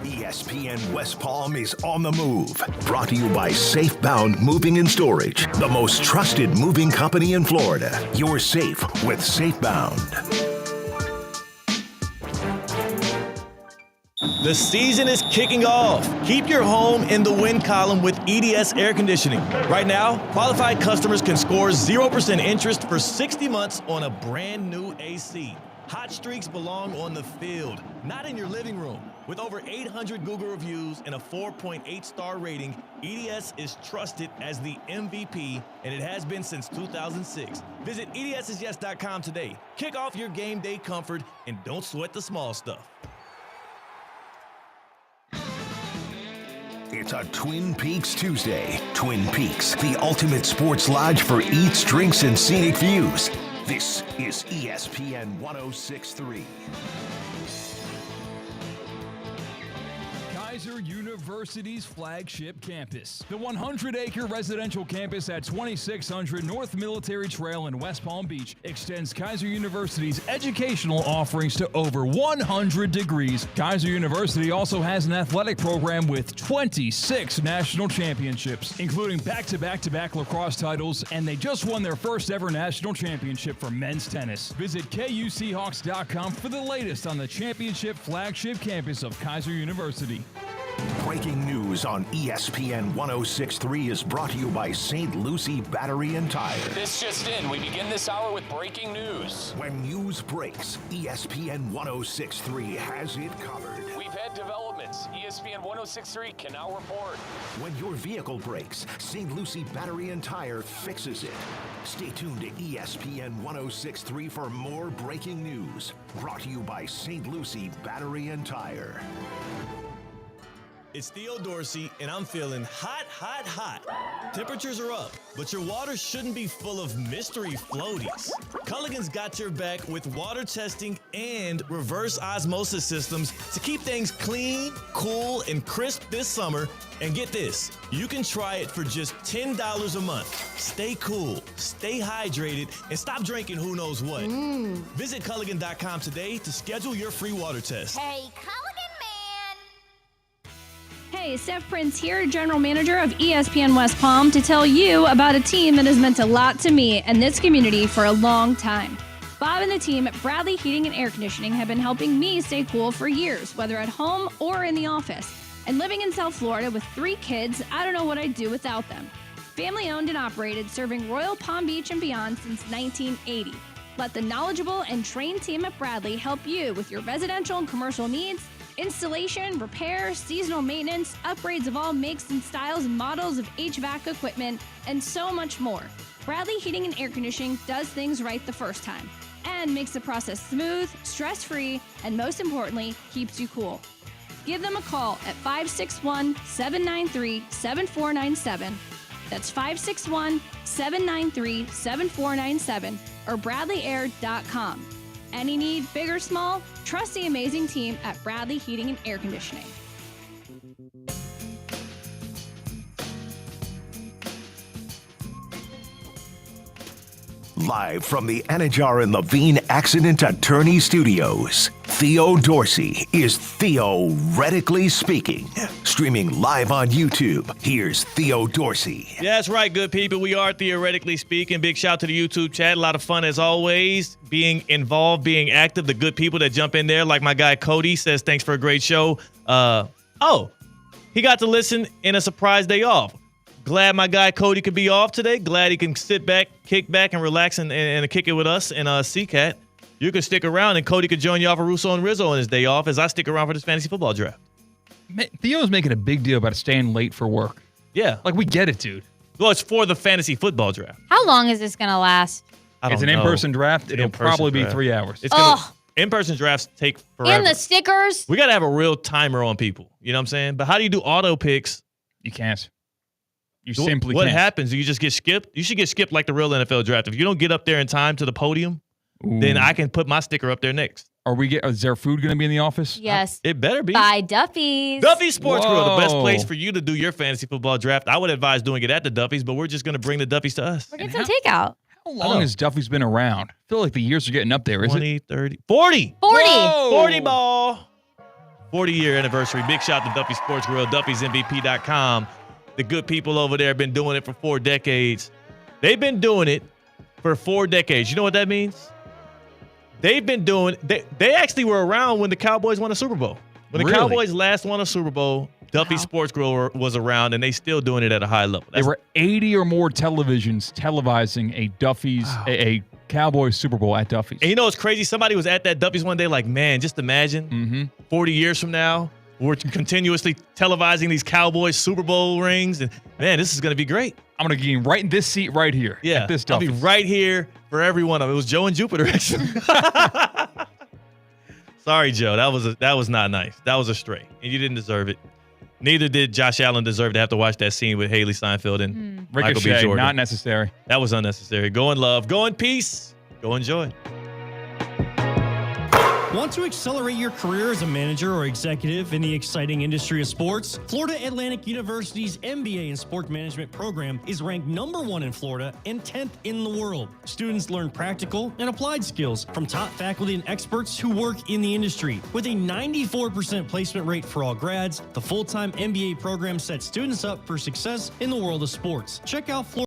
ESPN West Palm is on the move. Brought to you by Safebound Moving and Storage, the most trusted moving company in Florida. You're safe with Safebound. The season is kicking off. Keep your home in the win column with EDS Air Conditioning. Right now, qualified customers can score 0% interest for 60 months on a brand new AC. Hot streaks belong on the field, not in your living room. With over 800 Google reviews and a 4.8 star rating, EDS is trusted as the MVP, and it has been since 2006. Visit EDSIsYes.com today. Kick off your game day comfort and don't sweat the small stuff. It's a Twin Peaks Tuesday. Twin Peaks, the ultimate sports lodge for eats, drinks, and scenic views. This is ESPN 106.3. Kaiser University's flagship campus. The 100-acre residential campus at 2600 North Military Trail in West Palm Beach extends Kaiser University's educational offerings to over 100 degrees. Kaiser University also has an athletic program with 26 national championships, including back-to-back-to-back lacrosse titles, and they just won their first ever national championship for men's tennis. Visit KUSeahawks.com for the latest on the championship flagship campus of Kaiser University. Breaking news on ESPN 106.3 is brought to you by St. Lucie Battery and Tire. This just in, we begin this hour with breaking news. When news breaks, ESPN 106.3 has it covered. We've had developments. ESPN 106.3 can now report. When your vehicle breaks, St. Lucie Battery and Tire fixes it. Stay tuned to ESPN 106.3 for more breaking news. Brought to you by St. Lucie Battery and Tire. It's Theo Dorsey, and I'm feeling hot, hot, hot. Temperatures are up, but your water shouldn't be full of mystery floaties. Culligan's got your back with water testing and reverse osmosis systems to keep things clean, cool, and crisp this summer. And get this, you can try it for just $10 a month. Stay cool, stay hydrated, and stop drinking who knows what. Visit Culligan.com today to schedule your free water test. Hey, Culligan man! Hey, Steph Prince here, General Manager of ESPN West Palm, to tell you about a team that has meant a lot to me and this community for a long time. Bob and the team at Bradley Heating and Air Conditioning have been helping me stay cool for years, whether at home or in the office. And living in South Florida with 3 kids, I don't know what I'd do without them. Family owned and operated, serving Royal Palm Beach and beyond since 1980. Let the knowledgeable and trained team at Bradley help you with your residential and commercial needs, installation, repair, seasonal maintenance, upgrades of all makes and styles and models of HVAC equipment, and so much more. Bradley Heating and Air Conditioning does things right the first time and makes the process smooth, stress-free, and most importantly, keeps you cool. Give them a call at 561-793-7497. That's 561-793-7497 or bradleyair.com. Any need, big or small, trust the amazing team at Bradley Heating and Air Conditioning. Live from the Anajar and Levine Accident Attorney Studios, Theo Dorsey is theoretically speaking. Streaming live on YouTube, here's Theo Dorsey. Yeah, that's right, good people. We are Theoretically Speaking. Big shout to the YouTube chat. A lot of fun as always. Being involved, being active. The good people that jump in there, like my guy Cody says, thanks for a great show. He got to listen in a surprise day off. Glad my guy Cody could be off today. Glad he can sit back, kick back, and relax and kick it with us and CCAT. You can stick around, and Cody could join you off of Russo and Rizzo on his day off as I stick around for this fantasy football draft. Theo's making a big deal about staying late for work. Yeah. Like, we get it, dude. Well, it's for the fantasy football draft. How long is this going to last? It's an in-person draft. It'll probably be 3 hours. In-person drafts take forever. And the stickers. We got to have a real timer on people. You know what I'm saying? But how do you do auto picks? You can't. You simply What can't. happens? Do you just get skipped? You should get skipped like the real NFL draft. If you don't get up there in time to the podium, then I can put my sticker up there next. Is there food going to be in the office? Yes. It better be. By Duffy's. Duffy's Sports Grill, the best place for you to do your fantasy football draft. I would advise doing it at the Duffy's, but we're just going to bring the Duffy's to us. We're getting some takeout. How long has Duffy's been around? I feel like the years are getting up there, is 20, 30, 40. 40. Whoa. 40 ball. 40-year anniversary. Big shout to Duffy's Sports Grill, Duffy'sMVP.com. The good people over there have been doing it for 4 decades. They've been doing it for 4 decades. You know what that means? They've been doing they actually were around when the Cowboys won a Super Bowl. When the Cowboys last won a Super Bowl, Duffy's Sports Grill was around, and they still doing it at a high level. There were 80 or more televisions televising a Duffy's, a Cowboys Super Bowl at Duffy's. And you know what's crazy? Somebody was at that Duffy's one day like, man, just imagine 40 years from now, we're continuously televising these Cowboys Super Bowl rings, and man, this is going to be great. I'm going to get in right in this seat right here. Yeah, at this I'll Duffy's. be right here for every one of them. It was Joe and Jupiter, actually. Sorry, Joe. That was not nice. That was a stray, and you didn't deserve it. Neither did Josh Allen deserve to have to watch that scene with Haley Steinfeld and Michael B. Jordan. Not necessary. That was unnecessary. Go in love. Go in peace. Go enjoy. Want to accelerate your career as a manager or executive in the exciting industry of sports? Florida Atlantic University's MBA in Sport Management program is ranked #1 in Florida and 10th in the world. Students learn practical and applied skills from top faculty and experts who work in the industry. With a 94% placement rate for all grads, the full-time MBA program sets students up for success in the world of sports. Check out Florida